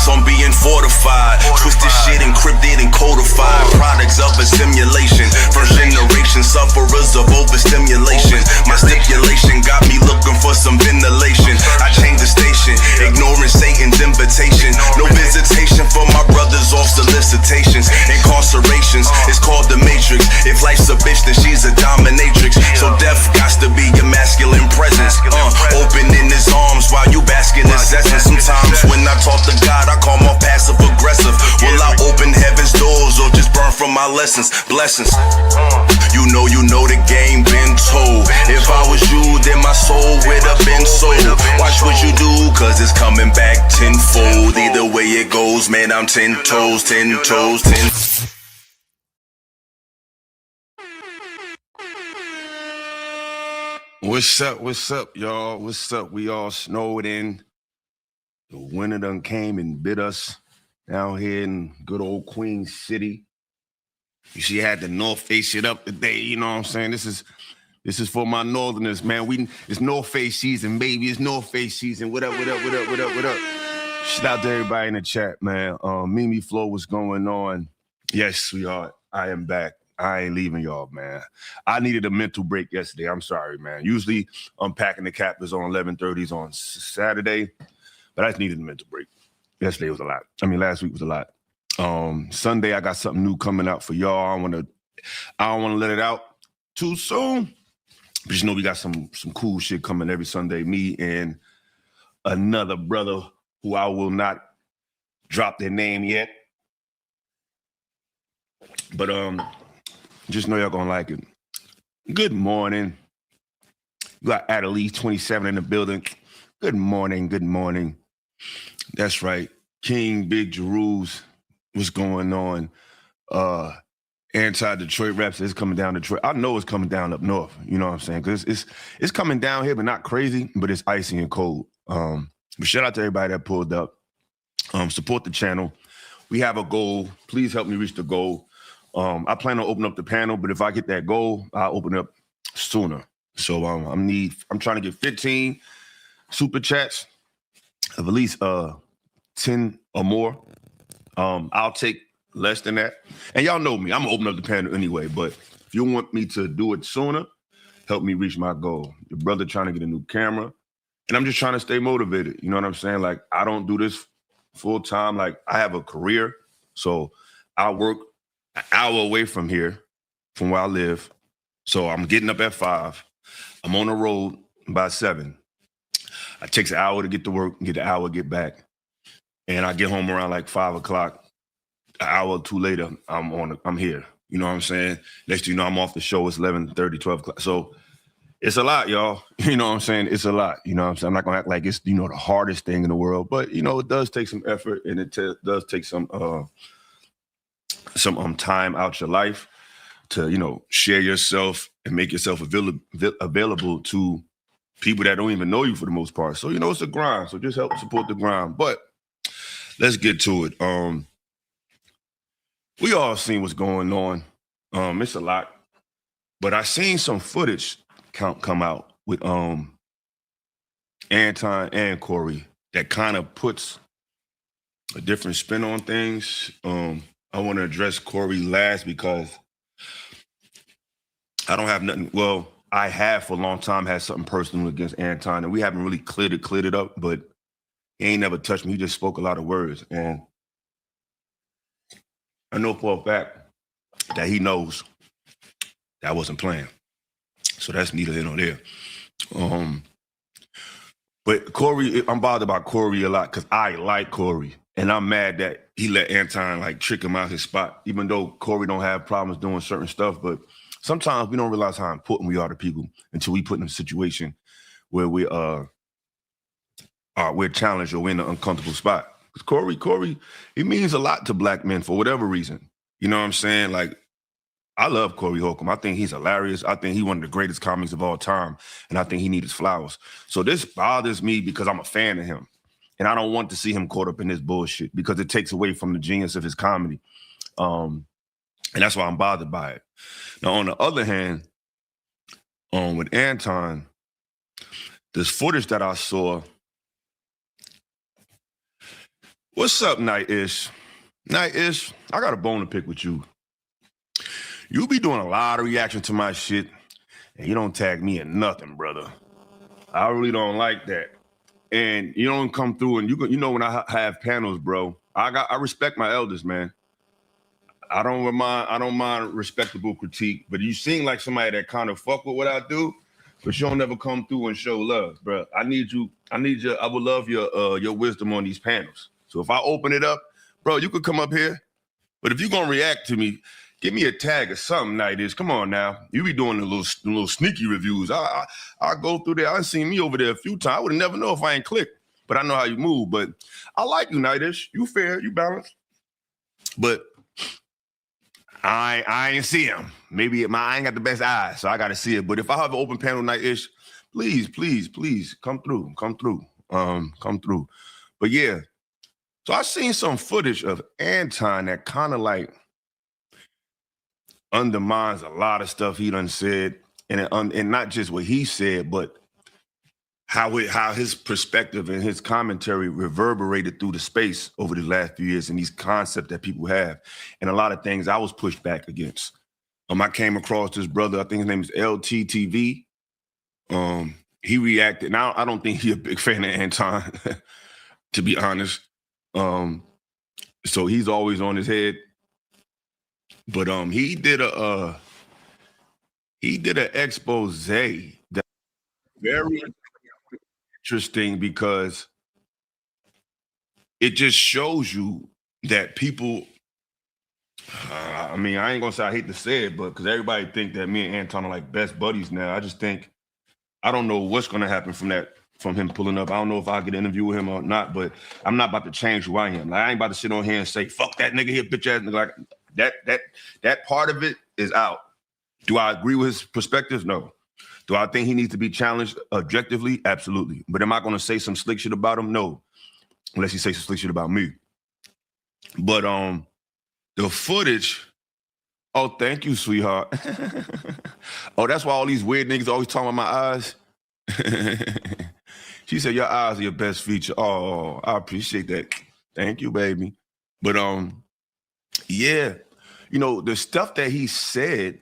focus on being fortified. Twisted shit encrypted and codified. Products of a simulation. First generation sufferers of overstimulation. My stipulation got me looking for some ventilation. I changed the station, ignoring Satan's invitation. No visitation for my brothers off solicitations. Incarcerations, it's called the Matrix. If life's a bitch, then she's a dominatrix. So death got to be your masculine presence. Opening his arms while you bask in his essence. Sometimes when I talk to God, I call more passive aggressive. Will I open heaven's doors or just burn from my lessons? Blessings. You know the game been told. If I was you, then my soul would have been sold. Watch what you do, cause it's coming back tenfold. Either way it goes, man, I'm 10 toes, 10 toes, 10. What's up, y'all? What's up? We all snowed in. The winter done came and bit us down here in good old Queen City. You see, I had the North Face shit up today, you know what I'm saying? This is for my northerners, man. It's North Face season, baby. It's North Face season. What up? Shout out to everybody in the chat, man. Mimi Flo, what's going on? Yes, sweetheart, I am back. I ain't leaving y'all, man. I needed a mental break yesterday. I'm sorry, man. Usually Unpacking the Cap is on 11:30s on Saturday, but I just needed a mental break. Yesterday was a lot. Last week was a lot. Sunday, I got something new coming out for y'all. I don't want to let it out too soon. But you know we got some cool shit coming every Sunday. Me and another brother who I will not drop their name yet. But just know y'all gonna like it. Good morning. You got Adelise 27 in the building. Good morning. That's right. King Big Jerus. What's going on? Anti-Detroit reps is coming down Detroit. I know it's coming down up north. You know what I'm saying? Because it's coming down here, but not crazy, but it's icy and cold. But shout out to everybody that pulled up. Support the channel. We have a goal. Please help me reach the goal. I plan on opening up the panel, but if I get that goal, I'll open it up sooner. So I'm trying to get 15 super chats of at least 10 or more. I'll take less than that. And y'all know me, I'm gonna open up the panel anyway, but if you want me to do it sooner, help me reach my goal. Your brother trying to get a new camera, and I'm just trying to stay motivated. You know what I'm saying? Like, I don't do this full time. Like, I have a career, so I work an hour away from here, from where I live. So I'm getting up at 5. I'm on the road by 7. It takes an hour to get to work and get an hour to get back. And I get home around like 5 o'clock. An hour or two later, I'm here. You know what I'm saying? Next thing you know, I'm off the show. It's 11:30, 12 o'clock. So it's a lot, y'all. You know what I'm saying? It's a lot. You know what I'm saying? I'm not gonna act like it's, the hardest thing in the world, but it does take some effort, and it does take some time out your life to, share yourself and make yourself available to people that don't even know you for the most part. So, it's a grind. So just help support the grind. But let's get to it. We all seen what's going on. It's a lot. But I seen some footage come out with Anton and Corey that kind of puts a different spin on things. I want to address Corey last because I don't have nothing. Well, I have for a long time had something personal against Anton, and we haven't really cleared it up, but he ain't never touched me. He just spoke a lot of words. And I know for a fact that he knows that I wasn't playing. So that's neither here nor there. But Corey, I'm bothered about Corey a lot because I like Corey. And I'm mad that he let Anton trick him out his spot, even though Corey don't have problems doing certain stuff. But sometimes we don't realize how important we are to people until we put in a situation where we're challenged or we're in an uncomfortable spot. Because Corey, he means a lot to black men for whatever reason. You know what I'm saying? Like, I love Corey Holcomb. I think he's hilarious. I think he's one of the greatest comics of all time. And I think he needs his flowers. So this bothers me because I'm a fan of him. And I don't want to see him caught up in this bullshit because it takes away from the genius of his comedy. And that's why I'm bothered by it. Now, on the other hand, with Anton, this footage that I saw What's up, Night-ish? Night-ish, I got a bone to pick with you. You be doing a lot of reaction to my shit, and you don't tag me in nothing, brother. I really don't like that. And you don't come through, and you know when I have panels, bro, I respect my elders, man. I don't mind respectable critique, but you seem like somebody that kind of fuck with what I do, but you don't never come through and show love, bro. I would love your wisdom on these panels. So if I open it up, bro, you could come up here. But if you're gonna react to me, give me a tag or something, Night-ish. Come on now. You be doing the little sneaky reviews. I go through there. I've seen me over there a few times. I would never know if I ain't clicked, but I know how you move. But I like you, Night-ish. You fair, you balanced. But I ain't see him. Maybe I ain't got the best eyes, so I got to see it. But if I have an open panel, Night-ish, please come through. Come through. But yeah, so I seen some footage of Anton that kind of like undermines a lot of stuff he done said, and not just what he said, but how his perspective and his commentary reverberated through the space over the last few years and these concepts that people have, and a lot of things I was pushed back against. I came across this brother, I think his name is LTTV. He reacted. Now I don't think he's a big fan of Anton, to be honest. So he's always on his head. But he did an expose that very interesting because it just shows you that people. I mean, I ain't gonna say I hate to say it, but because everybody think that me and Anton are like best buddies now. I just think I don't know what's gonna happen from him pulling up. I don't know if I'll get an interview with him or not, but I'm not about to change who I am. Like I ain't about to sit on here and say, fuck that nigga here, bitch ass nigga. Like that part of it is out. Do I agree with his perspectives? No. Do I think he needs to be challenged objectively? Absolutely. But am I gonna say some slick shit about him? No. Unless he says some slick shit about me. But the footage, oh, thank you, sweetheart. Oh, that's why all these weird niggas always talking about my eyes. She said, your eyes are your best feature. Oh, I appreciate that. Thank you, baby. But yeah, you know, the stuff that he said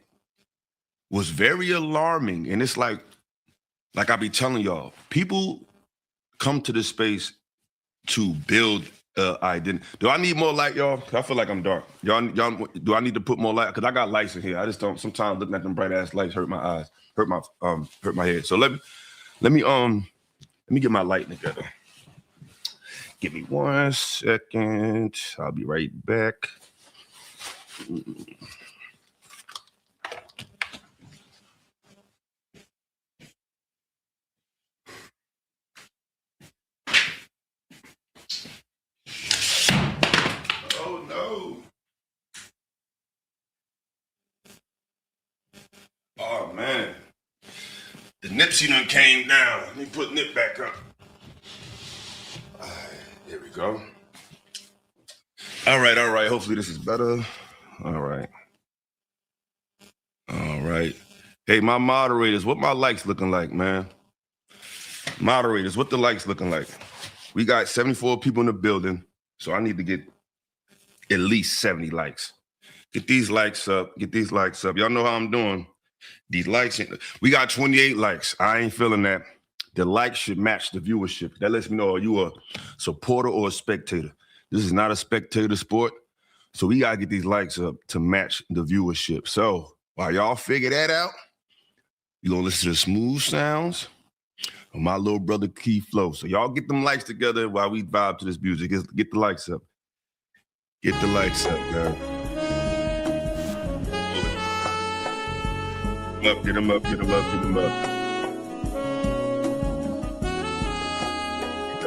was very alarming. And it's like I be telling y'all, people come to this space to build identity. Do I need more light, y'all? I feel like I'm dark. Y'all, do I need to put more light? Because I got lights in here. I just don't, sometimes looking at them bright ass lights hurt my eyes, hurt my head. So let me get my light together. Give me 1 second. I'll be right back. Oh no. Oh man. The Nipsey done came down. Let me put Nip back up. All right, there we go. All right. Hopefully this is better. All right. Hey, my moderators, what my likes looking like, man? Moderators, what the likes looking like? We got 74 people in the building, so I need to get at least 70 likes. Get these likes up. Y'all know how I'm doing. These likes, we got 28 likes. I ain't feeling that. The likes should match the viewership. That lets me know, are you a supporter or a spectator? This is not a spectator sport. So we gotta get these likes up to match the viewership. So while y'all figure that out, you gonna listen to the smooth sounds of my little brother Key Flow. So y'all get them likes together while we vibe to this music. Get the likes up. Get the likes up, man. Get them up. Get the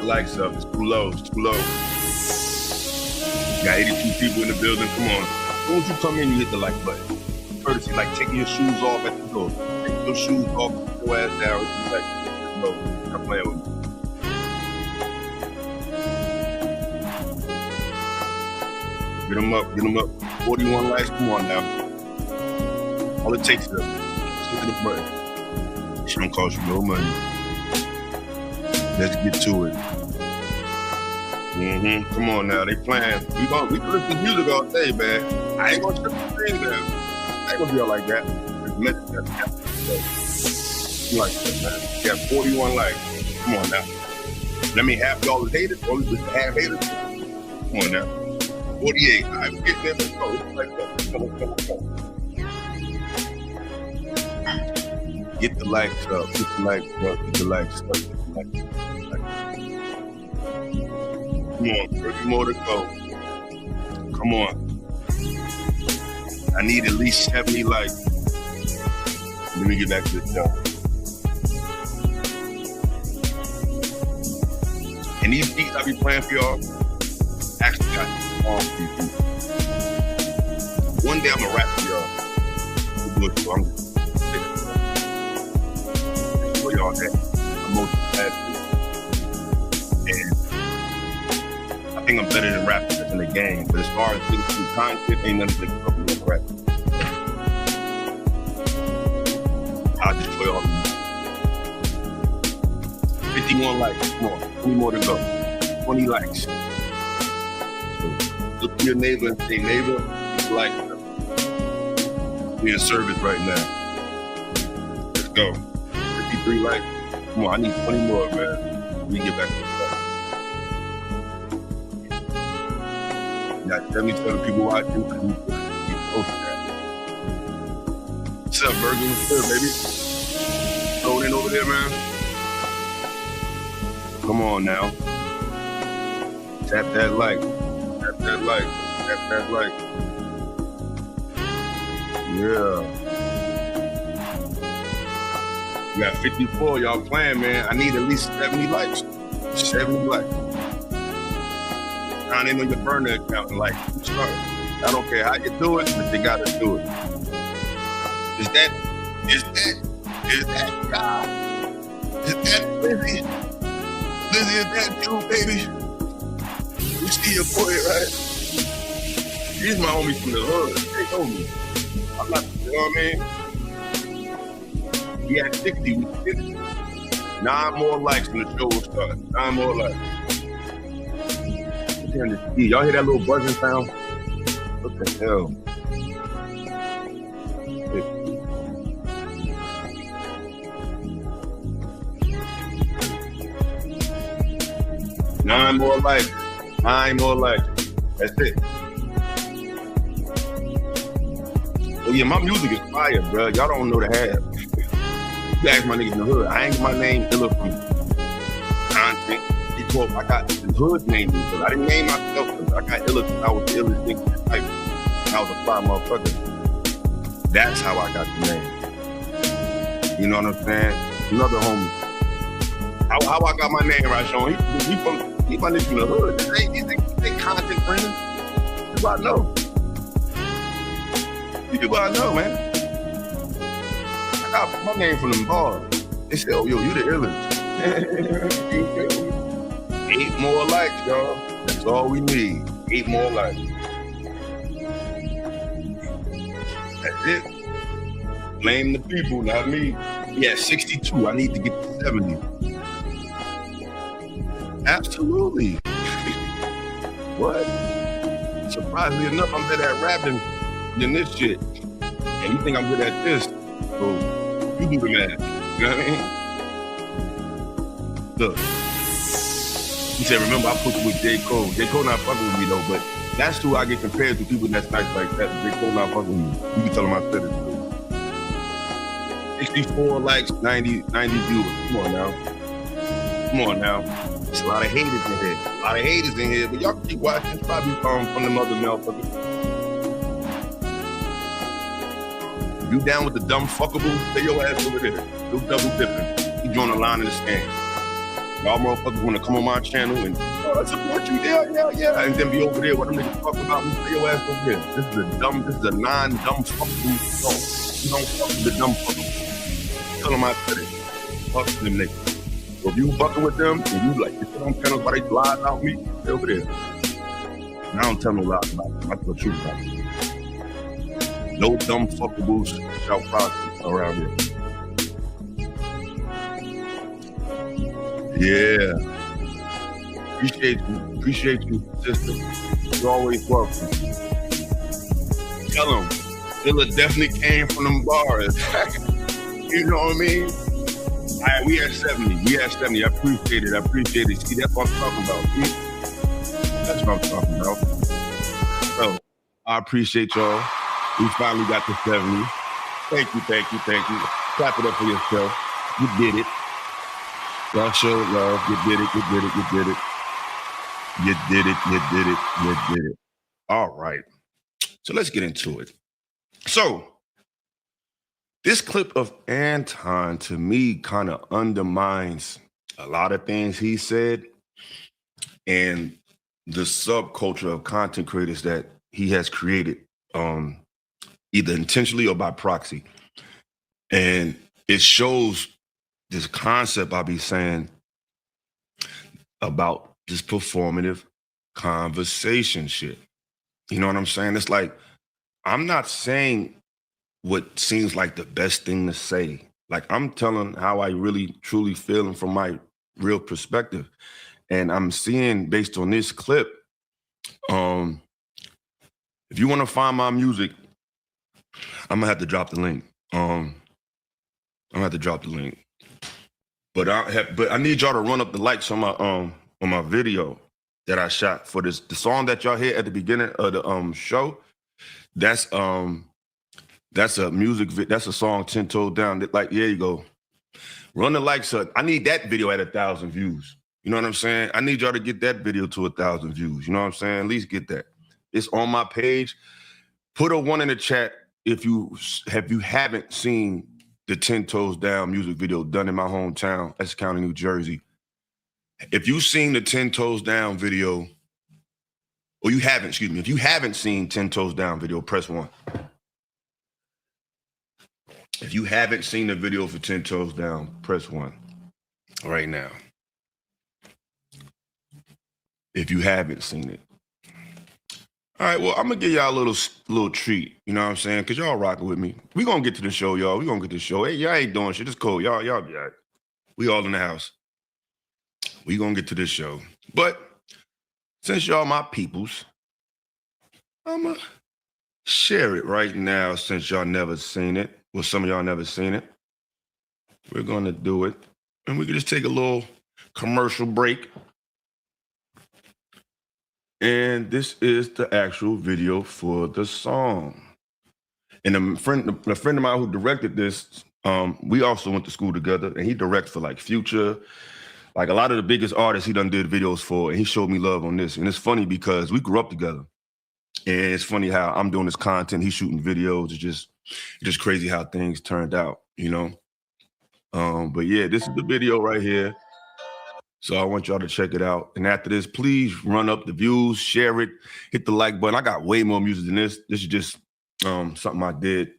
likes up. It's too low. Got 82 people in the building. Come on. As soon as you come in, you hit the like button. Courtesy, like taking your shoes off at the door. Take your shoes off, put your ass down. It's like, no, I'm playing with you. Get them up. 41 likes. Come on now. All it takes is a click of the button. It don't cost you no money. Let's get to it. Come on now, they playing. We listen to music all day, man. I ain't gonna shut the thing down. I ain't gonna be all like that. Like that, man. You got 41 likes. Come on now. Let me have y'all haters, or just have haters. Come on now. 48. All right, we get there. Let's go. It's like that. Come on. Get the likes up. Get the likes up. Get the likes up. Get the likes up. Come on, 30 more to go. Come on. I need at least 70 likes. Let me get back to the show. And these beats I be playing for y'all, actually got all these beats. One day I'm gonna rap for y'all. We'll do it, so I'm gonna show y'all that I'm multifaceted. And I think I'm better than rappers in the game, but as far as things through content, ain't nothing that can help me rap. I'll just show y'all. 51 likes, come on, 20 more to go. 20 likes. So look to your neighbor and say, neighbor, it's like be in service right now. Let's go. 53 likes. Come on, I need 20 more, man. Let me get back to the got 77 people watching. What's up, Bergen? What's up, baby? Going in over there, man. Come on now. Tap that like. Tap that like. Tap that like. Yeah. We got 54. Y'all playing, man. I need at least 70 likes. 70 likes. I ain't on your burner account and like. I don't care how you do it, but you gotta do it. Is that God? Is that Lizzie? Lizzie, is that you, baby? You see your boy, right? He's my homie from the hood. They know me. I'm not, you know what I mean? We had 60, we did it. 9 more likes when the show will start. 9 more likes. Y'all hear that little buzzing sound? What the hell? 9 more likes. 9 more likes. That's it. Oh yeah, my music is fire, bro. Y'all don't know the half. You ask my niggas in the hood. I ain't get my name Illa from content. I got the hood name. I didn't name myself. I got Illa because I was the illest nigga. Like, I was a fly motherfucker. That's how I got the name. You know what I'm saying? Another homie. How I got my name right, Sean? He my nigga in the hood. They content friends. That's what I know. You do what I know, man. I got my name from them bars. They said, oh, yo, you the illest. You feel me? 8 more likes, y'all. That's all we need. 8 more likes. That's it. Blame the people, not me. Yeah, 62. I need to get to 70. Absolutely. What? Surprisingly enough, I'm better at rapping than this shit. And you think I'm good at this? So you do the math. You know what I mean? Look. He said, remember, I put you with J. Cole. J. Cole not fucking with me, though, but that's who I get compared to, people that's nice like that. J. Cole not fucking with me. You can tell him I said it. 64 likes, 90 viewers. Come on now. Come on now. There's a lot of haters in here. A lot of haters in here, but y'all can keep watching. It's probably from them other motherfuckers. If you down with the dumb fuckable, stay your ass over there. Do double dipping. You join the line in the stand. Y'all motherfuckers want to come on my channel and I support you, yeah, and then be over there what them niggas talking about me. Stay your ass over here. This is a non-dumb fuckable song. You don't fuck with the dumb fuckable. Tell them I said it. Fuck them niggas. So if you fucking with them and you like, you sit on channels why they lie about me, stay over there. And I don't tell no lies about them. I tell the truth about them. No dumb fuckables shout prostitutes around here. Yeah. Appreciate you, sister. You're always welcome. Tell them, Dilla definitely came from them bars. You know what I mean? All right, we at 70. I appreciate it. See, that's what I'm talking about. See? That's what I'm talking about. So, I appreciate y'all. We finally got to 70. Thank you. Clap it up for yourself. You did it. Y'all showed love. You did it. All right. So let's get into it. So this clip of Anton, to me, kind of undermines a lot of things he said and the subculture of content creators that he has created, either intentionally or by proxy. And it shows this concept I be saying about this performative conversation shit. You know what I'm saying? It's like, I'm not saying what seems like the best thing to say. Like, I'm telling how I really, truly feel and from my real perspective. And I'm seeing, based on this clip, if you want to find my music, I'm gonna have to drop the link. But I need y'all to run up the likes on my video that I shot for this. The song that y'all hear at the beginning of the show, that's a music that's a song 10 Toes Down. Like, here you go. Run the likes up. I need that video at 1,000 views. You know what I'm saying? I need y'all to get that video to 1,000 views. You know what I'm saying? At least get that. It's on my page. Put a 1 in the chat if you haven't seen the 10 Toes Down music video done in my hometown, Essex County, New Jersey. If you've seen the 10 Toes Down video, or you haven't, excuse me, if you haven't seen 10 Toes Down video, press 1. If you haven't seen the video for 10 Toes Down, press 1 right now. If you haven't seen it. All right, well, I'm gonna give y'all a little treat, you know what I'm saying? Because y'all rocking with me. We gonna get to the show, y'all. We gonna get to the show. Hey, y'all ain't doing shit. It's cool. Y'all be all right. We all in the house. We gonna get to this show. But since y'all my peoples, I'm gonna share it right now since y'all never seen it. Well, some of y'all never seen it. We're gonna do it. And we can just take a little commercial break. And this is the actual video for the song. And a friend of mine who directed this, we also went to school together, and he directed for like Future, like a lot of the biggest artists he done did videos for, and he showed me love on this. And it's funny because we grew up together. And it's funny how I'm doing this content, he's shooting videos. It's just crazy how things turned out, you know? But yeah, this is the video right here. So I want y'all to check it out. And after this, please run up the views, share it, hit the like button. I got way more music than this. This is just something I did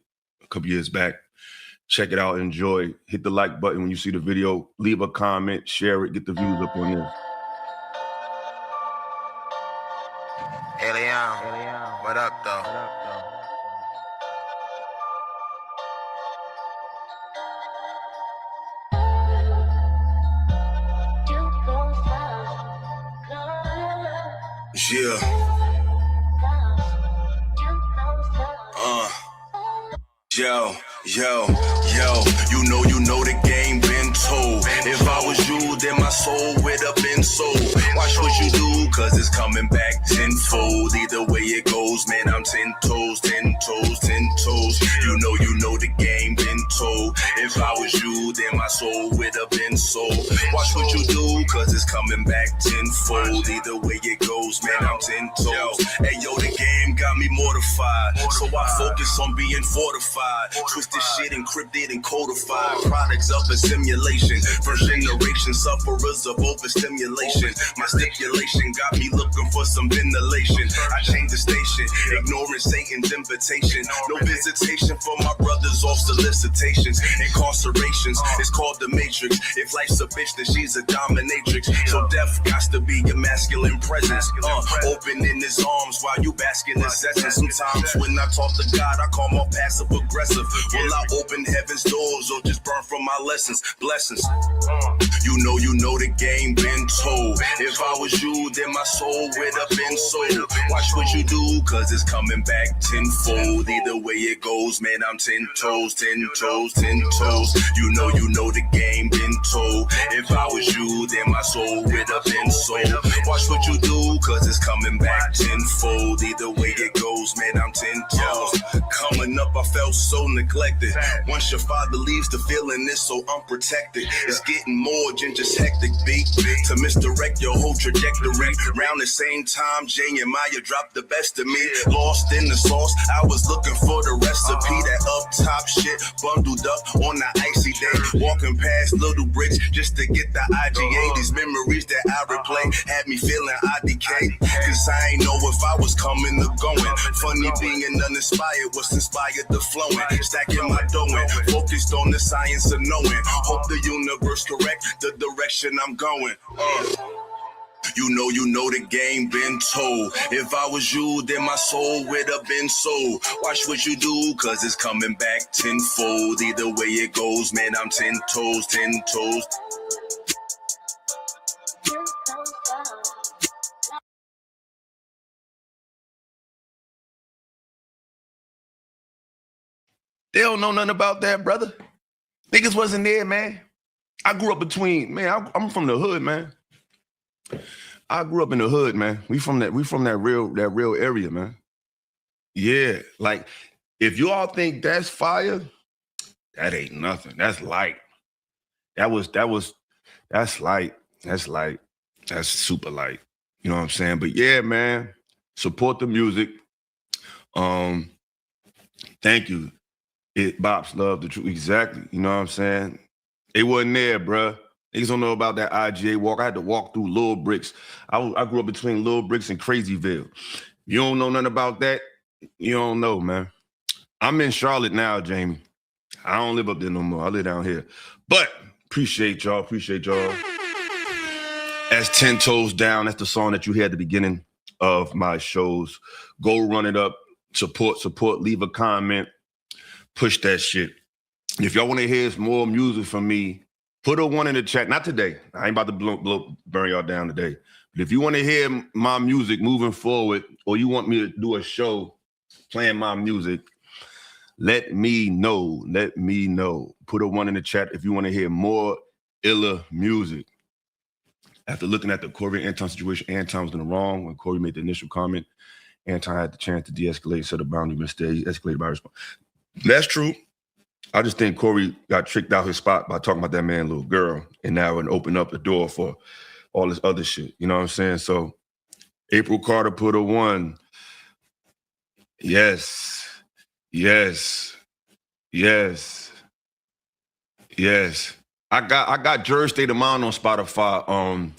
a couple years back. Check it out, enjoy. Hit the like button when you see the video. Leave a comment, share it, get the views up on this. Hey, Leon. What up, though? Yeah. Yo, you know the game been told. If I was you, then my soul would have been sold. Watch what you do, cause it's coming back tenfold. Either way it goes, man, I'm 10 toes. You know the game been told. If I was you, then my soul would have been sold. Watch what you do, cause it's coming back tenfold. Either way it goes, man, I'm 10 toes. Hey, yo, the game got me mortified, so I focus on being fortified. Twisted shit encrypted and codified. Products of a simulation. First generation sufferers of overstimulation. My stipulation got me looking for some ventilation. I changed the station, ignoring Satan's invitation. No visitation for my brothers off solicitations. Incarcerations, it's called the Matrix. If life's a bitch, that she's a dominatrix. So death got to be your masculine presence. Opening his arms while you bask in his essence. Sometimes when I talk to God, I call more passive aggressive. Will I open heaven's doors or just burn from my lessons? Blessings. You know the game been told. If I was you, then my soul would have been sold. Watch what you do, cause it's coming back tenfold. Either way it goes, man, I'm 10 toes, 10 toes, 10 toes. You know the game been told. If I was you, then my soul would have been sold. Watch what you do, cause it's coming back tenfold. Either way it goes, man, I'm 10 toes. Coming up, I felt so neglected. Once your father leaves, the feeling is so unprotected. It's getting more than just hectic, beat to misdirect your whole trajectory. Around the same time, Jay and Maya dropped the best of me. Lost in the sauce, I was looking for the recipe. That up top shit bundled up on the icy day. Walking past little bricks just to get the IGA. These memories that I replay had me feeling IDK. Cause I ain't know if I was coming or going. Funny being uninspired was inspired to flowing. Stacking my dough in, focused on the science of knowing. Hope the universe correct the direction I'm going. You know the game been told. If I was you, then my soul would have been sold. Watch what you do, cause it's coming back tenfold. Either way it goes, man, I'm 10 toes, 10 toes. They don't know nothing about that, brother. Niggas wasn't there, man. I grew up between, man, I'm from the hood, man. I grew up in the hood, man. We from that real area, man. Yeah, like if you all think that's fire, that ain't nothing. That's light. That's light. That's light. That's super light. You know what I'm saying? But yeah, man, support the music. Thank you. It bops love the truth. Exactly. You know what I'm saying? It wasn't there, bruh. Niggas don't know about that IGA walk. I had to walk through Little Bricks. I grew up between Little Bricks and Crazyville. You don't know nothing about that? You don't know, man. I'm in Charlotte now, Jamie. I don't live up there no more. I live down here. But appreciate y'all. That's 10 Toes Down. That's the song that you hear at the beginning of my shows. Go run it up. Support. Leave a comment. Push that shit. If y'all want to hear more music from me, put a 1 in the chat. Not today. I ain't about to burn y'all down today. But if you want to hear my music moving forward, or you want me to do a show playing my music, let me know. Put a 1 in the chat if you want to hear more illa music. After looking at the Corey and Anton situation, Anton was in the wrong. When Corey made the initial comment, Anton had the chance to de-escalate, set a boundary, instead he escalated by response. That's true. I just think Corey got tricked out his spot by talking about that man, little girl, and now it opened up the door for all this other shit. You know what I'm saying? So April Carter put a 1. Yes. I got Jersey State of Mind on Spotify.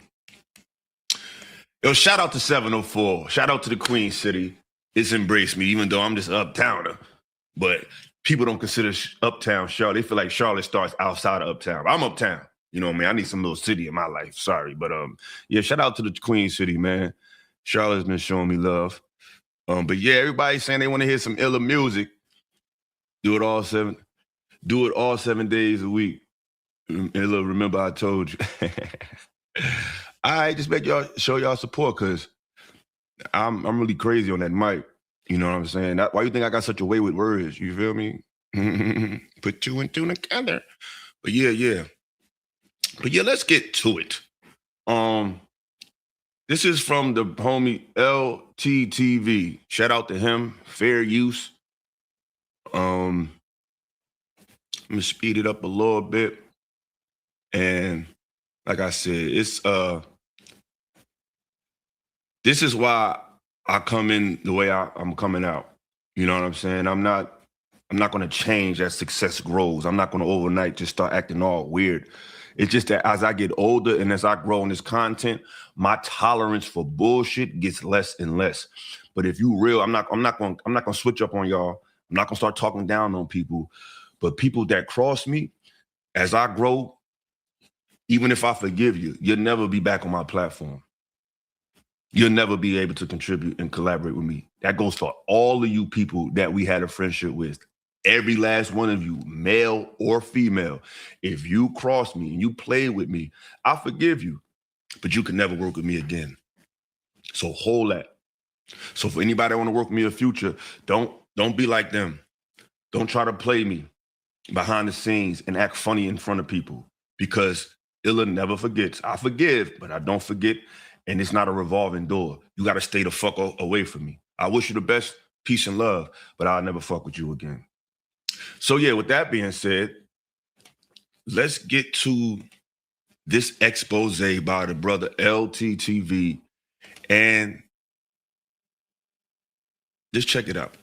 Yo, shout out to 704. Shout out to the Queen City. It's embraced me, even though I'm just uptowner. But people don't consider uptown Charlotte. They feel like Charlotte starts outside of uptown. I'm uptown. You know what I mean? I need some little city in my life. Sorry. But yeah, shout out to the Queen City, man. Charlotte's been showing me love. But yeah, everybody's saying they want to hear some illa music. Do it all 7 days a week. Illa, remember I told you. I just make y'all show y'all support, because I'm really crazy on that mic. You know what I'm saying? Why you think I got such a way with words? You feel me? Put 2 and 2 together. But yeah. But yeah, let's get to it. This is from the homie LTTV. Shout out to him. Fair use. I'm gonna speed it up a little bit. And like I said, it's this is why I come in the way I'm coming out. You know what I'm saying? I'm not going to change as success grows. I'm not going to overnight just start acting all weird. It's just that as I get older and as I grow in this content, my tolerance for bullshit gets less and less. But if you real, I'm not going to switch up on y'all. I'm not going to start talking down on people. But people that cross me, as I grow, even if I forgive you, you'll never be back on my platform. You'll never be able to contribute and collaborate with me. That goes for all of you people that we had a friendship with. Every last one of you, male or female. If you cross me and you play with me, I forgive you, but you can never work with me again. So hold that. So for anybody that want to work with me in the future, don't be like them. Don't try to play me behind the scenes and act funny in front of people, because Illa never forgets. I forgive, but I don't forget. And it's not a revolving door. You got to stay the fuck away from me. I wish you the best, peace and love, but I'll never fuck with you again. So yeah, with that being said, let's get to this expose by the brother LTTV, and just check it out.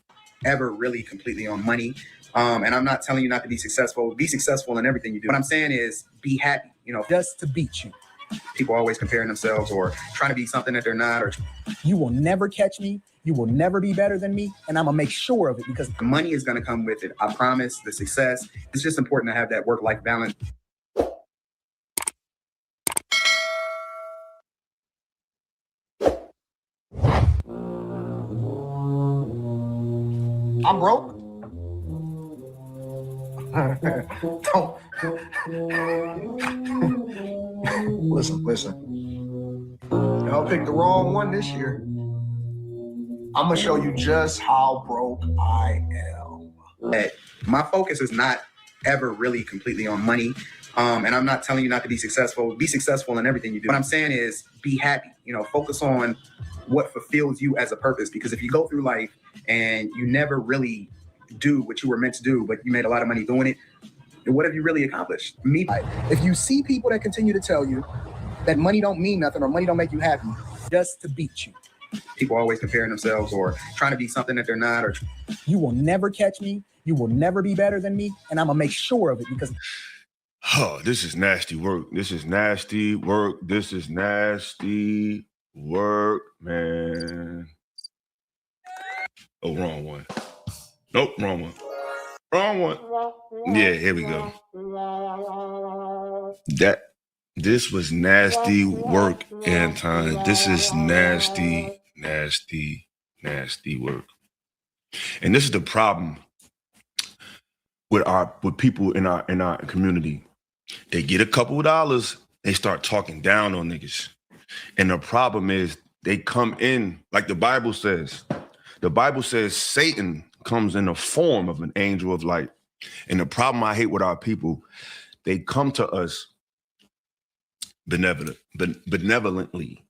Ever really completely on money. And I'm not telling you not to be successful. Be successful in everything you do. What I'm saying is be happy, just to beat you. People always comparing themselves or trying to be something that they're not. Or you will never catch me. You will never be better than me. And I'm going to make sure of it, because the money is going to come with it. I promise. The success. It's just important to have that work-life balance. I'm broke. Don't. Listen. Y'all picked the wrong one this year. I'm gonna show you just how broke I am. My focus is not ever really completely on money. And I'm not telling you not to be successful. Be successful in everything you do. What I'm saying is be happy. Focus on what fulfills you as a purpose. Because if you go through life and you never really do what you were meant to do, but you made a lot of money doing it, then what have you really accomplished? If you see people that continue to tell you that money don't mean nothing or money don't make you happy, just to beat you. People always comparing themselves or trying to be something that they're not. Or you will never catch me. You will never be better than me. And I'm going to make sure of it, because this is nasty work. This is nasty work. This is nasty work, man. Oh, wrong one. Nope, wrong one. Wrong one. Yeah, here we go. This was nasty work, Anton. This is nasty, nasty, nasty work. And this is the problem with people in our community. They get a couple of dollars, they start talking down on niggas. And the problem is they come in, like the Bible says. The Bible says Satan comes in the form of an angel of light. And the problem I hate with our people, they come to us benevolently,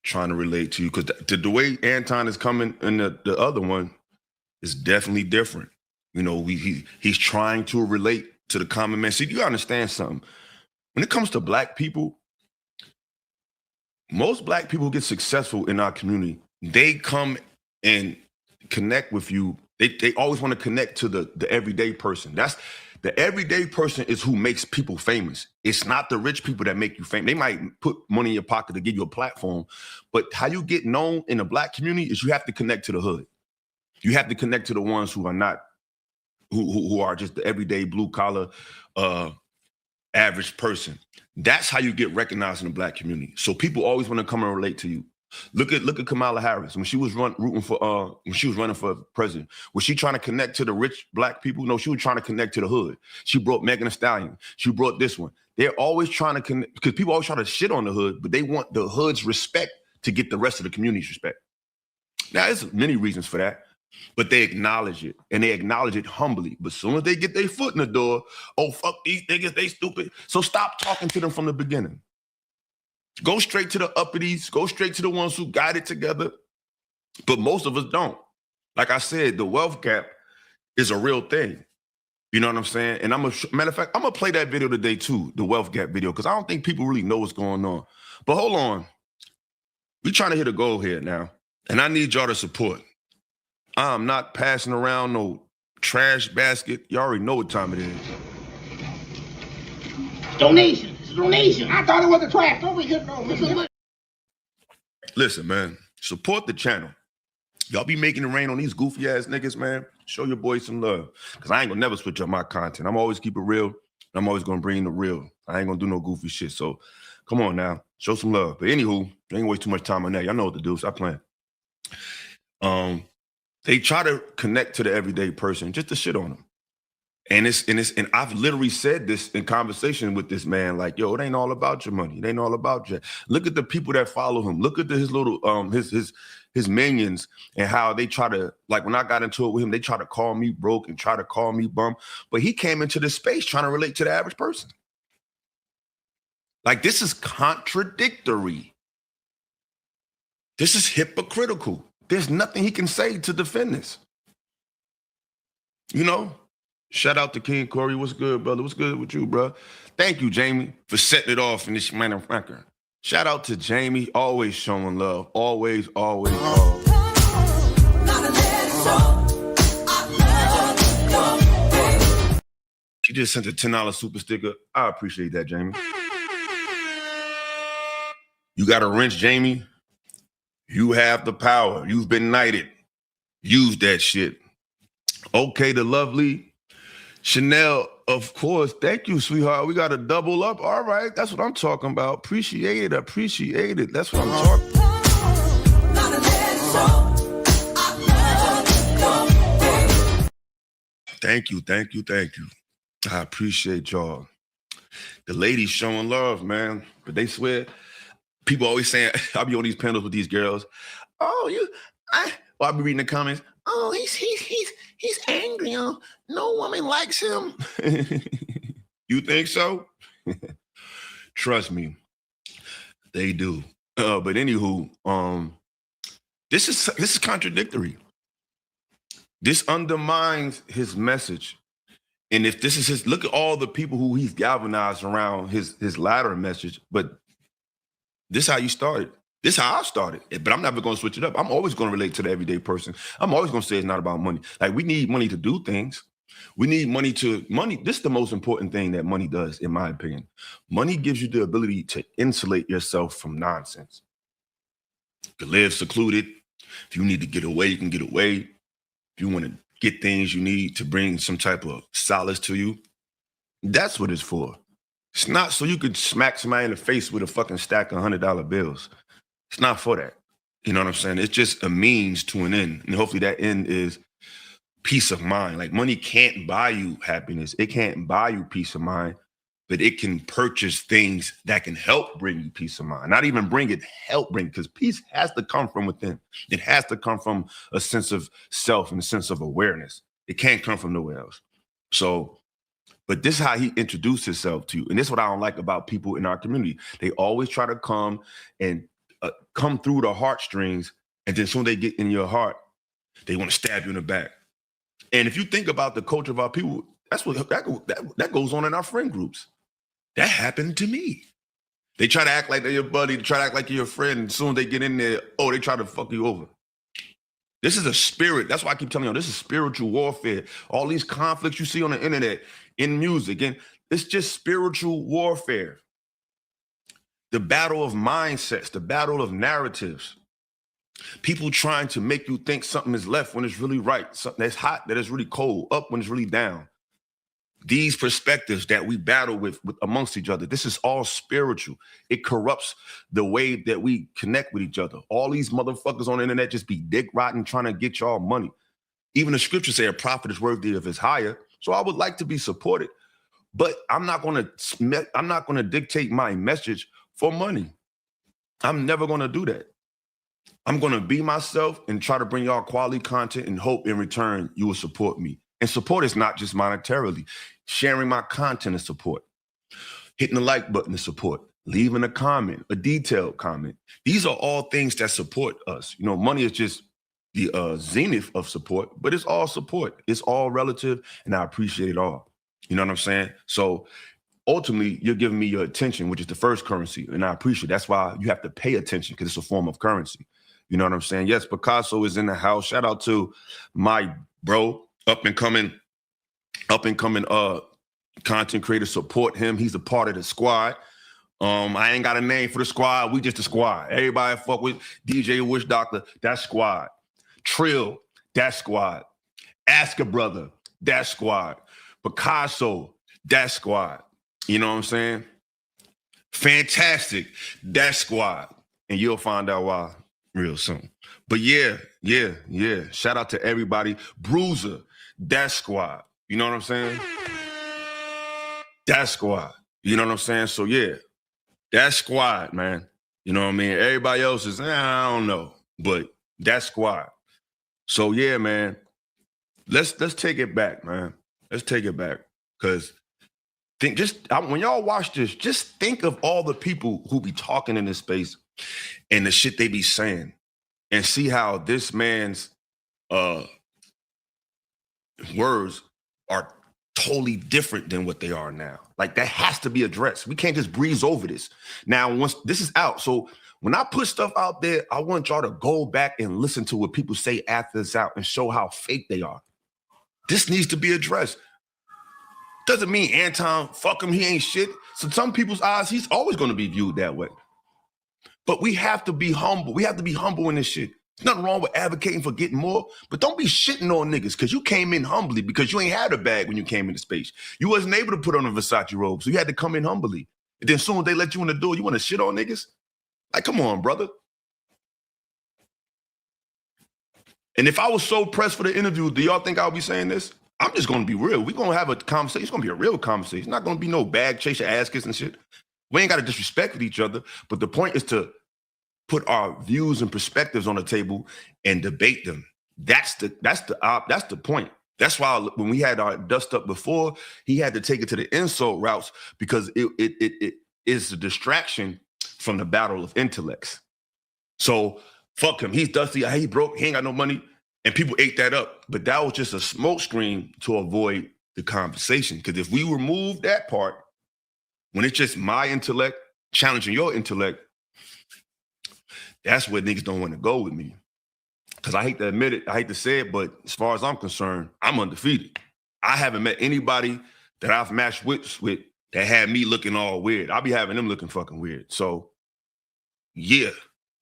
trying to relate to you. Because the way Anton is coming in the other one is definitely different. He's trying to relate to the common man. See, you understand something. When it comes to black people, most black people who get successful in our community, they come and connect with you. They always want to connect to the everyday person. The everyday person is who makes people famous. It's not the rich people that make you famous. They might put money in your pocket to give you a platform, but how you get known in the black community is you have to connect to the hood. You have to connect to the ones who are not, who are just the everyday blue collar, average person. That's how you get recognized in the black community. So people always want to come and relate to you. Look at Kamala Harris when she was running for president. Was she trying to connect to the rich black people? No, she was trying to connect to the hood. She brought Megan Thee Stallion. She brought this one. They're always trying to connect, because people always try to shit on the hood, but they want the hood's respect to get the rest of the community's respect. Now, there's many reasons for that, but they acknowledge it, and they acknowledge it humbly. But as soon as they get their foot in the door, oh, fuck these niggas, they stupid. So stop talking to them from the beginning. Go straight to the uppities. Go straight to the ones who got it together. But most of us don't. Like I said, the wealth gap is a real thing. You know what I'm saying? And matter of fact, I'm going to play that video today too, the wealth gap video, because I don't think people really know what's going on. But hold on. We're trying to hit a goal here now, and I need y'all to support. I'm not passing around no trash basket. You already know what time it is. Donation. It's a donation. I thought it was a trash. Don't be hitting on. Listen, man, support the channel. Y'all be making it rain on these goofy ass niggas, man. Show your boys some love. Because I ain't gonna never switch up my content. I'm always keep it real. I'm always gonna bring the real. I ain't gonna do no goofy shit. So come on now, show some love. But anywho, I ain't waste too much time on that. Y'all know what to do. Stop playing. They try to connect to the everyday person just to shit on them. And I've literally said this in conversation with this man, like, yo, it ain't all about your money. It ain't all about you. Look at the people that follow him. Look at his little his minions and how they try to, like, when I got into it with him, they try to call me broke and try to call me bum. But he came into this space trying to relate to the average person. Like, this is contradictory. This is hypocritical. There's nothing he can say to defend this. You know? Shout out to King Corey. What's good, brother? What's good with you, bro? Thank you, Jamie, for setting it off in this motherfucker. Shout out to Jamie, always showing love. Always, always, always. She just sent a $10 super sticker. I appreciate that, Jamie. You got a wrench, Jamie? You have the power. You've been knighted. Use that shit. Okay, the lovely Chanel, of course. Thank you, sweetheart. We got to double up. All right, that's what I'm talking about. Appreciate it. Appreciate it. That's what I'm talking about. Thank you, thank you, thank you. I appreciate y'all. The ladies showing love, man. But they swear, people always saying, I'll be on these panels with these girls. Oh, I'll be reading the comments. Oh, he's angry. No woman likes him. You think so? Trust me, they do. But anywho, this is contradictory. This undermines his message. And if this is his, look at all the people who he's galvanized around his latter message. But this is how you started. This is how I started. But I'm never going to switch it up. I'm always going to relate to the everyday person. I'm always going to say it's not about money. Like, we need money to do things. We need money. This is the most important thing that money does, in my opinion. Money gives you the ability to insulate yourself from nonsense. You can live secluded. If you need to get away, you can get away. If you want to get things you need to bring some type of solace to you, that's what it's for. It's not so you could smack somebody in the face with a fucking stack of $100 bills. It's not for that. You know what I'm saying? It's just a means to an end. And hopefully that end is peace of mind. Like, money can't buy you happiness. It can't buy you peace of mind, but it can purchase things that can help bring you peace of mind. Not even bring it, help bring it, because peace has to come from within. It has to come from a sense of self and a sense of awareness. It can't come from nowhere else. So, but this is how he introduced himself to you. And this is what I don't like about people in our community. They always try to come and come through the heartstrings, and then soon they get in your heart, they want to stab you in the back. And if you think about the culture of our people, that's what that goes on in our friend groups. That happened to me. They try to act like they're your buddy, they try to act like you're your friend, and soon as they get in there, they try to fuck you over. This is a spirit. That's why I keep telling you, this is spiritual warfare. All these conflicts you see on the internet, in music, and it's just spiritual warfare. The battle of mindsets, the battle of narratives. People trying to make you think something is left when it's really right, something that's hot, that is really cold, up when it's really down. These perspectives that we battle with amongst each other, this is all spiritual. It corrupts the way that we connect with each other. All these motherfuckers on the internet just be dick rotten trying to get y'all money. Even the scriptures say a prophet is worthy of his hire. So I would like to be supported, but I'm not going to dictate my message for money. I'm never going to do that. I'm going to be myself and try to bring y'all quality content and hope in return you will support me. And support is not just monetarily. Sharing my content is support. Hitting the like button is support. Leaving a comment, a detailed comment. These are all things that support us. You know, money is just the zenith of support, but it's all support. It's all relative, and I appreciate it all. You know what I'm saying? So ultimately, you're giving me your attention, which is the first currency, and I appreciate it. That's why you have to pay attention, because it's a form of currency. You know what I'm saying? Yes, Picasso is in the house. Shout out to my bro, up and coming content creator. Support him. He's a part of the squad. I ain't got a name for the squad. We just the squad. Everybody fuck with DJ Wish Doctor. That squad. Trill. That squad. Ask a Brother. That squad. Picasso. That squad. You know what I'm saying? fantastic. That squad. And you'll find out why real soon. But yeah. Shout out to everybody. Bruiser, that squad. You know what I'm saying? That squad. You know what I'm saying? So yeah, that squad, man. You know what I mean? Everybody else is, I don't know. But that squad. So yeah, man. Let's take it back, man. Let's take it back. Because when y'all watch this, just think of all the people who be talking in this space and the shit they be saying, and see how this man's words are totally different than what they are now. Like, that has to be addressed. We can't just breeze over this. Now, once this is out, so when I put stuff out there, I want y'all to go back and listen to what people say after it's out and show how fake they are. This needs to be addressed. Doesn't mean Anton, fuck him, he ain't shit. So some people's eyes, he's always going to be viewed that way. But we have to be humble. We have to be humble in this shit. There's nothing wrong with advocating for getting more, but don't be shitting on niggas because you came in humbly, because you ain't had a bag when you came into space. You wasn't able to put on a Versace robe, so you had to come in humbly. And then as soon as they let you in the door, you want to shit on niggas? Like, come on, brother. And if I was so pressed for the interview, do y'all think I'll be saying this? I'm just going to be real. We're going to have a conversation. It's going to be a real conversation. It's not going to be no bag chaser, ass kiss and shit. We ain't got to disrespect each other, but the point is to put our views and perspectives on the table and debate them. That's the point. That's why when we had our dust up before, he had to take it to the insult routes, because it is a distraction from the battle of intellects. So fuck him. He's dusty. He broke. He ain't got no money. And people ate that up. But that was just a smoke screen to avoid the conversation. Because if we remove that part, when it's just my intellect challenging your intellect, that's where niggas don't want to go with me. Because I hate to admit it, I hate to say it, but as far as I'm concerned, I'm undefeated. I haven't met anybody that I've matched wits with that had me looking all weird. I'll be having them looking fucking weird. So, yeah,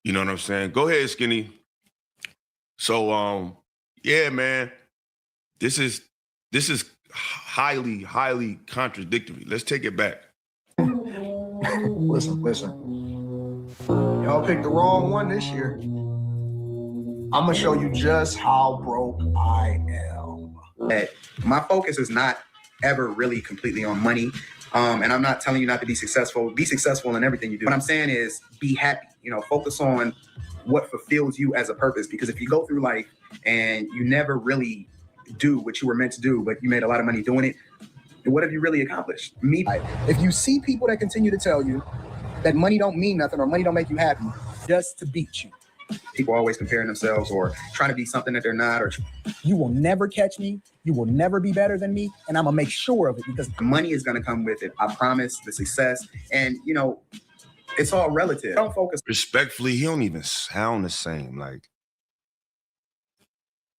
you know what I'm saying? Go ahead, Skinny. So, yeah, man, this is highly, highly contradictory. Let's take it back. Listen. Y'all picked the wrong one this year. I'm gonna show you just how broke I am. My focus is not ever really completely on money. And I'm not telling you not to be successful. Be successful in everything you do. What I'm saying is be happy. Focus on what fulfills you as a purpose. Because if you go through life and you never really do what you were meant to do, but you made a lot of money doing it, what have you really accomplished? If you see people that continue to tell you that money don't mean nothing or money don't make you happy, just to beat you. People are always comparing themselves or trying to be something that they're not. Or you will never catch me. You will never be better than me. And I'm going to make sure of it, because money is going to come with it. I promise. The success. And, it's all relative. Don't focus. Respectfully, he don't even sound the same. Like,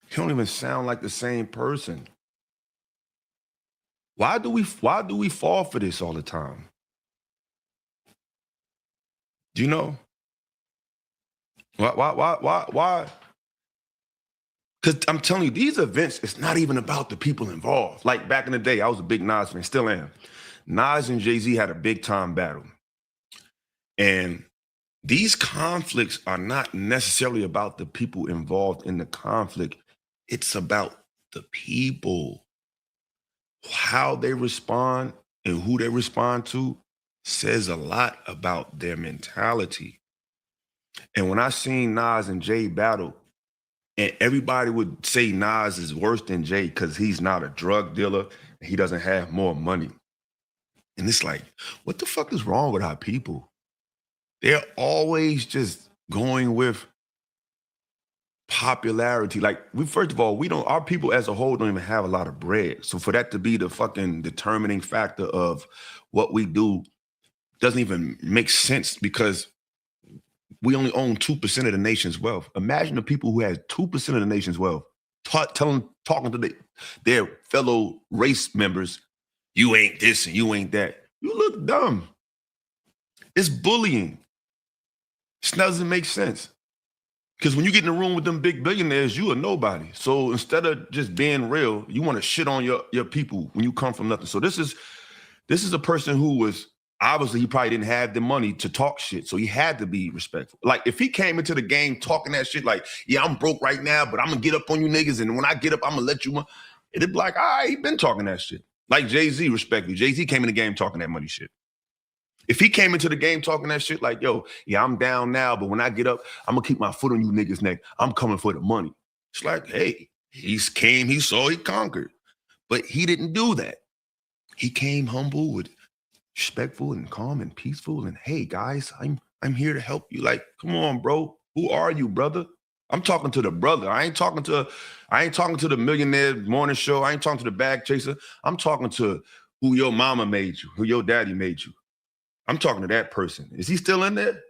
he don't even sound like the same person. Why do we fall for this all the time? Do you know? Why? Because I'm telling you, these events, it's not even about the people involved. Like back in the day, I was a big Nas fan, still am. Nas and Jay-Z had a big time battle. And these conflicts are not necessarily about the people involved in the conflict. It's about the people. How they respond and who they respond to says a lot about their mentality. And when I seen Nas and Jay battle, and everybody would say Nas is worse than Jay because he's not a drug dealer and he doesn't have more money. And it's like, what the fuck is wrong with our people? They're always just going with popularity. Like, first of all, our people as a whole don't even have a lot of bread. So for that to be the fucking determining factor of what we do doesn't even make sense, because we only own 2% of the nation's wealth. Imagine the people who had 2% of the nation's wealth talking to their fellow race members, you ain't this and you ain't that. You look dumb. It's bullying. This doesn't make sense. Because when you get in the room with them big billionaires, you are nobody. So instead of just being real, you want to shit on your people when you come from nothing. So this is a person who was obviously he probably didn't have the money to talk shit, so he had to be respectful. Like if he came into the game talking that shit, like, yeah, I'm broke right now, but I'm gonna get up on you niggas, and when I get up, I'm gonna let you. It'd be like, all right, he been talking that shit. Like Jay-Z, respectfully, Jay-Z came in the game talking that money shit. If he came into the game talking that shit, like, yo, yeah, I'm down now, but when I get up, I'm gonna keep my foot on you niggas' neck. I'm coming for the money. It's like, hey, he came, he saw, he conquered, but he didn't do that. He came humble with respectful and calm and peaceful, and hey guys, I'm here to help you. Like, come on, bro. Who are you, brother? I'm talking to the brother. I ain't talking to the Millionaire Morning Show. I ain't talking to the bag chaser. I'm talking to who your mama made you, who your daddy made you. I'm talking to that person. Is he still in there?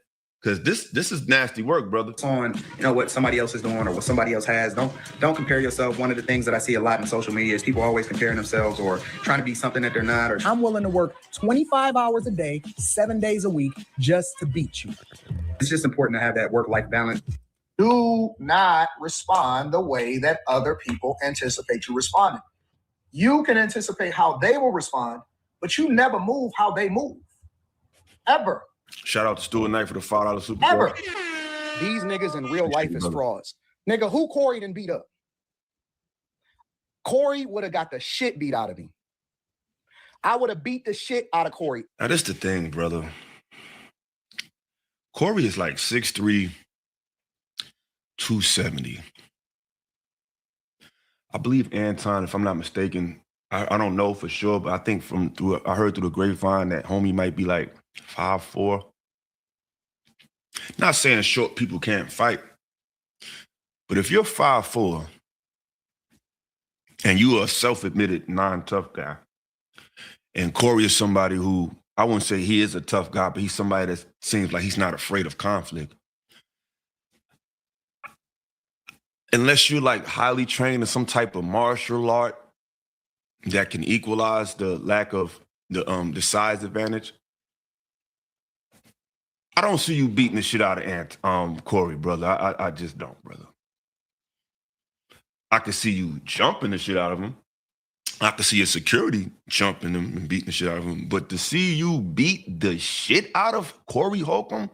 Because this is nasty work, brother. On what somebody else is doing or what somebody else has. Don't compare yourself. One of the things that I see a lot in social media is people always comparing themselves or trying to be something that they're not. Or I'm willing to work 25 hours a day, 7 days a week, just to beat you. It's just important to have that work-life balance. Do not respond the way that other people anticipate you responding. You can anticipate how they will respond, but you never move how they move. Ever. Shout out to Stuart Knight for the $5 super. Ever. These niggas in real life is frauds. Nigga, who Corey done beat up? Corey would have got the shit beat out of him. I would have beat the shit out of Corey. Now, that's the thing, brother. Corey is like 6'3", 270. I believe Anton, if I'm not mistaken, I don't know for sure, but I think I heard through the grapevine that homie might be like 5'4". Not saying short people can't fight, but if you're 5'4" and you are a self-admitted non-tough guy, and Corey is somebody who, I wouldn't say he is a tough guy, but he's somebody that seems like he's not afraid of conflict. Unless you're like highly trained in some type of martial art that can equalize the lack of the size advantage, I don't see you beating the shit out of Corey, brother. I just don't, brother. I can see you jumping the shit out of him. I can see your security jumping him and beating the shit out of him. But to see you beat the shit out of Corey Holcomb,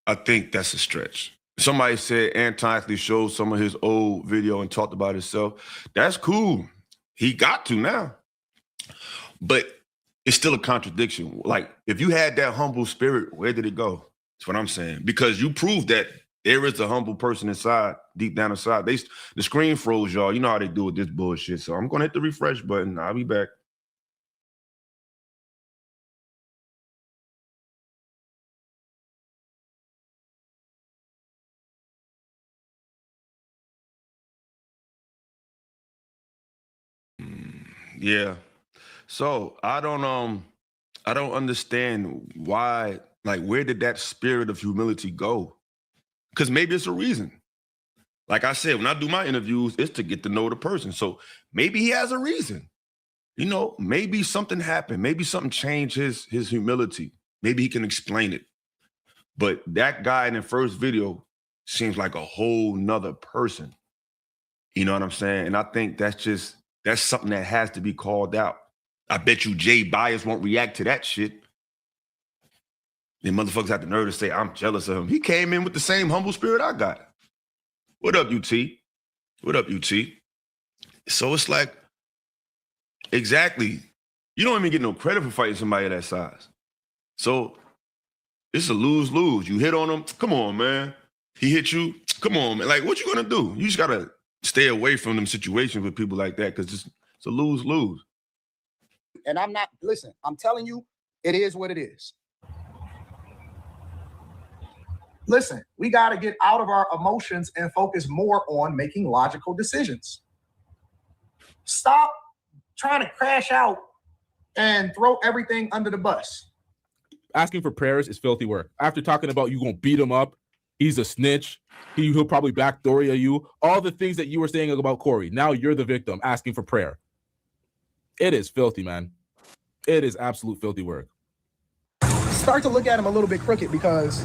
I think that's a stretch. Somebody said Anton actually showed some of his old video and talked about himself. That's cool. He got to now. But it's still a contradiction. Like, if you had that humble spirit, where did it go? That's what I'm saying. Because you proved that there is a humble person inside, deep down inside. The screen froze, y'all. You know how they do with this bullshit. So I'm going to hit the refresh button. I'll be back. Yeah. So I don't understand why, like, where did that spirit of humility go? Because maybe it's a reason. Like I said, when I do my interviews, it's to get to know the person. So maybe he has a reason. You know, maybe something happened. Maybe something changed his humility. Maybe he can explain it. But that guy in the first video seems like a whole nother person. You know what I'm saying? And I think that's something that has to be called out. I bet you Jay Bias won't react to that shit. Then motherfuckers have the nerve to say, I'm jealous of him. He came in with the same humble spirit I got. What up, UT? What up, UT? So it's like, exactly. You don't even get no credit for fighting somebody that size. So it's a lose-lose. You hit on him, come on, man. He hit you, come on, man. Like, what you gonna do? You just gotta stay away from them situations with people like that, because it's a lose-lose. And listen, I'm telling you, it is what it is. Listen, we got to get out of our emotions and focus more on making logical decisions. Stop trying to crash out and throw everything under the bus. Asking for prayers is filthy work. After talking about you gonna beat him up, he's a snitch, he'll probably backdoor you, all the things that you were saying about Corey. Now you're the victim asking for prayer. It is filthy, man. It is absolute filthy work. Start to look at him a little bit crooked, because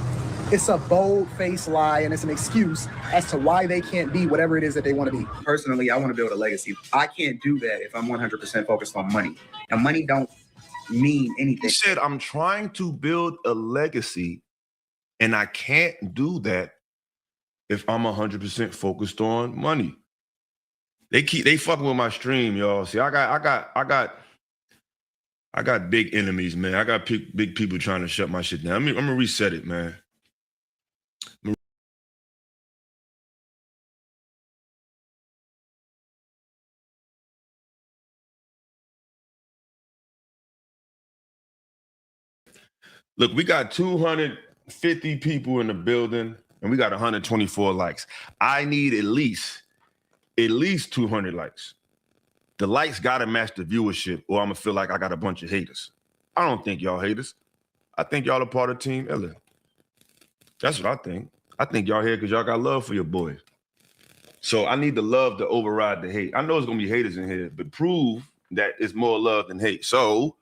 It's a bold-faced lie, and it's an excuse as to why they can't be whatever it is that they want to be. Personally, I want to build a legacy. I can't do that if I'm 100% focused on money. And money don't mean anything. He said, I'm trying to build a legacy, and I can't do that if I'm 100% focused on money. They fucking with my stream, y'all. See, I got big enemies, man. I got big people trying to shut my shit down. I'm gonna reset it, man. Look, we got 250 people in the building, and we got 124 likes. I need at least 200 likes. The likes gotta match the viewership, or I'm gonna feel like I got a bunch of haters. I don't think y'all haters. I think y'all are part of Team Ella. That's what I think. I think y'all here because y'all got love for your boys. So I need the love to override the hate. I know there's gonna be haters in here, but prove that it's more love than hate. So,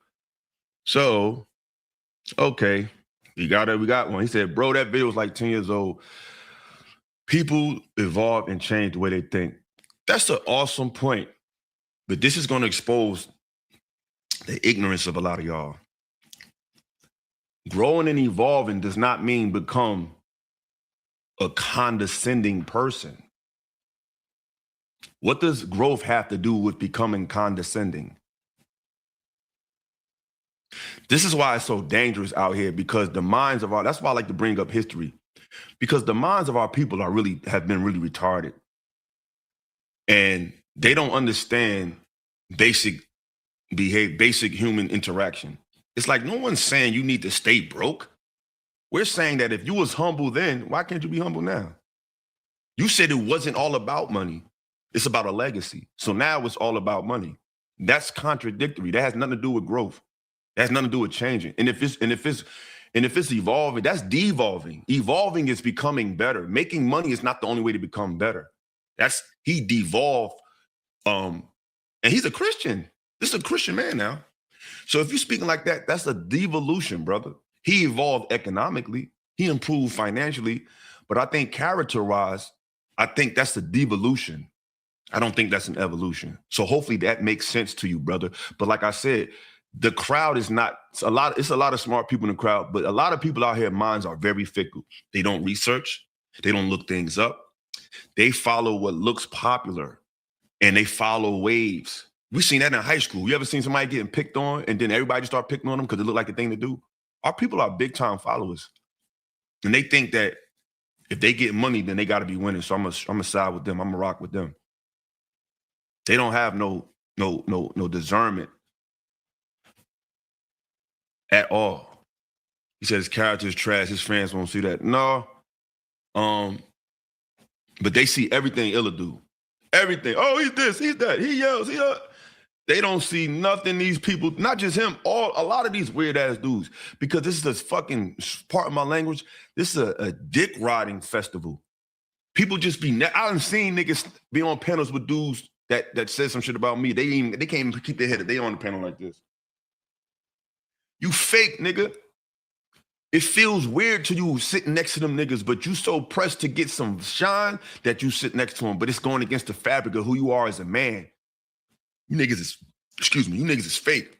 okay, we got one. He said, bro, that video was like 10 years old. People evolve and change the way they think. That's an awesome point. But this is going to expose the ignorance of a lot of y'all. Growing and evolving does not mean become a condescending person. What does growth have to do with becoming condescending? This is why it's so dangerous out here, because the minds of that's why I like to bring up history, because the minds of our people have been really retarded. And they don't understand basic human interaction. It's like no one's saying you need to stay broke. We're saying that if you was humble then, why can't you be humble now? You said it wasn't all about money. It's about a legacy. So now it's all about money. That's contradictory. That has nothing to do with growth. That has nothing to do with changing. And if it's evolving, that's devolving. Evolving is becoming better. Making money is not the only way to become better. He devolved. And he's a Christian. This is a Christian man now. So if you're speaking like that, that's a devolution, brother. He evolved economically. He improved financially. But I think character-wise, I think that's a devolution. I don't think that's an evolution. So hopefully that makes sense to you, brother. But like I said, the crowd is not it's a lot of smart people in the crowd, but a lot of people out here, minds are very fickle. They don't research. They don't look things up. They follow what looks popular, and they follow waves. We've seen that in high school. You ever seen somebody getting picked on and then everybody just start picking on them because it looked like the thing to do? Our people are big time followers. And they think that if they get money, then they got to be winning. So I'm gonna side with them. I'm gonna rock with them. They don't have no discernment at all. He says his character is trash. His fans won't see that. No. But they see everything Illa do. Everything. Oh, he's this, he's that. He yells. They don't see nothing. These people, not just him, a lot of these weird ass dudes. Because this is a fucking part of my language. This is a dick riding festival. People just be. I've seen niggas be on panels with dudes that said some shit about me. They can't even keep their head. They on the panel like this. You fake, nigga. It feels weird to you sitting next to them niggas, but you so pressed to get some shine that you sit next to them, but it's going against the fabric of who you are as a man. You niggas is fake.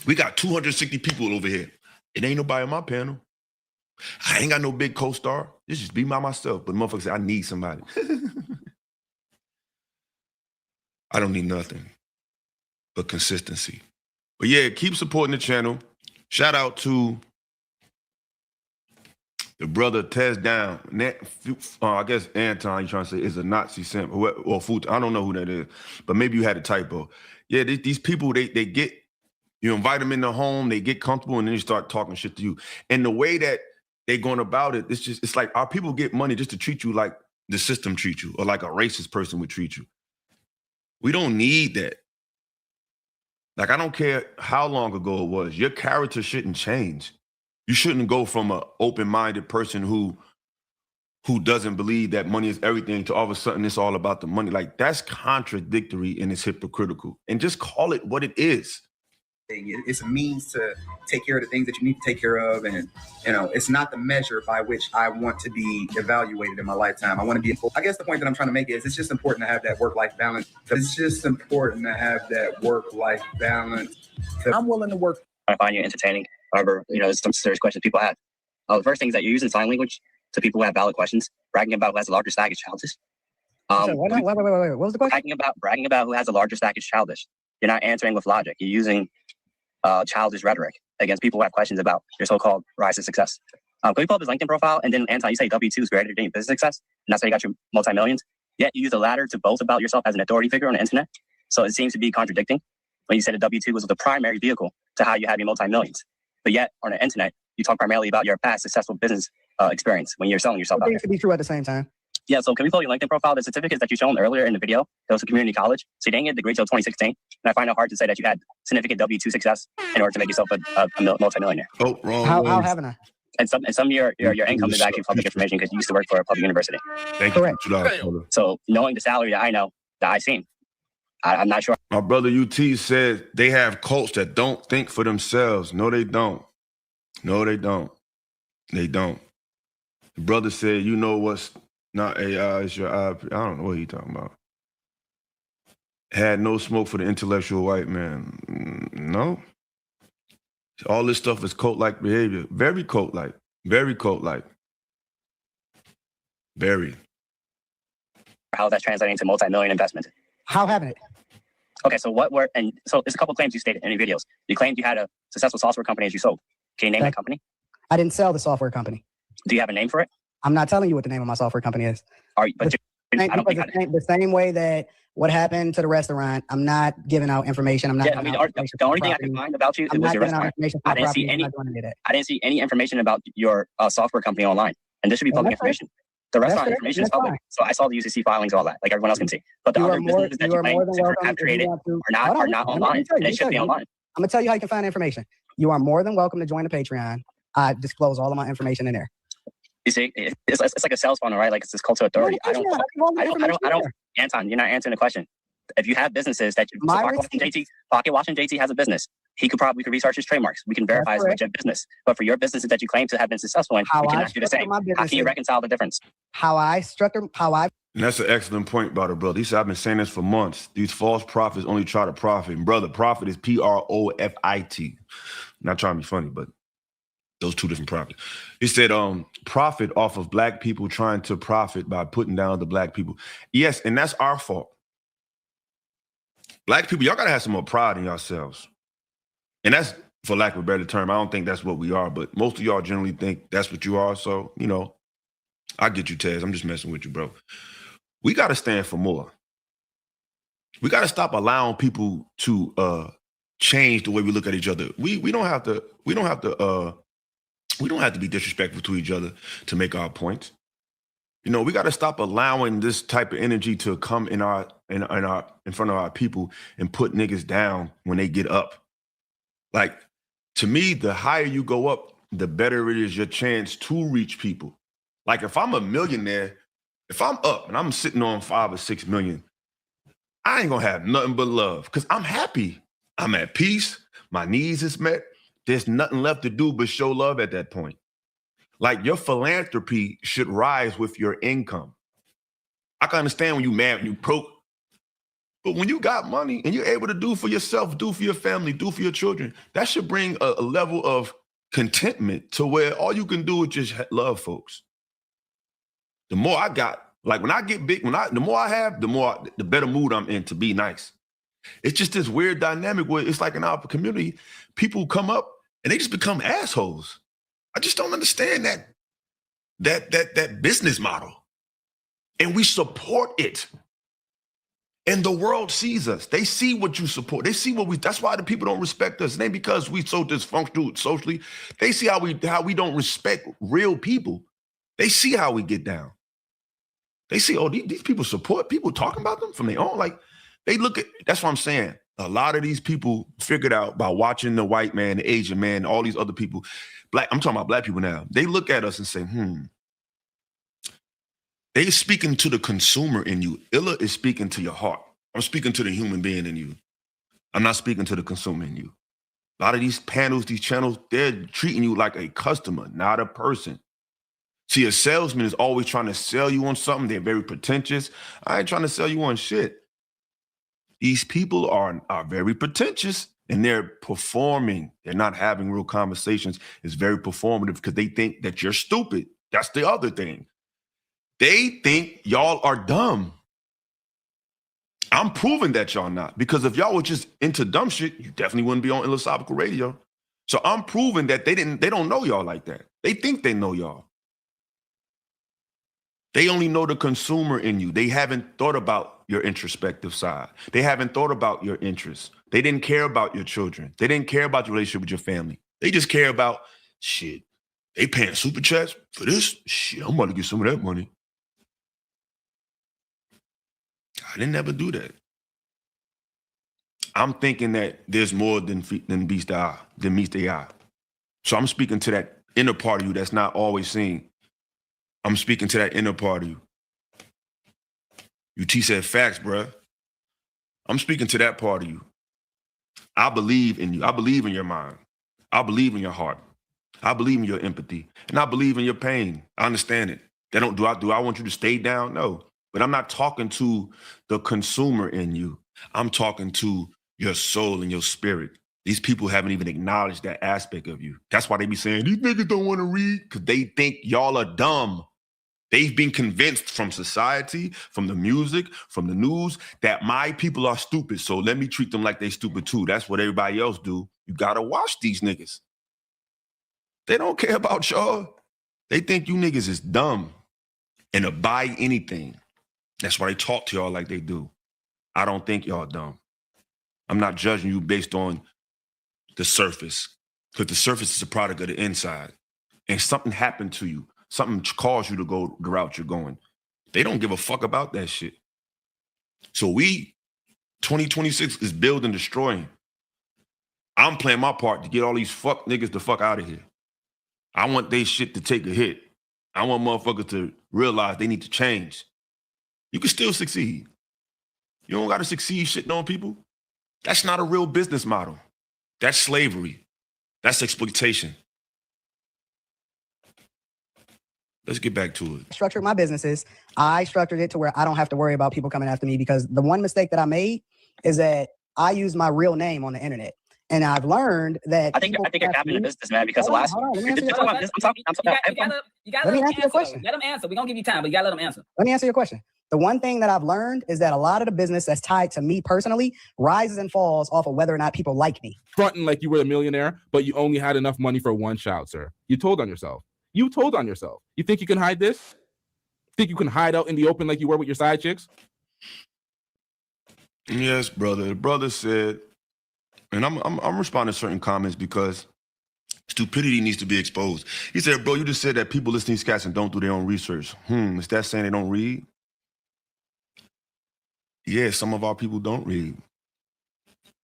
We got 260 people over here. It ain't nobody on my panel. I ain't got no big co-star. This just be by myself. But motherfuckers say, I need somebody. I don't need nothing but consistency. But yeah, keep supporting the channel. Shout out to the brother Tez Down. I guess Anton, you trying to say, is a Nazi simp or food. I don't know who that is, but maybe you had a typo. Yeah, these people, they get, you invite them in the home, they get comfortable, and then you start talking shit to you. And the way that they're going about it, it's like our people get money just to treat you like the system treats you, or like a racist person would treat you. We don't need that. Like, I don't care how long ago it was. Your character shouldn't change. You shouldn't go from an open-minded person who doesn't believe that money is everything to all of a sudden it's all about the money. Like, that's contradictory and it's hypocritical. And just call it what it is. It's a means to take care of the things that you need to take care of, and it's not the measure by which I want to be evaluated in my lifetime. I want to be. I guess the point that I'm trying to make is it's just important to have that work-life balance. I'm willing to work. I find you entertaining. However, there's some serious questions people have. The first thing is that you're using sign language to people who have valid questions, bragging about who has the larger stack is childish. Wait. What was the question? Bragging about who has the larger stack is childish. You're not answering with logic. You're using childish rhetoric against people who have questions about your so-called rise to success. Can we pull up his LinkedIn profile? And then, Anton, you say W-2 is greater than your business success, and that's how you got your multi-millions. Yet you use the latter to boast about yourself as an authority figure on the internet. So it seems to be contradicting when you said a W-2 was the primary vehicle to how you have your multi-millions. But yet on the internet, you talk primarily about your past successful business experience when you're selling yourself out there. To be true at the same time. Yeah, so can we pull your LinkedIn profile? The certificates that you shown earlier in the video, those are community college. So you didn't get a degree till 2016. And I find it hard to say that you had significant W-2 success in order to make yourself a multi-millionaire. Oh, wrong. How haven't I? And some of your income is actually public information because you used to work for a public university. Thank you. So knowing the salary that I know, that I've seen, I'm not sure. My brother UT said they have cults that don't think for themselves. No, they don't. No, they don't. They don't. The brother said, you know what's not AI, it's your IP. I don't know what he's talking about. Had no smoke for the intellectual white man. No. All this stuff is cult-like behavior. Very cult-like. Very cult-like. Very. How that's translating into multi-million investment. How haven't it? Okay, so there's a couple of claims you stated in your videos. You claimed you had a successful software company as you sold. Can you name that company? I didn't sell the software company. Do you have a name for it? I'm not telling you what the name of my software company is. The same way that what happened to the restaurant, I'm not giving out information. I'm not. Yeah, the only thing I can find about you was your restaurant. I didn't see any information about your software company online, and this should be public information. The restaurant information is public, so I saw the UCC filings, all that, like everyone else can see. But the other businesses that you claim to have created are not online, and they should be online. I'm gonna tell you how you can find information. You are more than welcome to join the Patreon. I disclose all of my information in there. You see, it's like a sales funnel, right? Like it's this cult of authority. I don't. Anton, you're not answering the question. If you have businesses that Pocket Watching JT has a business, he could research his trademarks. We can verify his legit business. But for your businesses that you claim to have been successful in, we cannot do the same. How can you reconcile the difference? And that's an excellent point, brother. He said, I've been saying this for months. These false prophets only try to profit. And brother, profit is Profit. Not trying to be funny, but those two different profits. He said, profit off of black people trying to profit by putting down the black people. Yes, and that's our fault. Black people, y'all gotta have some more pride in yourselves. And that's, for lack of a better term, I don't think that's what we are, but most of y'all generally think that's what you are. So, I get you, Tez. I'm just messing with you, bro. We gotta stand for more. We gotta stop allowing people to change the way we look at each other. We don't have to be disrespectful to each other to make our points. We got to stop allowing this type of energy to come in front of our people and put niggas down when they get up. Like, to me, the higher you go up, the better it is your chance to reach people. Like, if I'm a millionaire, if I'm up and I'm sitting on 5 or 6 million, I ain't gonna have nothing but love because I'm happy. I'm at peace. My needs is met. There's nothing left to do but show love at that point. Like, your philanthropy should rise with your income. I can understand when you mad, when you broke, but when you got money and you're able to do for yourself, do for your family, do for your children, that should bring a level of contentment to where all you can do is just love folks. The more I got, like when I get big, the more I have, the better mood I'm in to be nice. It's just this weird dynamic where it's like in our community, people come up and they just become assholes. I just don't understand that business model. And we support it. And the world sees us. They see what you support. They see that's why the people don't respect us. It ain't because we so dysfunctional socially. They see how we don't respect real people. They see how we get down. They see, these people support people talking about them from their own. Like, they look at, that's what I'm saying. A lot of these people figured out by watching the white man, the Asian man, all these other people, I'm talking about black people now. They look at us and say, They speaking to the consumer in you. Illa is speaking to your heart. I'm speaking to the human being in you. I'm not speaking to the consumer in you. A lot of these panels, these channels, they're treating you like a customer, not a person. See, a salesman is always trying to sell you on something. They're very pretentious. I ain't trying to sell you on shit. These people are very pretentious and they're performing. They're not having real conversations. It's very performative because they think that you're stupid. That's the other thing. They think y'all are dumb. I'm proving that y'all not, because if y'all were just into dumb shit, you definitely wouldn't be on Philosophical Radio. So I'm proving that they don't know y'all like that. They think they know y'all. They only know the consumer in you. They haven't thought about your introspective side. They haven't thought about your interests. They didn't care about your children. They didn't care about your relationship with your family. They just care about, shit, they paying super chats for this? Shit, I'm about to get some of that money. I didn't ever do that. I'm thinking that there's more than meets the eye. So I'm speaking to that inner part of you that's not always seen. I'm speaking to that inner part of you. UT said facts, bruh. I'm speaking to that part of you. I believe in you. I believe in your mind. I believe in your heart. I believe in your empathy. And I believe in your pain. I understand it. Do I want you to stay down? No. But I'm not talking to the consumer in you. I'm talking to your soul and your spirit. These people haven't even acknowledged that aspect of you. That's why they be saying, these niggas don't want to read, because they think y'all are dumb. They've been convinced from society, from the music, from the news, that my people are stupid. So let me treat them like they stupid too. That's what everybody else do. You gotta watch these niggas. They don't care about y'all. They think you niggas is dumb and to buy anything. That's why they talk to y'all like they do. I don't think y'all dumb. I'm not judging you based on the surface, because the surface is a product of the inside. And something happened to you. Something caused you to go the route you're going. They don't give a fuck about that shit. So 2026 is build and destroying. I'm playing my part to get all these fuck niggas the fuck out of here. I want they shit to take a hit. I want motherfuckers to realize they need to change. You can still succeed. You don't got to succeed shitting on people. That's not a real business model. That's slavery. That's exploitation. Let's get back to it. Structured my businesses. I structured it to where I don't have to worry about people coming after me, because the one mistake that I made is that I use my real name on the internet. And I've learned that I think you're capping the business, man, because the last let me answer your question. Let them answer. We're gonna give you time, but you gotta let them answer. Let me answer your question. The one thing that I've learned is that a lot of the business that's tied to me personally rises and falls off of whether or not people like me. Fronting like you were a millionaire, but you only had enough money for one child, sir. You told on yourself. You think you can hide this? Think you can hide out in the open like you were with your side chicks? Yes, brother. The brother said, and I'm responding to certain comments because stupidity needs to be exposed. He said, bro, you just said that people listen to these cats and don't do their own research. Is that saying they don't read? Yeah, some of our people don't read.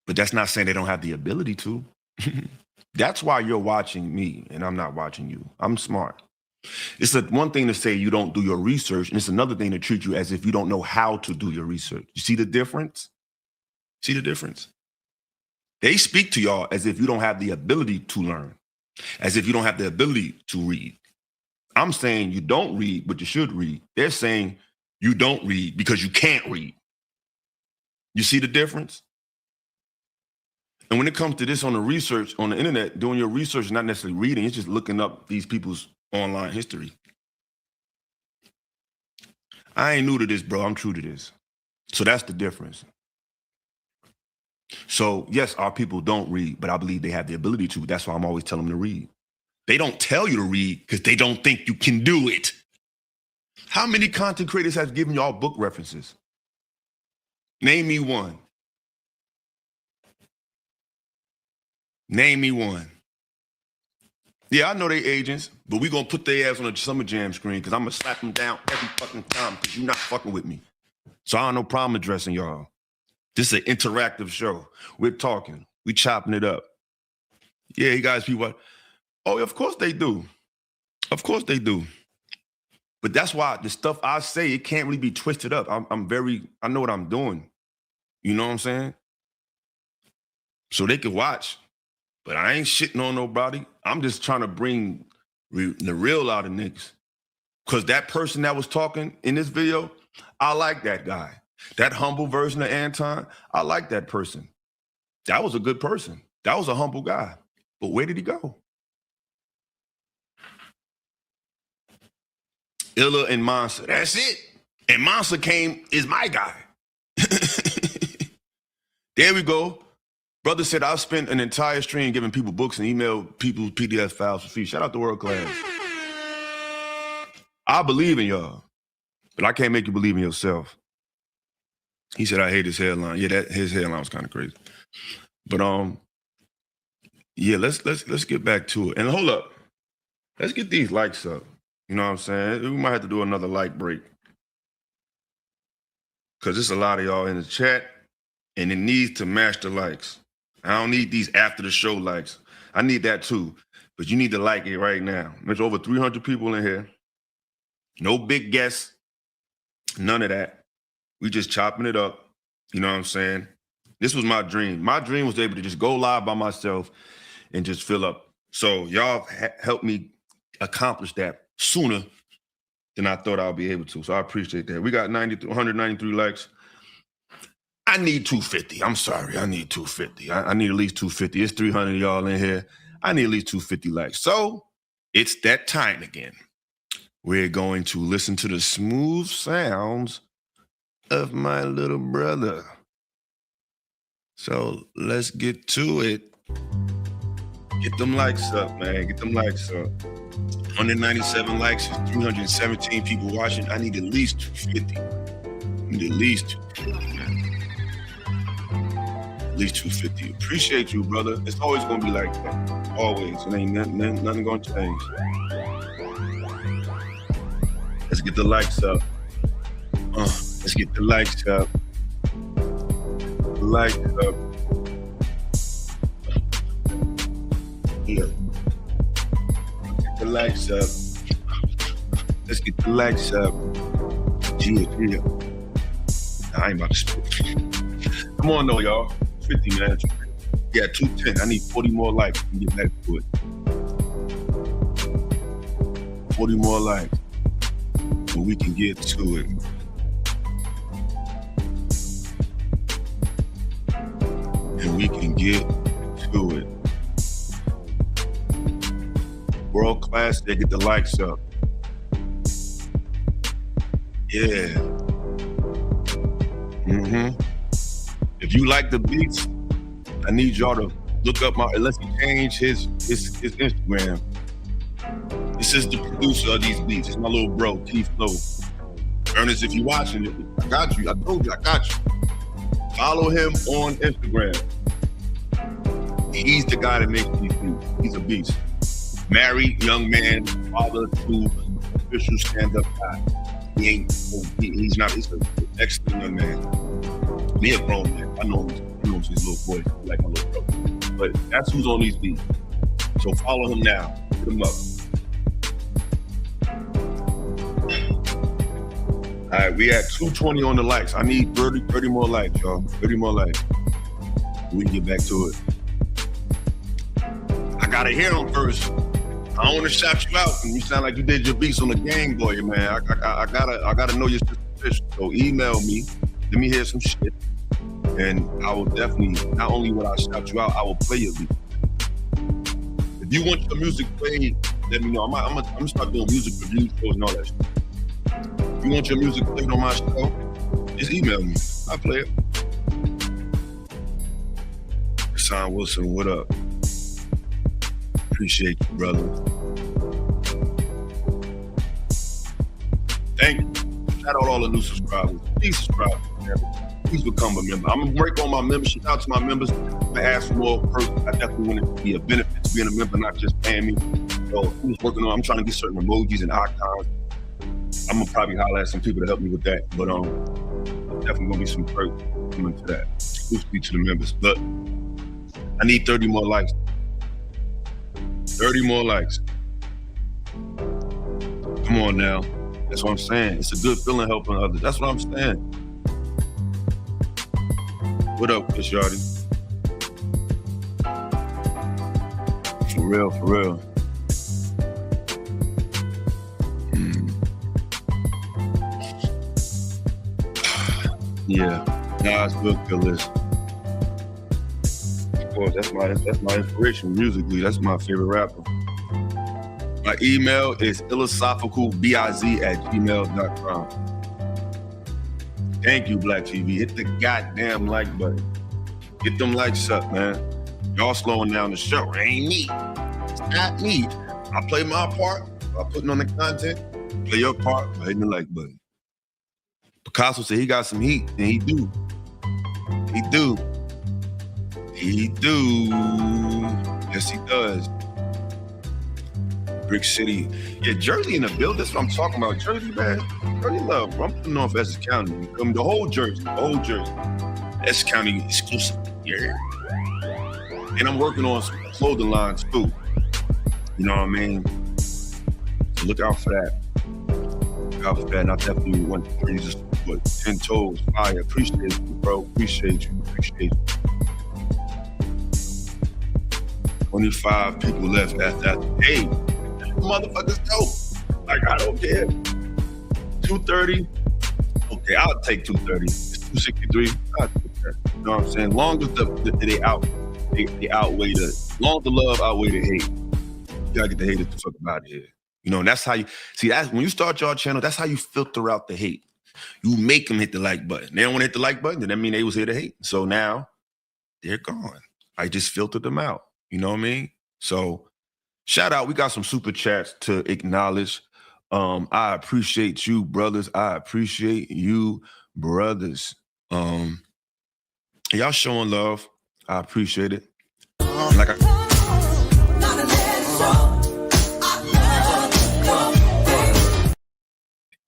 But that's not saying they don't have the ability to. That's why you're watching me and I'm not watching you. I'm smart. It's one thing to say you don't do your research, and it's another thing to treat you as if you don't know how to do your research. You see the difference? See the difference? They speak to y'all as if you don't have the ability to learn, as if you don't have the ability to read. I'm saying you don't read, but you should read. They're saying you don't read because you can't read. You see the difference? And when it comes to this on the research, on the internet, doing your research is not necessarily reading, it's just looking up these people's online history. I ain't new to this, bro. I'm true to this. So that's the difference. So yes, our people don't read, but I believe they have the ability to. That's why I'm always telling them to read. They don't tell you to read because they don't think you can do it. How many content creators have given y'all book references? Name me one. Name me one. Yeah, I know they agents, but we gonna put their ass on a Summer Jam screen because I'm gonna slap them down every fucking time because you're not fucking with me. So I have no problem addressing y'all. This is an interactive show. We're talking. We chopping it up. Yeah, you guys be what? Oh, of course they do. Of course they do. But that's why the stuff I say, it can't really be twisted up. I know what I'm doing. You know what I'm saying? So they can watch. But I ain't shitting on nobody. I'm just trying to bring the real out of niggas. Because that person that was talking in this video, I like that guy. That humble version of Anton, I like that person. That was a good person. That was a humble guy. But where did he go? Illa and Monster, that's it. And Monster is my guy. There we go. Brother said, I've spent an entire stream giving people books and email people PDF files for free. Shout out to World Class. I believe in y'all, but I can't make you believe in yourself. He said, I hate his hairline. Yeah, his hairline was kind of crazy. But yeah, let's get back to it. And hold up. Let's get these likes up. You know what I'm saying? We might have to do another like break. Because there's a lot of y'all in the chat, and it needs to match the likes. I don't need these after the show likes. I need that too. But you need to like it right now. There's over 300 people in here. No big guests. None of that. We just chopping it up. You know what I'm saying? This was my dream. My dream was able to just go live by myself and just fill up. So y'all helped me accomplish that sooner than I thought I'd be able to. So I appreciate that. We got 193 likes. I need 250. I'm sorry. I need 250. I need at least 250. It's 300 of y'all in here. I need at least 250 likes. So it's that time again. We're going to listen to the smooth sounds of my little brother. So let's get to it. Get them likes up, man. Get them likes up. 197 likes is 317 people watching. I need at least 250. I need at least 250, man. At least 250. Appreciate you, brother. It's always gonna be like that. Always. It ain't nothing gonna change. Let's get the likes up. Let's get the likes up. The likes up. Yeah. Get the likes up. Let's get the likes up. Yeah. I ain't about to spit. Come on, though, y'all. 50, man. Yeah, 210. I need 40 more likes to get back to it. 40 more likes so we can get to it. And we can get to it. World Class, they get the likes up. Yeah. If you like the beats, I need y'all to look up unless he change his Instagram. This is the producer of these beats. It's my little bro, T-Flow. Ernest, if you watching it, I got you. I told you, I got you. Follow him on Instagram. He's the guy that makes these beats. He's a beast. Married, young man, father to official stand-up guy. He's an excellent young man. Me a grown man. I know he's his little boy, like my little brother. But that's who's on these beats. So follow him now. Hit him up. All right, we at 220 on the likes. I need 30 more likes, y'all. 30 more likes. We can get back to it. I gotta hear them first. I don't want to shout you out, and you sound like you did your beats on the Game Boy, man. I gotta know your position. So email me. Let me hear some shit, and I will definitely. Not only will I shout you out, I will play your beat. If you want your music played, let me know. I'm gonna start doing music review shows and all that shit. If you want your music played on my show, just email me. I'll play it. Hassan Wilson, what up? Appreciate you, brother. Thank you. Shout out all the new subscribers. Please subscribe. Please become a member. I'm gonna work on my membership. Out to my members. I ask for more perks. I definitely want it to be a benefit to being a member, not just paying me. So I'm trying to get certain emojis and icons. I'm gonna probably holler at some people to help me with that. But definitely gonna be some perks coming to that. Exclusively to the members. Look, I need 30 more likes. 30 more likes. Come on now. That's what I'm saying. It's a good feeling helping others. That's what I'm saying. What up, Chris Yardy? For real, for real. Yeah, Nas will kill this. Of course, that's my inspiration musically. That's my favorite rapper. My email is philosophicalbiz@gmail.com. Thank you, Black TV. Hit the goddamn like button. Get them likes up, man. Y'all slowing down the show. It ain't me. It's not me. I play my part by putting on the content. Play your part by hitting the like button. Picasso said he got some heat, and he do. He do. He do. Yes, he does. Brick City. Yeah, Jersey in the build. That's what I'm talking about. Jersey, man. Jersey love. I'm putting off Essex County. The whole Jersey. Essex County exclusive. Yeah. And I'm working on some clothing lines too. You know what I mean? So look out for that. Look out for that. And I definitely want to Jesus put 10 toes. I appreciate you, bro. Appreciate you. 25 people left after. Hey, motherfuckers dope. Like, I don't care. 230. Okay, I'll take 230. It's 263. I'll take that. You know what I'm saying? Long as they outweigh long as the love outweigh the hate. You gotta get the haters the fuck out of here. You know, and that's how you see that when you start your channel, that's how you filter out the hate. You make them hit the like button. They don't want to hit the like button, then that mean they was here to hate. So now they're gone. I just filtered them out. You know what I mean? So shout out. We got some super chats to acknowledge. I appreciate you, brothers. I appreciate you, brothers. Y'all showing love. I appreciate it. Like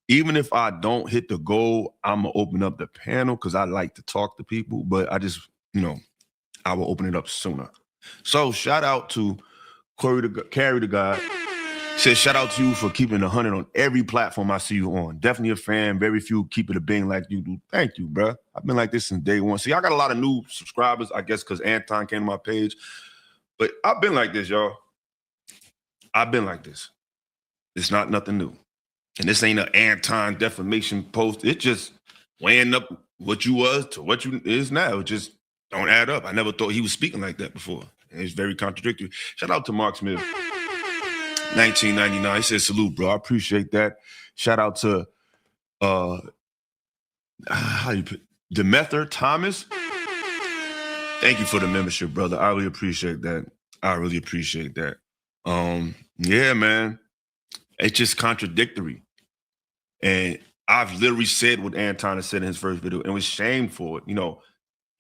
even if I don't hit the goal, I'm gonna open up the panel because I like to talk to people, but I just, I will open it up sooner. So shout out to Carry the God. Says shout out to you for keeping 100 on every platform I see you on. Definitely a fan. Very few keep it a being like you do. Thank you, bro. I've been like this since day one. See, I got a lot of new subscribers, I guess, because Anton came to my page. But I've been like this, y'all. I've been like this. It's not nothing new. And this ain't an Anton defamation post. It's just weighing up what you was to what you is now. It just don't add up. I never thought he was speaking like that before. And it's very contradictory. Shout out to Mark Smith. 1999. He said, salute, bro. I appreciate that. Shout out to Demether Thomas. Thank you for the membership, brother. I really appreciate that. Yeah, man. It's just contradictory. And I've literally said what Anton said in his first video and was shamed for it.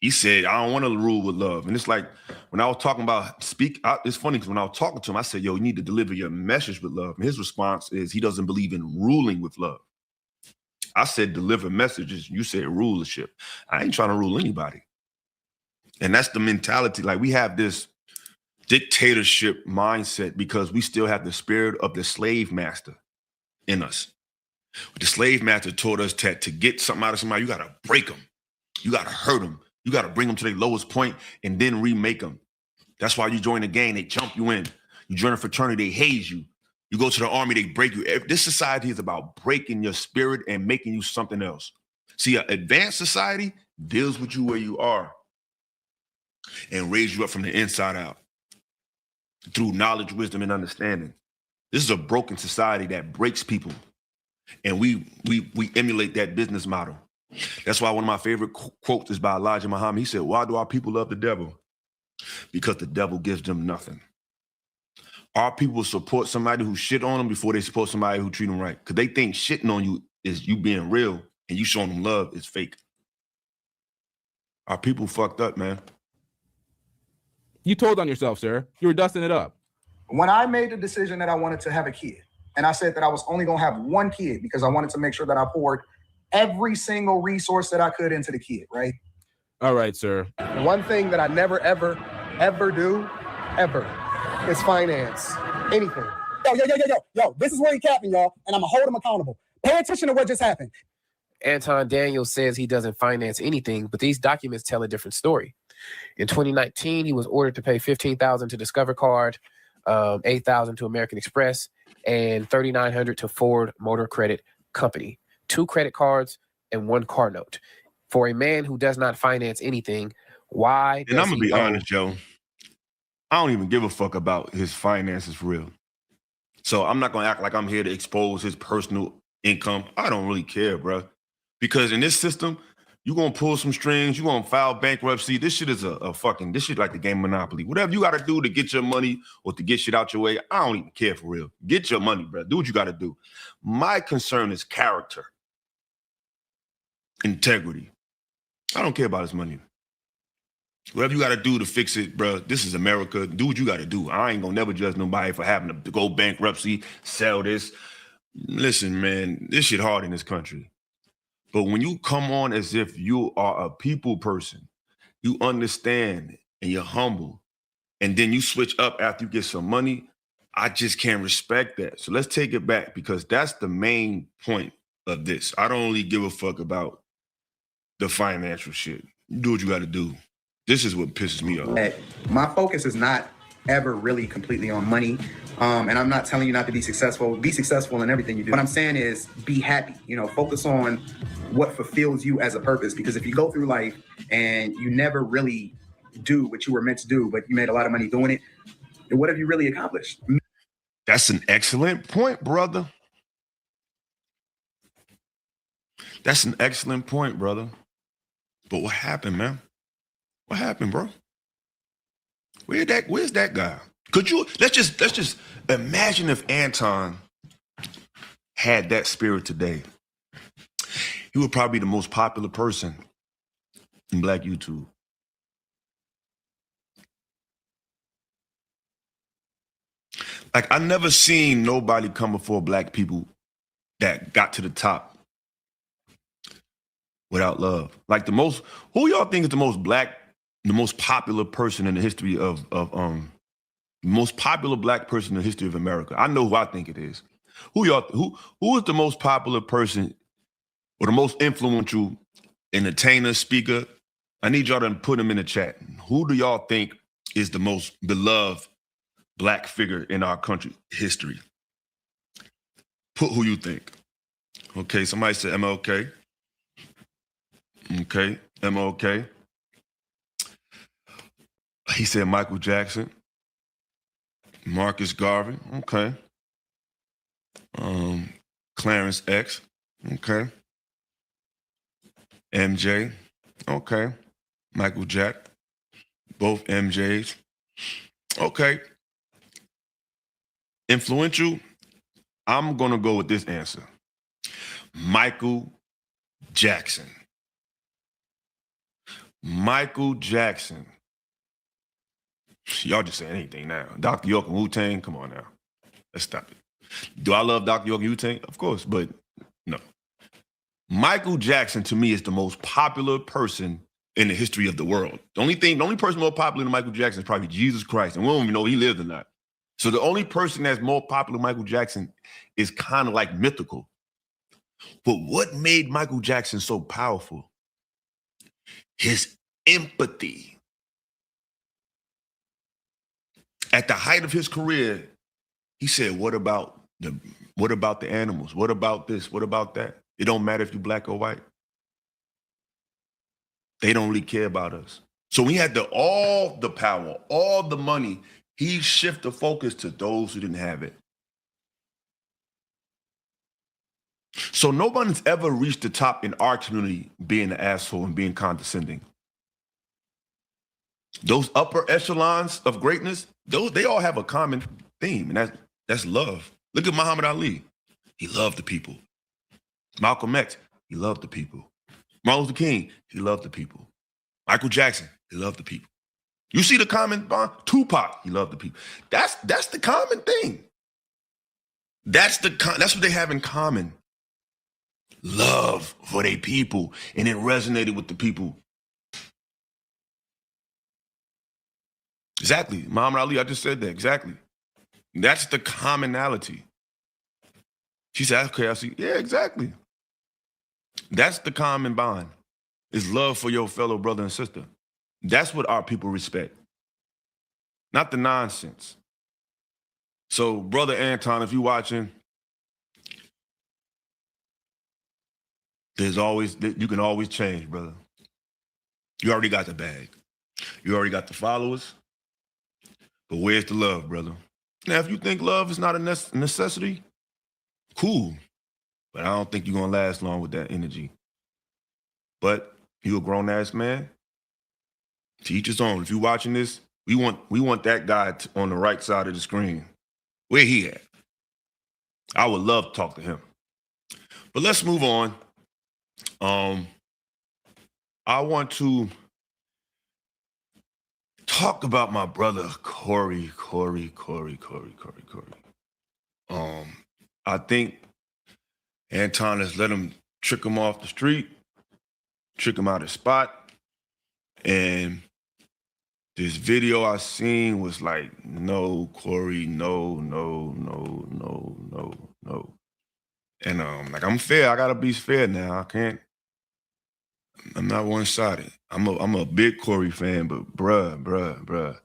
He said, I don't want to rule with love. And it's like, when I was talking about it's funny because when I was talking to him, I said, yo, you need to deliver your message with love. And his response is he doesn't believe in ruling with love. I said, deliver messages. You said rulership. I ain't trying to rule anybody. And that's the mentality. Like, we have this dictatorship mindset because we still have the spirit of the slave master in us. The slave master taught us that to get something out of somebody, you got to break them. You got to hurt them. You got to bring them to their lowest point and then remake them. That's why you join the gang, they jump you in. You join a fraternity, they haze you. You go to the army, they break you. This society is about breaking your spirit and making you something else. See, an advanced society deals with you where you are and raise you up from the inside out through knowledge, wisdom, and understanding. This is a broken society that breaks people. And we emulate that business model. That's why one of my favorite quotes is by Elijah Muhammad. He said, why do our people love the devil? Because the devil gives them nothing. Our people support somebody who shit on them before they support somebody who treat them right. Because they think shitting on you is you being real and you showing them love is fake. Our people fucked up, man. You told on yourself, sir. You were dusting it up. When I made the decision that I wanted to have a kid, and I said that I was only going to have one kid because I wanted to make sure that I poured every single resource that I could into the kid, right? All right, sir. One thing that I never, ever do, is finance anything. Yo, this is where he capping, y'all, and I'm going to hold him accountable. Pay attention to what just happened. Anton Daniels says he doesn't finance anything, but these documents tell a different story. In 2019, he was ordered to pay $15,000 to Discover Card. $8,000 to American Express, and $3,900 to Ford Motor Credit Company. 2 credit cards and 1 car note. For a man who does not finance anything, why? And I'm gonna be honest, Joe. I don't even give a fuck about his finances for real. So I'm not gonna act like I'm here to expose his personal income. I don't really care, bro. Because in this system, you're gonna pull some strings, you're gonna file bankruptcy. This shit is this shit like the game Monopoly. Whatever you gotta do to get your money or to get shit out your way, I don't even care for real. Get your money, bro. Do what you gotta do. My concern is character, integrity. I don't care about his money. Whatever you gotta do to fix it, bro. This is America. Do what you gotta do. I ain't gonna never judge nobody for having to go bankruptcy, sell this. Listen, man, this shit hard in this country. But when you come on as if you are a people person, you understand and you're humble, and then you switch up after you get some money, I just can't respect that. So let's take it back, because that's the main point of this. I don't really give a fuck about the financial shit. You do what you gotta do. This is what pisses me off. My focus is not ever really completely on money. And I'm not telling you not to be successful. Be successful in everything you do. What I'm saying is be happy. Focus on what fulfills you as a purpose. Because if you go through life and you never really do what you were meant to do, but you made a lot of money doing it, then what have you really accomplished? That's an excellent point, brother. That's an excellent point, brother. But what happened, man? What happened, bro? Where's that guy? Let's just imagine if Anton had that spirit today. He would probably be the most popular person in Black YouTube. Like, I never seen nobody come before Black people that got to the top without love. Like, who y'all think is the most popular person in the history of most popular Black person in the history of America? I know who I think it is. Who is the most popular person or the most influential entertainer, speaker? I need y'all to put him in the chat. Who do y'all think is the most beloved Black figure in our country history? Put who you think. Okay, somebody said MLK. Okay, MLK. He said Michael Jackson. Marcus Garvey. Okay. Clarence X. Okay. MJ. Okay. Michael Jack. Both MJs. Okay. Influential. I'm gonna go with this answer. Michael Jackson. Michael Jackson. Y'all just saying anything now. Dr. York and Wu-Tang, come on now. Let's stop it. Do I love Dr. York and Wu-Tang? Of course, but no. Michael Jackson, to me, is the most popular person in the history of the world. The only person more popular than Michael Jackson is probably Jesus Christ, and we don't even know if he lived or not. So the only person that's more popular than Michael Jackson is kind of like mythical. But what made Michael Jackson so powerful? His empathy. At the height of his career, he said, what about the animals? What about this? What about that? It don't matter if you're Black or white. They don't really care about us. So when he had all the power, all the money, he shifted the focus to those who didn't have it. So nobody's ever reached the top in our community being an asshole and being condescending. Those upper echelons of greatness, they all have a common theme, and that's love. Look at Muhammad Ali. He loved the people. Malcolm X, he loved the people. Martin Luther King, he loved the people. Michael Jackson, he loved the people. You see the common bond? Tupac, he loved the people. That's the common thing. That's what they have in common. Love for their people, and it resonated with the people. Exactly. Muhammad Ali, I just said that. Exactly. That's the commonality. She said, okay, I see. Yeah, exactly. That's the common bond. Is love for your fellow brother and sister. That's what our people respect. Not the nonsense. So, brother Anton, if you're watching, you can always change, brother. You already got the bag. You already got the followers. But where's the love, brother? Now, if you think love is not a necessity, cool. But I don't think you're going to last long with that energy. But you a grown-ass man. To each his own. If you're watching this, we want that guy on the right side of the screen. Where he at? I would love to talk to him. But let's move on. I want to talk about my brother, Corey. I think Anton has let him trick him off the street, trick him out of spot. And this video I seen was like, no, Corey, no. And like, I'm fair. I gotta be fair now. I'm not one-sided. I'm a big Corey fan, but bruh.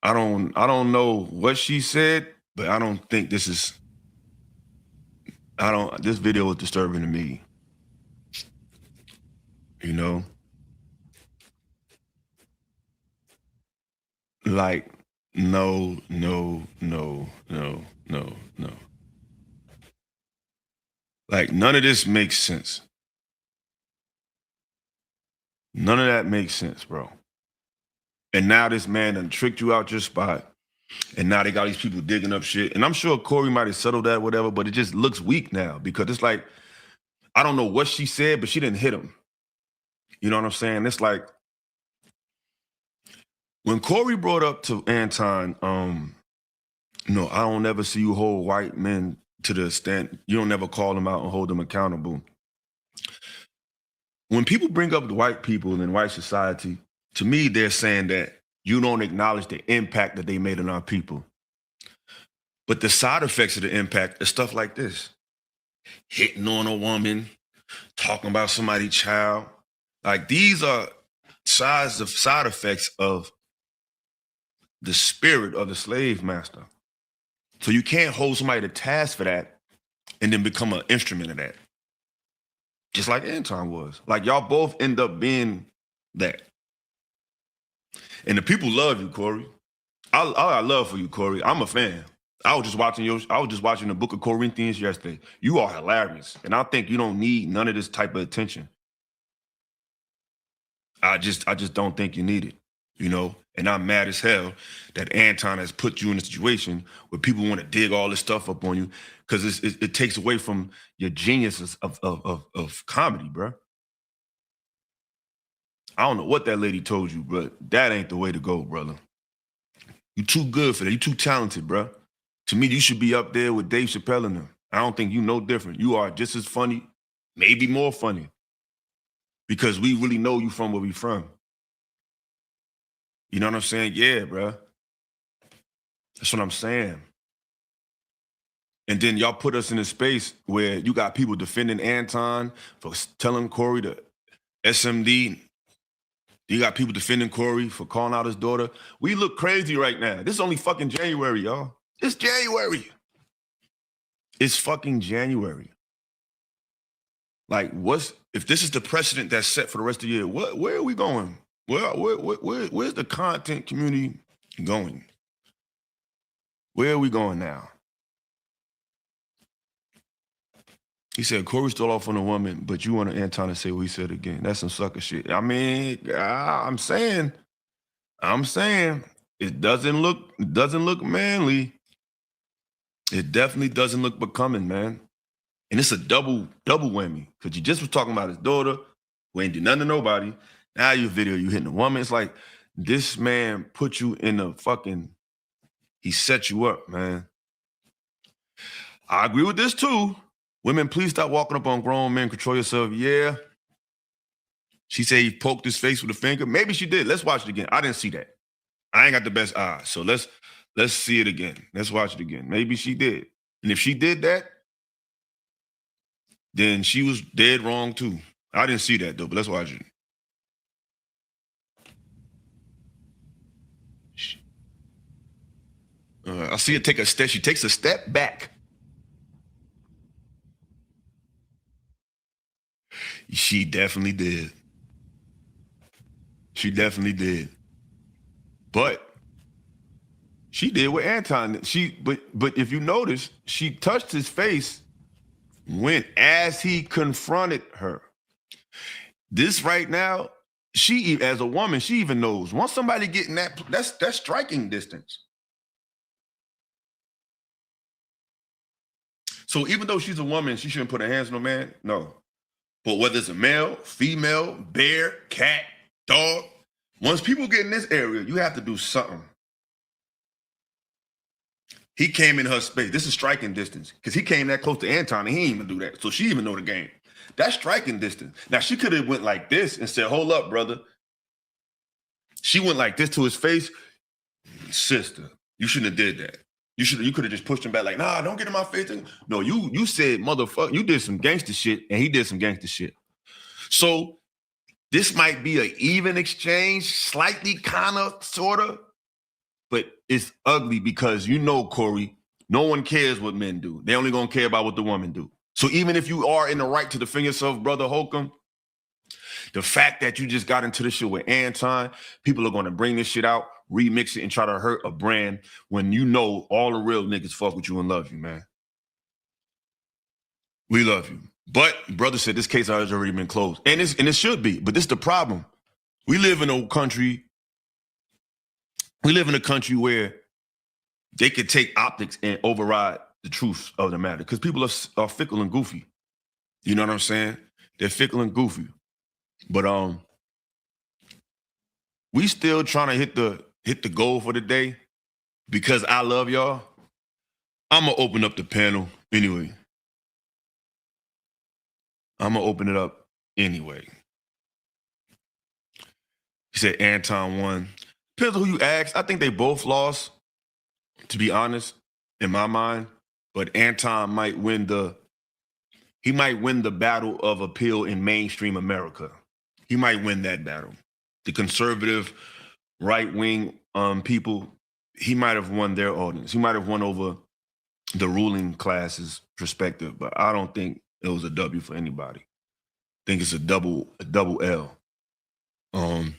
I don't know what she said, but I don't think this video was disturbing to me. You know? Like, no. Like, none of this makes sense. None of that makes sense, bro. And now this man done tricked you out your spot. And now they got these people digging up shit. And I'm sure Corey might have settled that, whatever, but it just looks weak now because it's like, I don't know what she said, but she didn't hit him. You know what I'm saying? It's like, when Corey brought up to Anton, no, I don't ever see you hold white men to the extent, you don't never call them out and hold them accountable. When people bring up the white people in white society, to me, they're saying that you don't acknowledge the impact that they made on our people. But the side effects of the impact is stuff like this. Hitting on a woman, talking about somebody's child. Like, these are side effects of the spirit of the slave master. So you can't hold somebody to task for that and then become an instrument of that. Just like Anton was. Like, y'all both end up being that. And the people love you, Corey. I got love for you, Corey. I'm a fan. I was just watching the book of Corinthians yesterday. You are hilarious. And I think you don't need none of this type of attention. I just don't think you need it, you know? And I'm mad as hell that Anton has put you in a situation where people want to dig all this stuff up on you because it takes away from your genius of comedy, bro. I don't know what that lady told you, but that ain't the way to go, brother. You too good for that. You too talented, bro. To me, you should be up there with Dave Chappelle and them. I don't think you no different. You are just as funny, maybe more funny, because we really know you from where we from. You know what I'm saying? Yeah, bro. That's what I'm saying. And then y'all put us in a space where you got people defending Anton for telling Corey to SMD. You got people defending Corey for calling out his daughter. We look crazy right now. This is only fucking January, y'all. It's January. It's fucking January. Like, if this is the precedent that's set for the rest of the year, where are we going? Where's the content community going? Where are we going now? He said, Corey stole off on a woman, but you want Anton to say what he said again. That's some sucker shit. I mean, I'm saying, it doesn't look manly. It definitely doesn't look becoming, man. And it's a double whammy. Because you just was talking about his daughter, who ain't do nothing to nobody. Now your video, you hitting a woman. It's like, this man put you in a fucking, he set you up, man. I agree with this too. Women, please stop walking up on grown men. Control yourself. Yeah. She said he poked his face with a finger. Maybe she did. Let's watch it again. I didn't see that. I ain't got the best eyes. So let's see it again. Let's watch it again. Maybe she did. And if she did that, then she was dead wrong too. I didn't see that though, but let's watch it. I I see her take a step. She takes a step back. She definitely did. She definitely did. But she did with Anton. But if you notice, she touched his face as he confronted her. This right now, she, as a woman, she even knows once somebody getting that's striking distance. So even though she's a woman, she shouldn't put her hands on a man. No. But whether it's a male, female, bear, cat, dog, once people get in this area, you have to do something. He came in her space. This is striking distance because he came that close to Anton and he didn't even do that. So she even know the game. That's striking distance. Now she could have went like this and said, "Hold up, brother." She went like this to his face. Sister, you shouldn't have did that. You could have just pushed him back like, "Nah, don't get in my face." No, you said, "Motherfucker," you did some gangster shit and he did some gangster shit. So this might be an even exchange, slightly kind of, sort of, but it's ugly because you know, Corey, no one cares what men do. They only gonna care about what the woman do. So even if you are in the right to defend yourself, brother Holcomb, the fact that you just got into this shit with Anton, people are gonna bring this shit out, remix it, and try to hurt a brand when you know all the real niggas fuck with you and love you, man. We love you. But brother said this case has already been closed. And it should be, but this is the problem. We live in a country where they could take optics and override the truth of the matter because people are fickle and goofy. You know what I'm saying? They're fickle and goofy. But we still trying to hit the goal for the day because I love y'all. I'm gonna open up the panel anyway. I'm gonna open it up anyway. He said Anton won. Depends on who you ask. I think they both lost, to be honest, in my mind. But Anton might win the battle of appeal in mainstream America. He might win that battle. The conservative, right-wing people, he might have won their audience. He might have won over the ruling class's perspective, but I don't think it was a W for anybody. I think it's a double L. And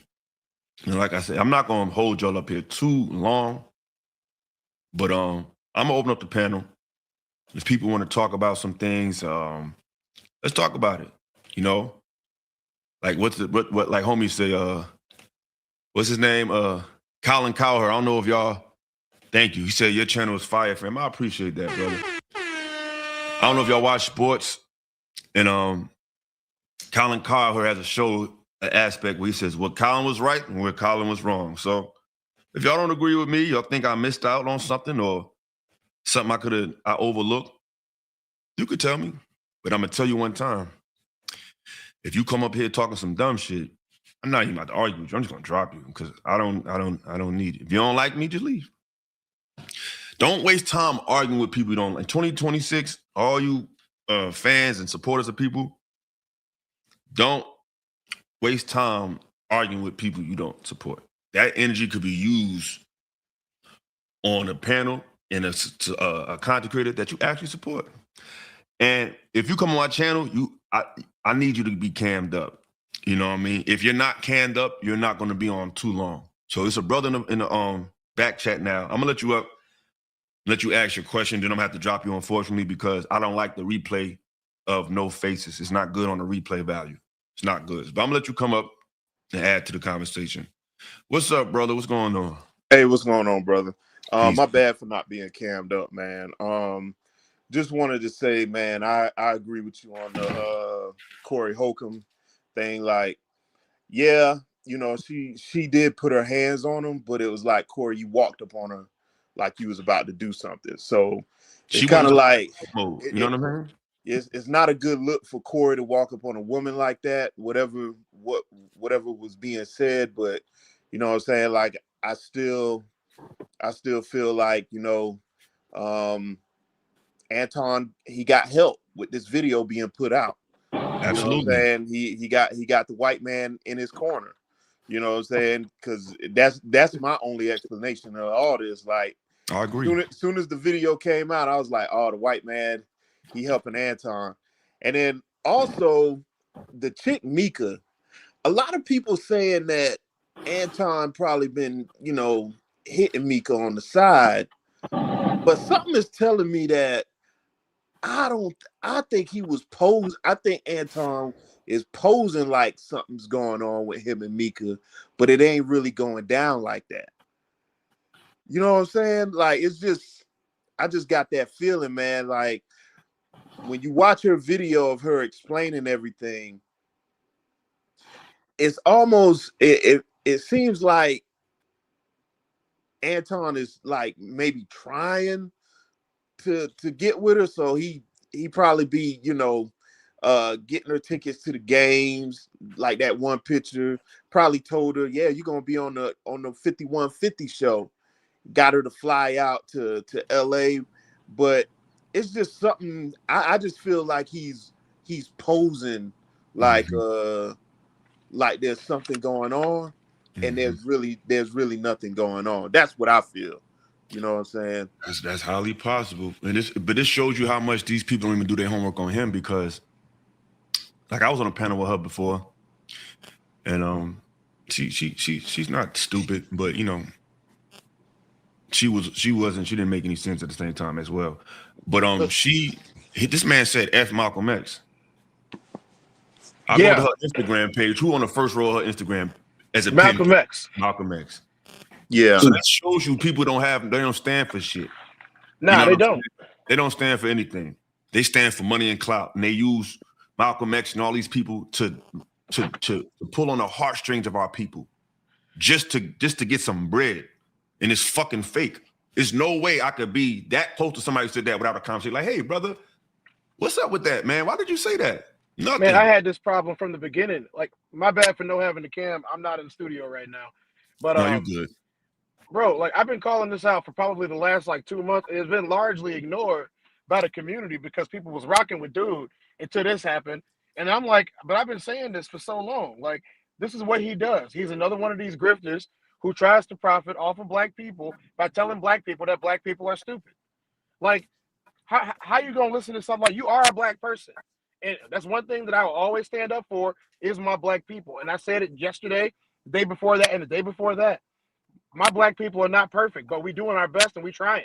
like I said, I'm not gonna hold y'all up here too long, but I'm gonna open up the panel. If people want to talk about some things, let's talk about it. You know, like what like homie say, what's his name? Colin Cowher. I don't know if y'all. Thank you. He said your channel is fire, fam. I appreciate that, brother. I don't know if y'all watch sports, and Colin Cowher has a show, an aspect where he says what Colin was right and where Colin was wrong. So if y'all don't agree with me, y'all think I missed out on something or something I overlooked, you could tell me. But I'm gonna tell you one time. If you come up here talking some dumb shit, I'm not even about to argue with you. I'm just gonna drop you because I don't need it. If you don't like me, just leave. Don't waste time arguing with people you don't like. 2026, all you fans and supporters of people, don't waste time arguing with people you don't support. That energy could be used on a panel and a content creator that you actually support. And if you come on my channel, I need you to be cammed up. You know what I mean? If you're not cammed up, you're not going to be on too long. So it's a brother in the back chat now. I'm gonna let you up, let you ask your question. Then I'm gonna have to drop you, unfortunately, because I don't like the replay of no faces. It's not good on the replay value. It's not good. But I'm gonna let you come up and add to the conversation. What's up, brother? What's going on? Hey, what's going on, brother? My bad for not being cammed up, man. Just wanted to say, man, I agree with you on the Corey Holcomb thing. Like, yeah, you know, she did put her hands on him, but it was like, Corey, you walked up on her like you was about to do something. So it's kind of like, you know what I mean? It's not a good look for Corey to walk up on a woman like that, whatever was being said. But you know what I'm saying? Like, I still feel like, you know, Anton, he got help with this video being put out. Absolutely. You know what I'm saying? He got the white man in his corner. You know what I'm saying? Because that's my only explanation of all this. Like, I agree. Soon as the video came out, I was like, oh, the white man, he helping Anton. And then also the chick Mika, a lot of people saying that Anton probably been, hitting Mika on the side. But something is telling me that I think he was posed. I think Anton is posing like something's going on with him and Mika, but it ain't really going down like that. You know what I'm saying? Like, I just got that feeling, man. Like, when you watch her video of her explaining everything, it's almost, it seems like Anton is like maybe trying to get with her, so he probably be getting her tickets to the games, like that one picture. Probably told her, yeah, you're gonna be on the 5150 show. Got her to fly out to LA, but it's just something. I just feel like he's posing like like there's something going on, and there's really nothing going on. That's what I feel. You know what I'm saying? That's highly possible. But this shows you how much these people don't even do their homework on him, because like I was on a panel with her before, and she's not stupid, but she didn't make any sense at the same time as well. But this man said F Malcolm X. I go to her Instagram page. Who on the first row of her Instagram as a Malcolm X. Malcolm X. Yeah. So that shows you people they don't stand for shit. Nah, they don't. They don't stand for anything. They stand for money and clout, and they use Malcolm X and all these people to pull on the heartstrings of our people, just to get some bread. And it's fucking fake. There's no way I could be that close to somebody who said that without a conversation. Like, hey, brother, what's up with that, man? Why did you say that? Nothing. Man, I had this problem from the beginning. Like, my bad for no having the cam. I'm not in the studio right now. But no, you good. Bro, like, I've been calling this out for probably the last 2 months. It's been largely ignored by the community because people was rocking with dude until this happened. And I'm like, but I've been saying this for so long. Like, this is what he does. He's another one of these grifters who tries to profit off of black people by telling black people that black people are stupid. Like, how you gonna listen to something like, you are a black person? And that's one thing that I will always stand up for is my black people. And I said it yesterday, the day before that, and the day before that. My black people are not perfect, but we doing our best and we trying.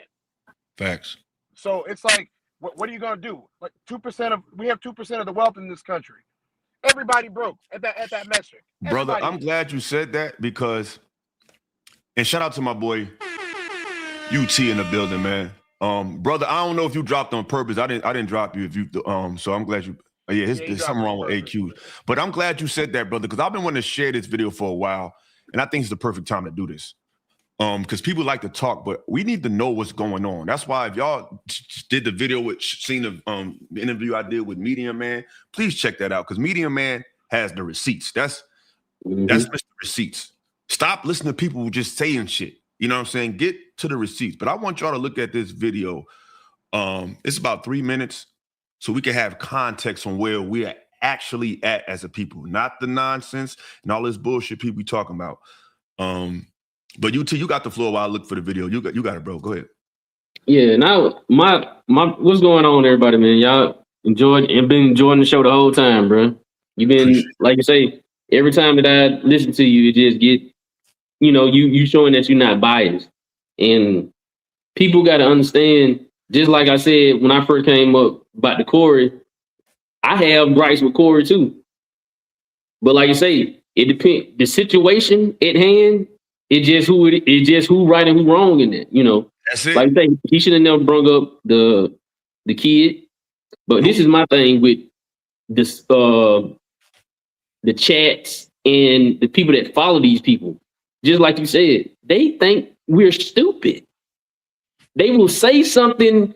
Facts. So it's like, what are you gonna do? Like we have 2% of the wealth in this country. Everybody broke at that metric. Brother, I'm glad you said that, because, and shout out to my boy UT in the building, man. Brother, I don't know if you dropped on purpose. I didn't drop you. If you so I'm glad you. There's something wrong with AQ. But I'm glad you said that, brother, because I've been wanting to share this video for a while, and I think it's the perfect time to do this. Because people like to talk, but we need to know what's going on. That's why if y'all did the video seen the interview I did with Medium Man, please check that out, because Medium Man has the receipts. That's Mr. Receipts. Stop listening to people just saying shit. You know what I'm saying? Get to the receipts. But I want y'all to look at this video. It's about 3 minutes, so we can have context on where we're actually at as a people, not the nonsense and all this bullshit people be talking about. But you got the floor while I look for the video. You got it, bro. Go ahead. Yeah, now my what's going on, everybody, man? Y'all been enjoying the show the whole time, bro. You've been, like you say, every time that I listen to you, it just get, you showing that you're not biased. And people got to understand, just like I said when I first came up about the Corey, I have gripes with Corey too. But like you say, it depends. The situation at hand, it's just who right and who wrong in it. That's it. Like I say, he should have never brought up the kid. But this is my thing with this, the chats and the people that follow these people. Just like you said, they think we're stupid. They will say something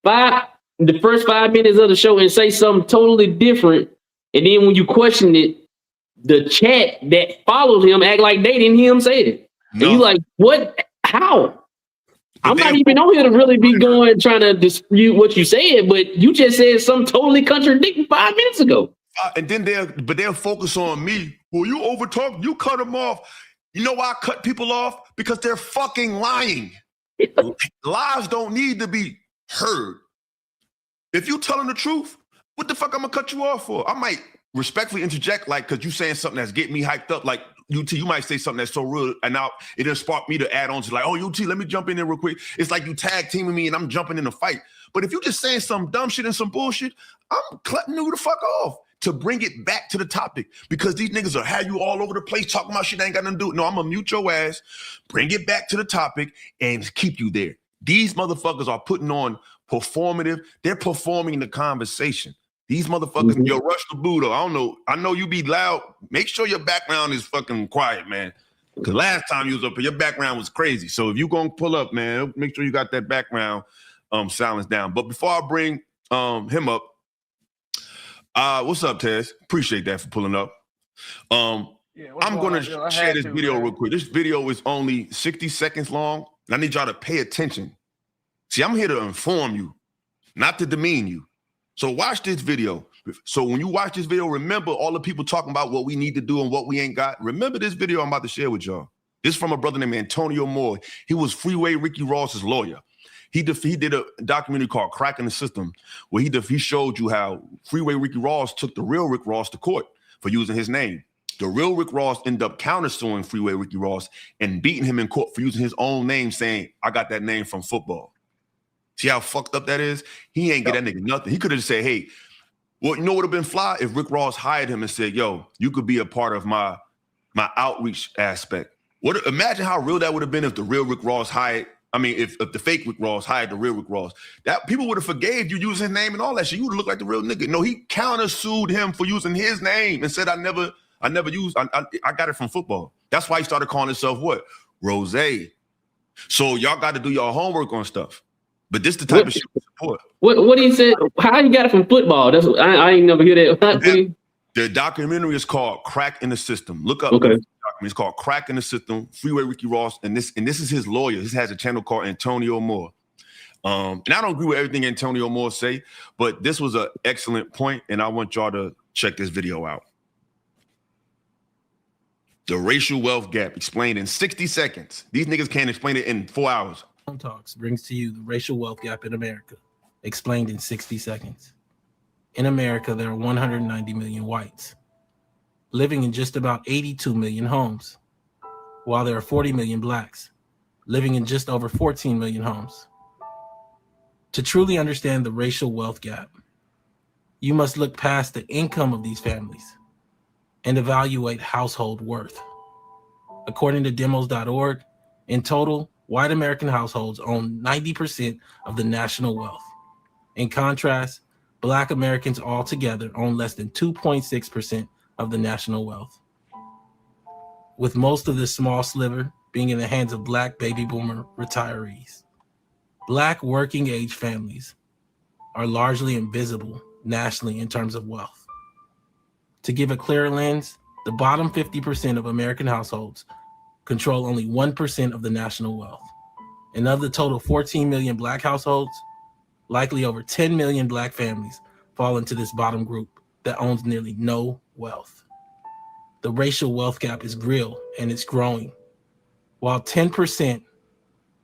the first 5 minutes of the show and say something totally different. And then when you question it, the chat that follows him act like they didn't hear him say it. No. And you like, what? How? I'm not even on here to really be trying to dispute what you said, but you just said something totally contradicting 5 minutes ago. And then they'll focus on me. Well, you overtalk, you cut them off. You know why I cut people off? Because they're fucking lying. Lies don't need to be heard. If you telling the truth, what the fuck I'm gonna cut you off for? I might respectfully interject, like, because you saying something that's getting me hyped up, like UT, you might say something that's so real, and now it just sparked me to add on to like, oh, UT, let me jump in there real quick. It's like you tag teaming me and I'm jumping in the fight. But if you just saying some dumb shit and some bullshit, I'm cutting you the fuck off to bring it back to the topic, because these niggas will have you all over the place talking about shit that ain't got nothing to do. No, I'm gonna mute your ass, bring it back to the topic, and keep you there. These motherfuckers are putting on performative. They're performing the conversation. These motherfuckers, yo, Rush the Buddha. I don't know. I know you be loud. Make sure your background is fucking quiet, man. Because last time you was up here, your background was crazy. So if you gonna pull up, man, make sure you got that background silence down. But before I bring him up, what's up, Tez? Appreciate that for pulling up. I'm gonna share this video real quick. This video is only 60 seconds long. And I need y'all to pay attention. See, I'm here to inform you, not to demean you. So watch this video. So when you watch this video, remember all the people talking about what we need to do and what we ain't got. Remember this video I'm about to share with y'all. This is from a brother named Antonio Moore. He was Freeway Ricky Ross's lawyer. He did a documentary called Cracking the System, where he showed you how Freeway Ricky Ross took the real Rick Ross to court for using his name. The real Rick Ross ended up countersuing Freeway Ricky Ross and beating him in court for using his own name, saying, I got that name from football. See how fucked up that is? He ain't get that nigga nothing. He could have just said, hey, well, you know what would have been fly? If Rick Ross hired him and said, yo, you could be a part of my outreach aspect. Imagine how real that would have been if the real Rick Ross hired, if the fake Rick Ross hired the real Rick Ross. That people would have forgave you using his name and all that shit. You would have looked like the real nigga. No, he countersued him for using his name and said, I never used, I got it from football. That's why he started calling himself what? Rose. So y'all got to do your homework on stuff. But this the type of shit we support. What he said? How you got it from football? That's what, I ain't never hear that. The documentary is called "Crack in the System." Look up. Okay. It's called "Crack in the System." Freeway Ricky Ross, and this is his lawyer. He has a channel called Antonio Moore. And I don't agree with everything Antonio Moore say, but this was an excellent point, and I want y'all to check this video out. The racial wealth gap explained in 60 seconds. These niggas can't explain it in 4 hours. Talks brings to you the racial wealth gap in America, explained in 60 seconds. In America, there are 190 million whites, living in just about 82 million homes, while there are 40 million blacks, living in just over 14 million homes. To truly understand the racial wealth gap, you must look past the income of these families and evaluate household worth. According to demos.org, in total, white American households own 90% of the national wealth. In contrast, Black Americans altogether own less than 2.6% of the national wealth, with most of this small sliver being in the hands of Black baby boomer retirees. Black working age families are largely invisible nationally in terms of wealth. To give a clearer lens, the bottom 50% of American households control only 1% of the national wealth. And of the total 14 million Black households, likely over 10 million Black families fall into this bottom group that owns nearly no wealth. The racial wealth gap is real and it's growing. While 10%,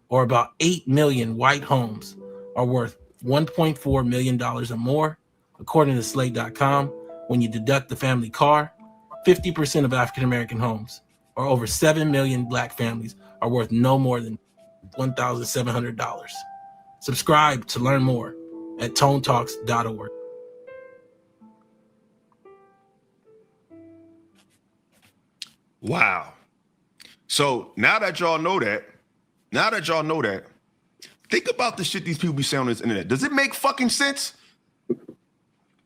or about 8 million white homes, are worth $1.4 million or more, according to Slate.com, when you deduct the family car, 50% of African American homes, or over 7 million Black families, are worth no more than $1,700. Subscribe to learn more at tonetalks.org. Wow. So now that y'all know that, think about the shit these people be saying on this internet. Does it make fucking sense?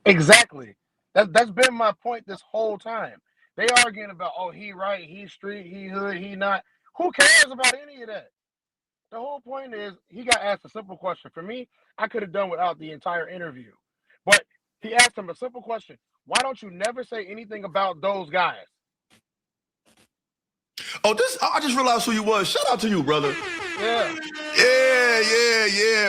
Exactly. That's been my point this whole time. They arguing about, oh, he right, he street, he hood, he not. Who cares about any of that? The whole point is he got asked a simple question. For me, I could have done without the entire interview. But he asked him a simple question. Why don't you never say anything about those guys? Oh, I just realized who you was. Shout out to you, brother. Yeah,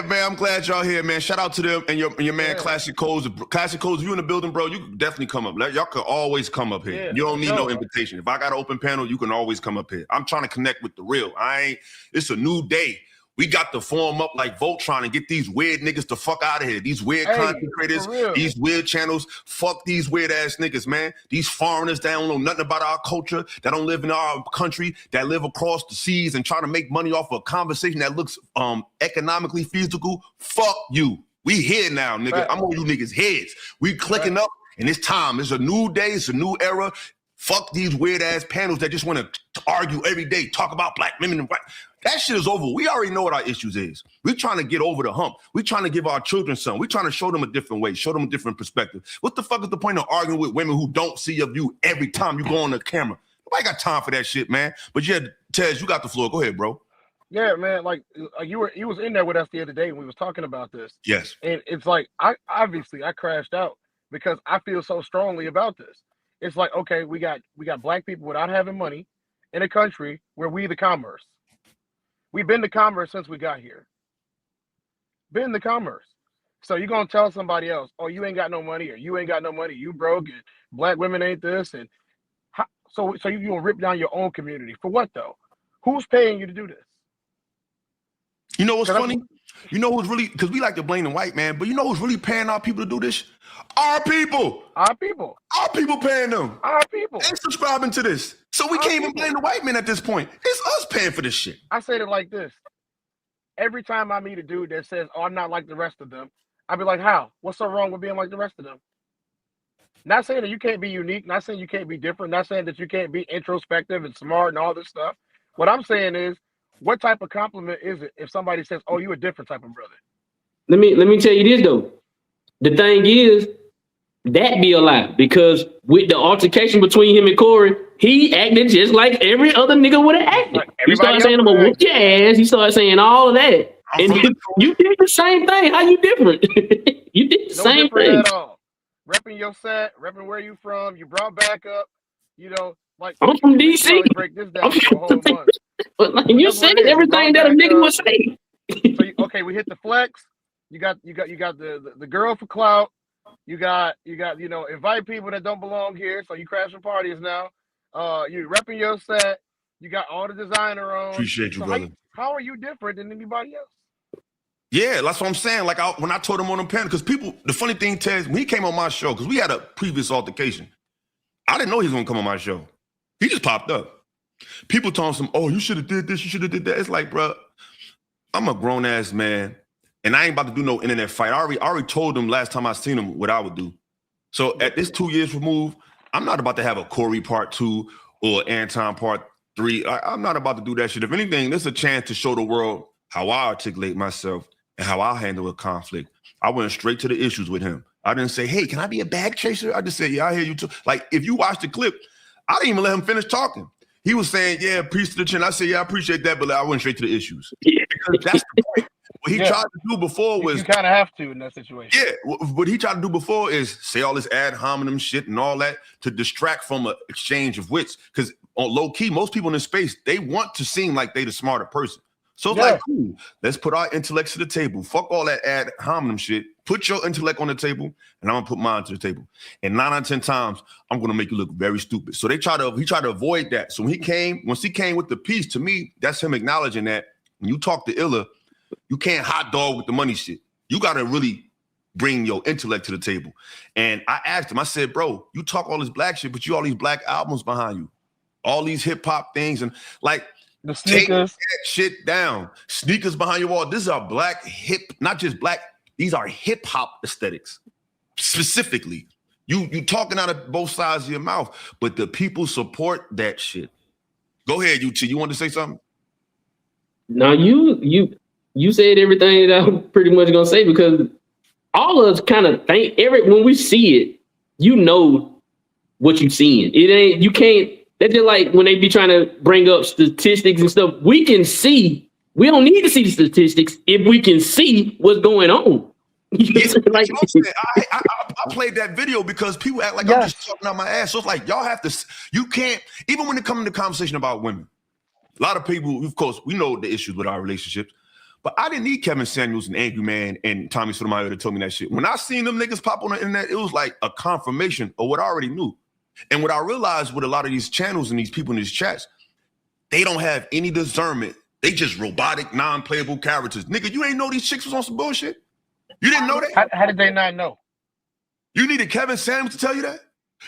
man. I'm glad y'all here, man. Shout out to them and your man, Classic Codes. Classic Codes, if you in the building, bro, you can definitely come up. Y'all can always come up here. You don't need no invitation. If I got an open panel, you can always come up here. I'm trying to connect with the real. It's a new day. We got to form up like Voltron and get these weird niggas the fuck out of here. These weird content creators, these weird channels. Fuck these weird ass niggas, man. These foreigners that don't know nothing about our culture, that don't live in our country, that live across the seas and try to make money off of a conversation that looks economically feasible. Fuck you. We here now, nigga. I'm on you niggas' heads. We clicking up, and it's time. It's a new day. It's a new era. Fuck these weird ass panels that just want to argue every day, talk about black women and white. That shit is over. We already know what our issues is. We're trying to get over the hump. We're trying to give our children something. We're trying to show them a different way, show them a different perspective. What the fuck is the point of arguing with women who don't see your view every time you go on the camera? Nobody got time for that shit, man. But yeah, Tez, you got the floor. Go ahead, bro. Yeah, man. Like you was in there with us the other day when we was talking about this. Yes. And it's like I crashed out because I feel so strongly about this. It's like, okay, we got black people without having money in a country where we the commerce. We've been the commerce since we got here. Been the commerce. So you're gonna tell somebody else, oh, you ain't got no money, or you ain't got no money, you broke, and black women ain't this, and so you gonna rip down your own community for what though? Who's paying you to do this? You know what's funny? You know who's really, because we like to blame the white man, but you know who's really paying our people to do this? Our people. Our people. Our people paying them. Our people. They subscribing to this. So we can't even blame the white man at this point. It's us paying for this shit. I say it like this. Every time I meet a dude that says, oh, I'm not like the rest of them, I'll be like, how? What's so wrong with being like the rest of them? Not saying that you can't be unique, not saying you can't be different, not saying that you can't be introspective and smart and all this stuff. What I'm saying is, what type of compliment is it if somebody says, oh, you a different type of brother? Let me tell you this though. The thing is, that be a lie, because with the altercation between him and Corey, he acted just like every other nigga would have acted. He started saying, I'm gonna whoop your ass. He started saying all of that. And you did the same thing. How you different? You did the same thing. At all. Repping your set, repping where you from. You brought back up, like I'm from DC. Break this down for a whole month. But like you said everything that a nigga would say. Okay, we hit the flex. You got the girl for clout. You got invite people that don't belong here. So you crashing parties now. You repping your set. You got all the designer on. Appreciate you, brother. How are you different than anybody else? Yeah, that's what I'm saying. Like when I told him on the panel, because the funny thing, Tez, when he came on my show, because we had a previous altercation, I didn't know he was gonna come on my show. He just popped up. People told him, oh, you should have did this, you should have did that. It's like, bro, I'm a grown ass man, and I ain't about to do no internet fight. I already told him last time I seen him what I would do. So at this 2 years removed, I'm not about to have a Corey part 2 or Anton part 3. I'm not about to do that shit. If anything, this is a chance to show the world how I articulate myself and how I handle a conflict. I went straight to the issues with him. I didn't say, hey, can I be a bag chaser? I just said, yeah, I hear you too. Like, if you watch the clip, I didn't even let him finish talking. He was saying, yeah, peace to the chin. I said, yeah, I appreciate that, but I went straight to the issues. Yeah. Because that's the point. What he tried to do before was... You kind of have to in that situation. Yeah, what he tried to do before is say all this ad hominem shit and all that to distract from an exchange of wits. Because on low key, most people in this space, they want to seem like they the smarter person. So it's like, cool, let's put our intellects to the table. Fuck all that ad hominem shit. Put your intellect on the table, and I'm gonna put mine to the table. And 9 out of 10 times, I'm gonna make you look very stupid. So he tried to avoid that. So once he came with the piece, to me, that's him acknowledging that when you talk to Illa, you can't hot dog with the money shit. You gotta really bring your intellect to the table. And I asked him, I said, bro, you talk all this black shit, but you all these black albums behind you, all these hip hop things, and like, the sneakers. Take that shit down. Sneakers behind your wall. These are black hip, not just black. These are hip hop aesthetics. Specifically, you talking out of both sides of your mouth, but the people support that shit. Go ahead, UT. You want to say something? No, you said everything that I'm pretty much gonna say, because all of us kind of think when we see it, you know what you're seeing. It ain't, you can't. That's just like when they be trying to bring up statistics and stuff. We can see. We don't need to see the statistics if we can see what's going on. Like, I played that video because people act like I'm just talking out my ass. So it's like, y'all have to, you can't, even when it comes to the conversation about women, a lot of people, of course, we know the issues with our relationships, but I didn't need Kevin Samuels and Angry Man and Tommy Sotomayor to tell me that shit. When I seen them niggas pop on the internet, it was like a confirmation of what I already knew. And what I realized with a lot of these channels and these people in these chats, they don't have any discernment They just robotic, non-playable characters. Nigga, you ain't know these chicks was on some bullshit? You didn't know that? How did they not know? You needed Kevin Samuels to tell you that?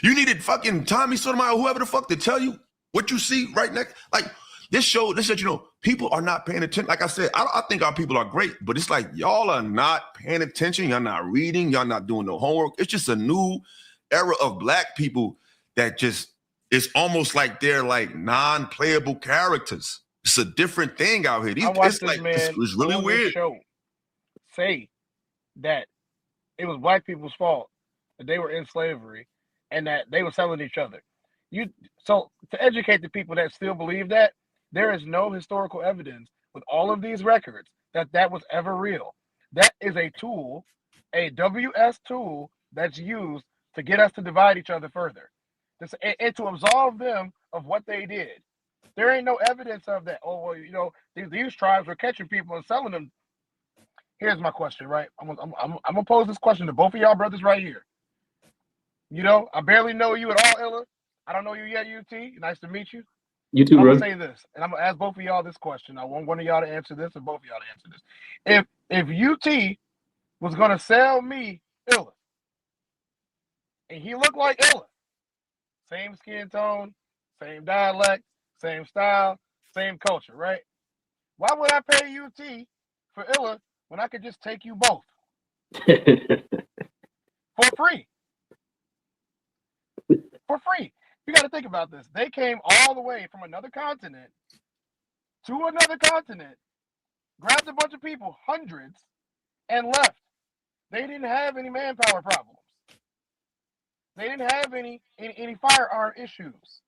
You needed fucking Tommy Sotomayor, whoever the fuck, to tell you what you see right next. Like, this let you know, people are not paying attention. Like I said, I think our people are great, but it's like y'all are not paying attention. Y'all not reading. Y'all not doing no homework. It's just a new era of black people that just, it's almost like they're like non-playable characters. It's a different thing out here. It's like, it's really weird. Show say that it was black people's fault that they were in slavery and that they were selling each other. So to educate the people that still believe that, there is no historical evidence with all of these records that was ever real. That is a tool, a WS tool that's used to get us to divide each other further, and to absolve them of what they did. There ain't no evidence of that. Oh, well, you know, these tribes were catching people and selling them. Here's my question, right? I'm gonna pose this question to both of y'all brothers right here. You know, I barely know you at all, Illa. I don't know you yet, UT. Nice to meet you. You too, I'm bro. gonna say this, and I'm gonna ask both of y'all this question. I want one of y'all to answer this, and both of y'all to answer this. If UT was gonna sell me Illa, and he looked like Illa, same skin tone, same dialect, same style, same culture, right? Why would I pay UT for Illa when I could just take you both for free? For free. You got to think about this. They came all the way from another continent to another continent, grabbed a bunch of people, hundreds, and left. They didn't have any manpower problems. They didn't have any firearm issues.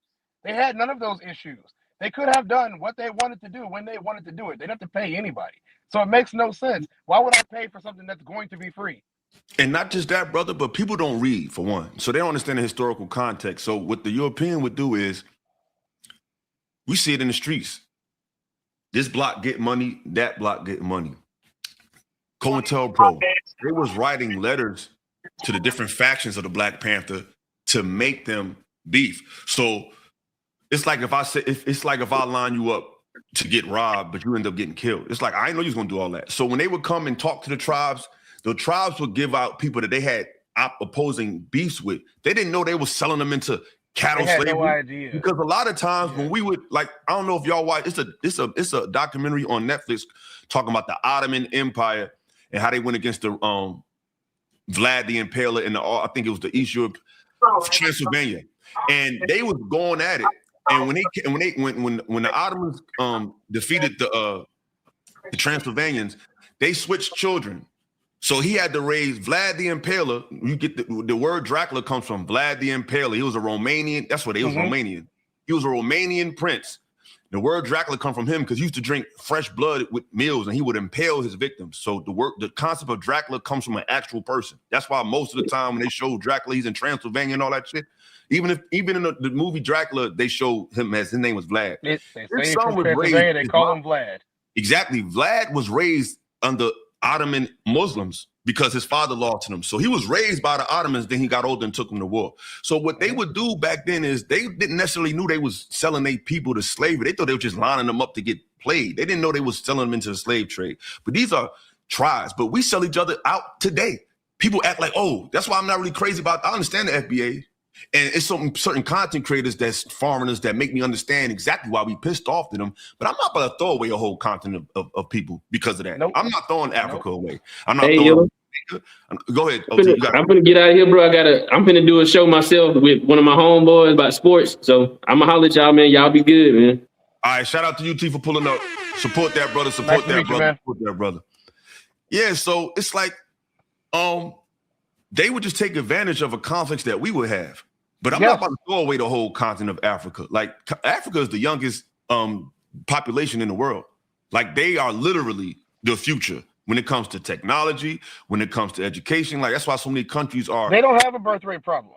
They had none of those issues. They could have done what they wanted to do when they wanted to do it. They didn't have to pay anybody. So it makes no sense. Why would I pay for something that's going to be free? And not just that, brother, but people don't read, for one. So they don't understand the historical context. So what the European would do is, we see it in the streets. This block get money, that block get money. COINTELPRO, they was writing letters to the different factions of the Black Panther to make them beef. So it's like if I line you up to get robbed, but you end up getting killed. It's like, I didn't know you was gonna do all that. So when they would come and talk to the tribes would give out people that they had opposing beefs with. They didn't know they were selling them into cattle slavery. No idea. Because a lot of times when we would, like, I don't know if y'all watch, it's a documentary on Netflix talking about the Ottoman Empire and how they went against the Vlad the Impaler in I think it was the East Europe, Transylvania, and they was going at it. And when the Ottomans defeated the Transylvanians, they switched children. So he had to raise Vlad the Impaler. You get the word Dracula comes from Vlad the Impaler. He was a Romanian. That's what he was, Romanian. He was a Romanian prince. The word Dracula come from him because he used to drink fresh blood with meals and he would impale his victims. So the concept of Dracula comes from an actual person. That's why most of the time when they show Dracula, he's in Transylvania and all that shit. Even in the movie Dracula, they show him as his name was Vlad. They call him Vlad. Exactly. Vlad was raised under Ottoman Muslims because his father lost to them. So he was raised by the Ottomans, then he got older and took them to war. So what they would do back then is they didn't necessarily knew they was selling their people to slavery. They thought they were just lining them up to get played. They didn't know they was selling them into the slave trade. But these are tribes, but we sell each other out today. People act like, oh, that's why I'm not really crazy about, I understand the FBA. And it's certain content creators that's foreigners that make me understand exactly why we pissed off to them. But I'm not going to throw away a whole continent of people because of that. Nope. I'm not throwing Africa away. I'm not throwing. Go ahead. I'm gonna get out of here, bro. I'm gonna do a show myself with one of my homeboys about sports. So I'm gonna holler at y'all, man. Y'all be good, man. All right, shout out to UT for pulling up. Support that, brother. Support that, brother. Support that, brother. Yeah, so it's like they would just take advantage of a conflicts that we would have. But I'm not about to throw away the whole continent of Africa. Like, Africa is the youngest population in the world. Like, they are literally the future when it comes to technology, when it comes to education. Like, that's why so many countries are. They don't have a birth rate problem.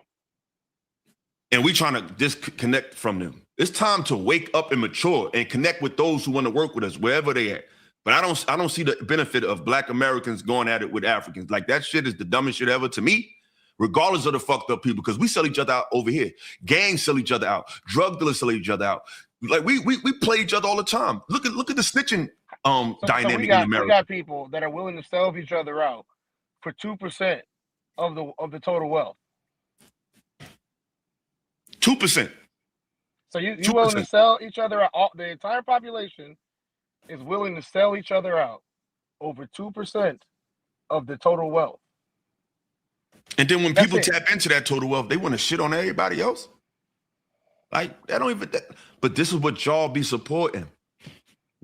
And we trying to disconnect from them. It's time to wake up and mature and connect with those who want to work with us, wherever they at. But I don't see the benefit of Black Americans going at it with Africans. Like, that shit is the dumbest shit ever to me. Regardless of the fucked up people, because we sell each other out over here. Gangs sell each other out. Drug dealers sell each other out. Like we play each other all the time. Look at the snitching dynamic so in America. We got people that are willing to sell each other out for 2% of the total wealth. 2%. So you willing to sell each other out? The entire population is willing to sell each other out over 2% of the total wealth. And then when people tap into that total wealth, they want to shit on everybody else. Like that don't even. But this is what y'all be supporting.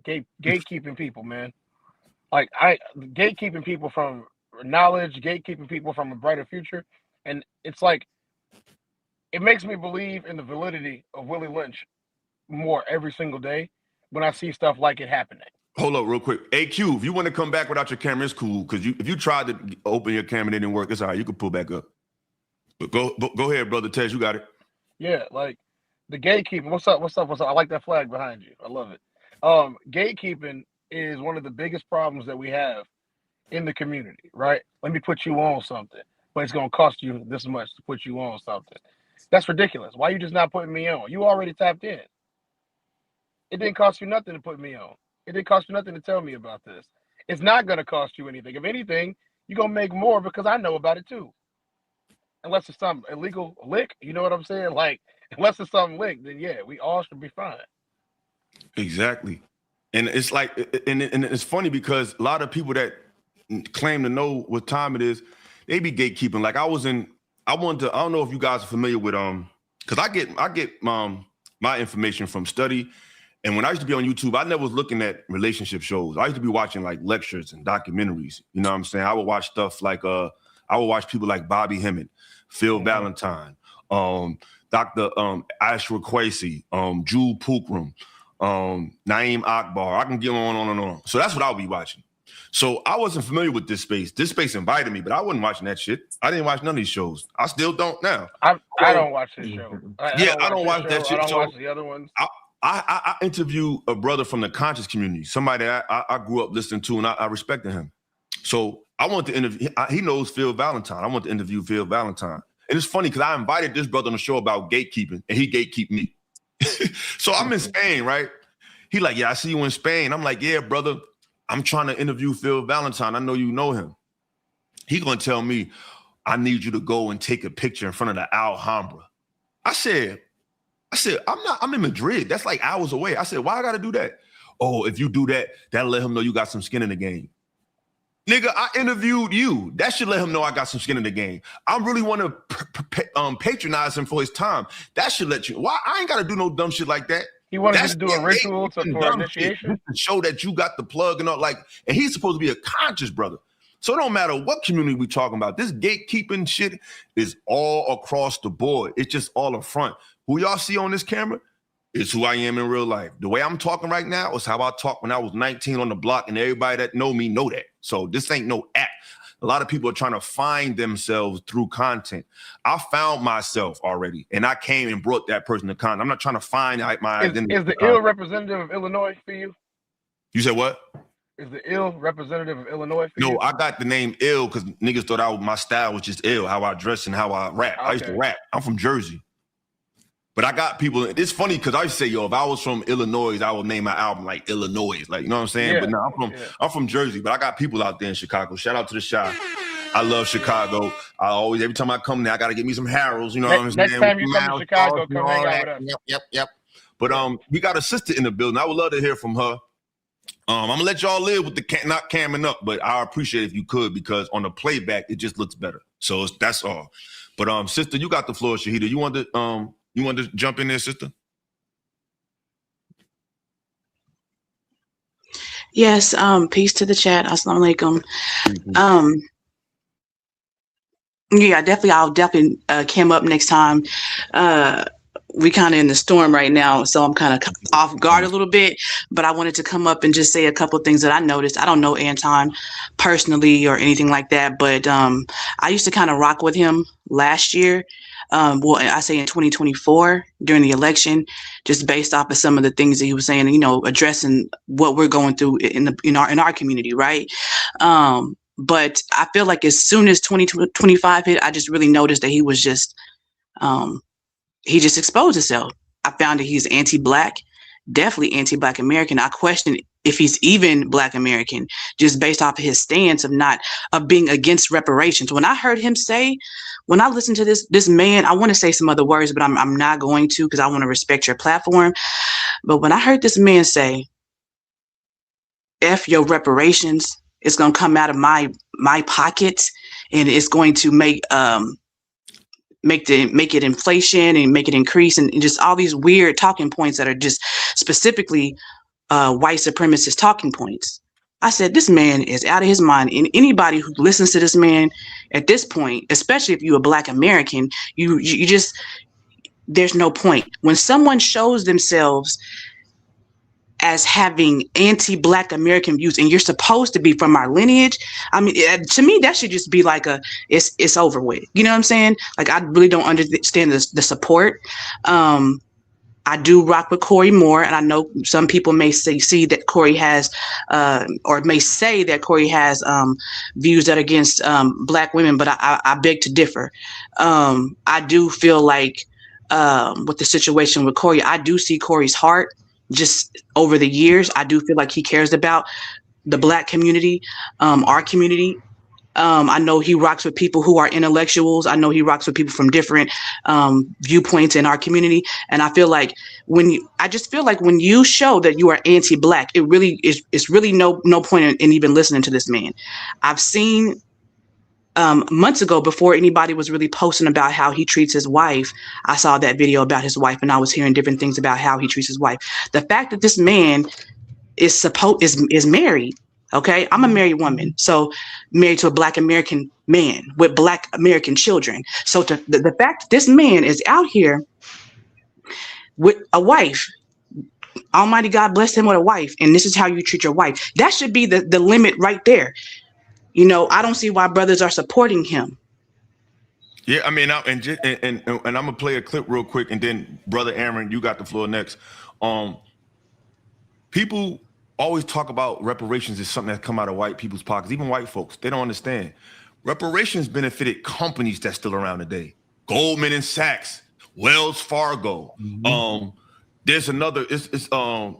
Gatekeeping people, man. Like gatekeeping people from knowledge, gatekeeping people from a brighter future, and it's like it makes me believe in the validity of Willie Lynch more every single day when I see stuff like it happening. Hold up real quick. AQ, if you want to come back without your camera, it's cool. Because if you tried to open your camera and it didn't work, it's all right. You can pull back up. But go ahead, brother Tez. You got it. Yeah, like the gatekeeping. What's up? I like that flag behind you. I love it. Gatekeeping is one of the biggest problems that we have in the community, right? Let me put you on something, but it's going to cost you this much to put you on something. That's ridiculous. Why you just not putting me on? You already tapped in. It didn't cost you nothing to put me on. It didn't cost you nothing to tell me about this. It's not going to cost you anything. If anything, you're going to make more because I know about it too. Unless it's some illegal lick, you know what I'm saying? Like, unless it's something lick, then yeah, we all should be fine. Exactly. And it's like, and it's funny because a lot of people that claim to know what time it is, they be gatekeeping. Like I don't know if you guys are familiar with, because I get my information from study. And when I used to be on YouTube, I never was looking at relationship shows. I used to be watching like lectures and documentaries. You know what I'm saying? I would watch stuff like, I would watch people like Bobby Hemmett, Phil Valentine, Dr. Ashra Kwesi, Jewel Pookrum, Naeem Akbar. I can get on and on. So that's what I'll be watching. So I wasn't familiar with this space. This space invited me, but I wasn't watching that shit. I didn't watch none of these shows. I still don't now. I don't watch this show. I don't watch that shit. I don't watch the other ones. I interviewed a brother from the conscious community, somebody that I grew up listening to, and I respected him. So I want to interview. He knows Phil Valentine. I want to interview Phil Valentine. And it's funny because I invited this brother on the show about gatekeeping, and he gatekeeped me. So I'm in Spain, right? He like, yeah, I see you in Spain. I'm like, yeah, brother, I'm trying to interview Phil Valentine. I know you know him. He gonna tell me, I need you to go and take a picture in front of the Alhambra. I said, I'm in Madrid. That's like hours away. I said, why I gotta do that? Oh, if you do that, that'll let him know you got some skin in the game. Nigga, I interviewed you. That should let him know I got some skin in the game. I really want to patronize him for his time. That should let you. Why? I ain't got to do no dumb shit like that. He wanted you to do a ritual for initiation? To show that you got the plug and all. Like, and he's supposed to be a conscious brother. So it don't matter what community we talking about. This gatekeeping shit is all across the board. It's just all in front. Who y'all see on this camera is who I am in real life. The way I'm talking right now is how I talked when I was 19 on the block, and everybody that know me know that. So this ain't no act. A lot of people are trying to find themselves through content. I found myself already, and I came and brought that person to content. I'm not trying to find my identity. Is the ill representative of Illinois for you? You said what? Is the ill representative of Illinois for you? No, I got the name ill because niggas thought my style was just ill, how I dress and how I rap. Okay. I used to rap. I'm from Jersey. But I got people, it's funny because I used to say, yo, if I was from Illinois, I would name my album like Illinois. Like, you know what I'm saying? Yeah, but no, I'm from Jersey, but I got people out there in Chicago. Shout out to the Chi. I love Chicago. Every time I come there, I got to get me some Harold's, you know what I'm saying? Next time you come to Chicago, come hang out with us. Yep. But we got a sister in the building. I would love to hear from her. I'm going to let y'all live with the not camming up, but I appreciate it if you could, because on the playback, it just looks better. So that's all. But sister, you got the floor, Shahida. You want to jump in there, sister? Yes, peace to the chat. Assalamu alaikum. Yeah, I'll definitely cam up next time. We kind of in the storm right now, so I'm kind of off guard a little bit, but I wanted to come up and just say a couple of things that I noticed. I don't know Anton personally or anything like that, but I used to kind of rock with him last year. Well, I say in 2024 during the election, just based off of some of the things that he was saying, you know, addressing what we're going through in our community, right? But I feel like as soon as 2025 hit, I just really noticed that he was just, he just exposed himself. I found that he's anti-Black. definitely anti-Black American. I question if he's even Black American, just based off of his stance of being against reparations. When I heard him say, when I listened to this man, I want to say some other words, but I'm not going to, because I want to respect your platform. But when I heard this man say, F your reparations, it's going to come out of my pockets, and it's going to make it inflation and make it increase, and just all these weird talking points that are just specifically white supremacist talking points. I said, this man is out of his mind. And anybody who listens to this man at this point, especially if you're a Black American, you just, there's no point. When someone shows themselves as having anti-Black American views, and you're supposed to be from our lineage, I mean, to me, that should just be like it's over with. You know what I'm saying? Like, I really don't understand the support. I do rock with Corey more, and I know some people may see that Corey has, or may say that Corey has views that are against Black women, but I beg to differ. I do feel like with the situation with Corey, I do see Corey's heart. Just over the years, I do feel like he cares about the Black community, our community. I know he rocks with people who are intellectuals. I know he rocks with people from different viewpoints in our community. And I feel like when you show that you are anti-Black, it's really no point in even listening to this man. I've seen months ago, before anybody was really posting about how he treats his wife, I saw that video about his wife, and I was hearing different things about how he treats his wife. The fact that this man is married. Okay, I'm a married woman, so married to a Black American man with Black American children. So the fact that this man is out here with a wife, Almighty God bless him with a wife, and this is how you treat your wife. That should be the limit right there. You know, I don't see why brothers are supporting him. Yeah, I mean, and I'm gonna play a clip real quick, and then Brother Aaron, you got the floor next. People always talk about reparations as something that come out of white people's pockets, even white folks. They don't understand. Reparations benefited companies that's still around today. Goldman and Sachs, Wells Fargo. There's another, it's a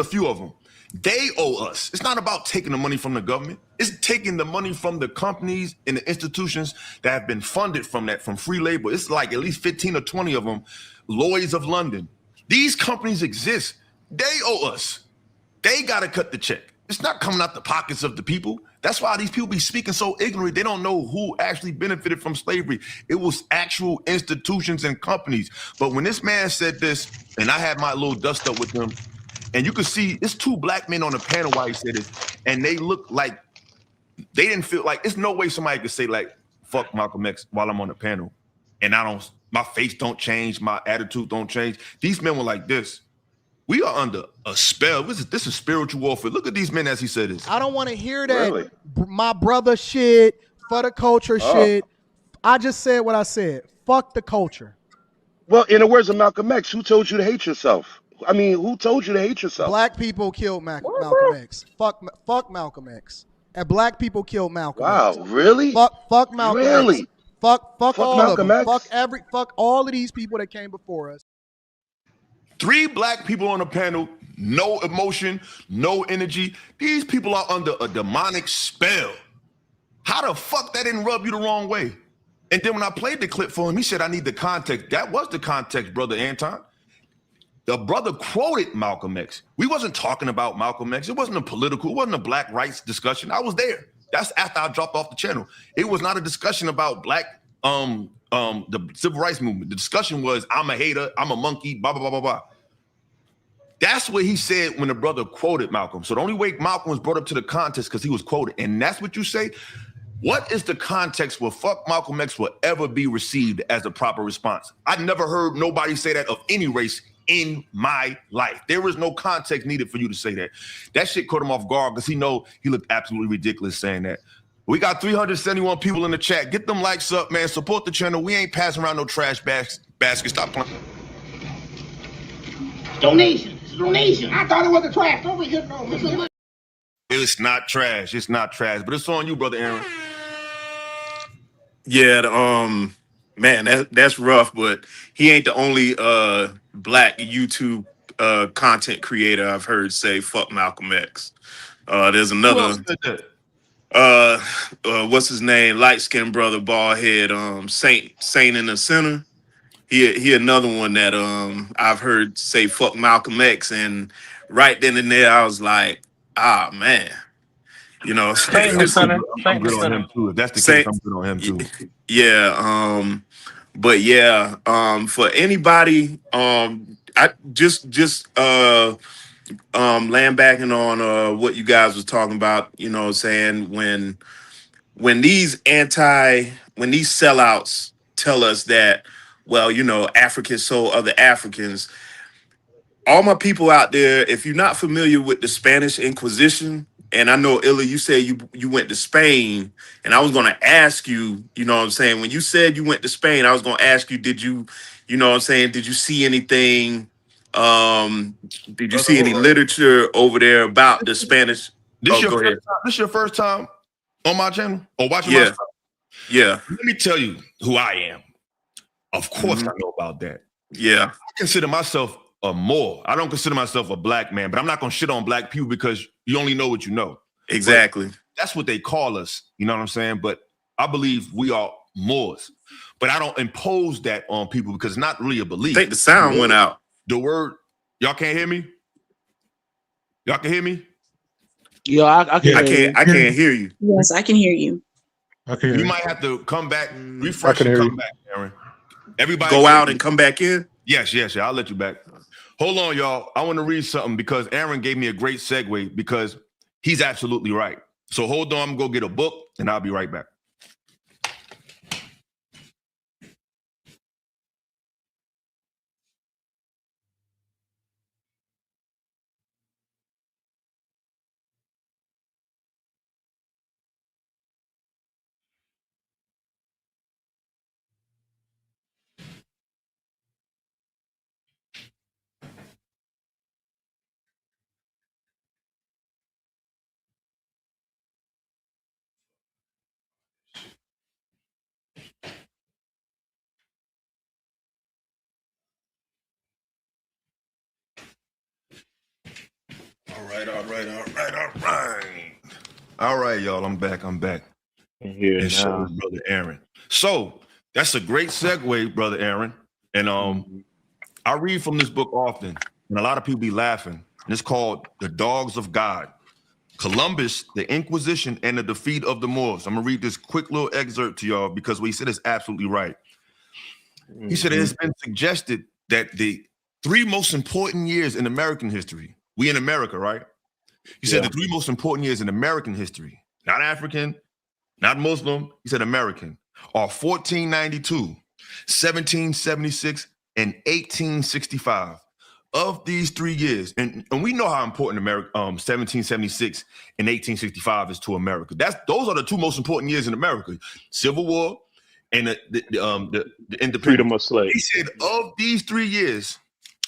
few of them. They owe us. It's not about taking the money from the government. It's taking the money from the companies and the institutions that have been funded from free labor. It's like at least 15 or 20 of them. Lloyd's of London. These companies exist. They owe us. They got to cut the check. It's not coming out the pockets of the people. That's why these people be speaking so ignorantly. They don't know who actually benefited from slavery. It was actual institutions and companies. But when this man said this, and I had my little dust up with him, and you could see it's two Black men on the panel while he said this, and they look like they didn't feel like, it's no way somebody could say like, fuck Malcolm X while I'm on the panel. And my face don't change, my attitude don't change. These men were like this. We are under a spell. This is spiritual warfare. Look at these men as he said this. I don't want to hear that my brother shit, for the culture shit. I just said what I said. Fuck the culture. Well, in the words of Malcolm X, who told you to hate yourself? I mean, who told you to hate yourself? Black people killed Malcolm X. Fuck Malcolm X. And Black people killed Malcolm X. Wow, really? Fuck Malcolm really? X. Fuck all Malcolm of them. X? Fuck all of these people that came before us. 3 Black people on the panel, no emotion, no energy. These people are under a demonic spell. How the fuck that didn't rub you the wrong way? And then when I played the clip for him, he said, I need the context. That was the context, Brother Anton. The brother quoted Malcolm X. We wasn't talking about Malcolm X. It wasn't a Black rights discussion. I was there. That's after I dropped off the channel. It was not a discussion about Black, the civil rights movement. The discussion was, I'm a hater, I'm a monkey, blah, blah, blah, blah, blah. That's what he said when the brother quoted Malcolm. So the only way Malcolm was brought up to the context because he was quoted. And that's what you say. What is the context where fuck Malcolm X will ever be received as a proper response? I never heard nobody say that of any race in my life. There is no context needed for you to say that. That shit caught him off guard because he looked absolutely ridiculous saying that. We got 371 people in the chat. Get them likes up, man. Support the channel. We ain't passing around no trash baskets. Stop playing. Donation. It's a donation. I thought it was a trash. Don't be hitting on me. It's not trash. It's not trash. But it's on you, Brother Aaron. Yeah, man, that's rough, but he ain't the only black YouTube content creator I've heard say "fuck Malcolm X." There's Who else another. said that? What's his name? Light skinned brother, bald head. Saint in the center. He another one that I've heard say "fuck Malcolm X," and right then and there I was like, ah man, you know, Stay in the center. Stay I'm in the good on center. him too. If that's the Saint, case, I'm good on him too. yeah. But yeah, for anybody, I land backing on what you guys was talking about, you know, saying when these sellouts tell us that, well, you know, Africans sold other Africans. All my people out there, if you're not familiar with the Spanish Inquisition, and I know Illa, you said you went to Spain, and I was gonna ask you, you know what I'm saying, when you said you went to Spain, I was gonna ask you, did you know what I'm saying, did you see anything? Did you see any literature over there about the Spanish? This Go ahead. This your first time on my channel or watching my Yeah. stuff? Yeah. Let me tell you who I am. Of course, I know about that. Yeah. I consider myself a Moor. I don't consider myself a black man, but I'm not gonna shit on black people because you only know what you know. Exactly. But that's what they call us. You know what I'm saying? But I believe we are Moors. But I don't impose that on people because it's not really a belief. I think the sound went out. The word, y'all can't hear me? Y'all can hear me? Yeah, I can't hear you. Yes, I can hear you. You might have to come back, refresh and come back, Aaron. Everybody go out and come back in? Yes, I'll let you back. Hold on, y'all. I want to read something because Aaron gave me a great segue because he's absolutely right. So hold on, I'm going to go get a book and I'll be right back. All right, y'all. I'm back. Here and so now. is Brother Aaron. So that's a great segue, Brother Aaron. And I read from this book often, and a lot of people be laughing. And it's called The Dogs of God. Columbus, the Inquisition, and the Defeat of the Moors. I'm gonna read this quick little excerpt to y'all because what he said is absolutely right. He said it has been suggested that the 3 most important years in American history, we in America, right? He said the 3 most important years in American history, not African, not Muslim, he said American, are 1492, 1776, and 1865. Of these 3 years, and we know how important America, 1776 and 1865 is to America. Those are the 2 most important years in America: Civil War and the independence. Freedom of slaves. He said of these 3 years,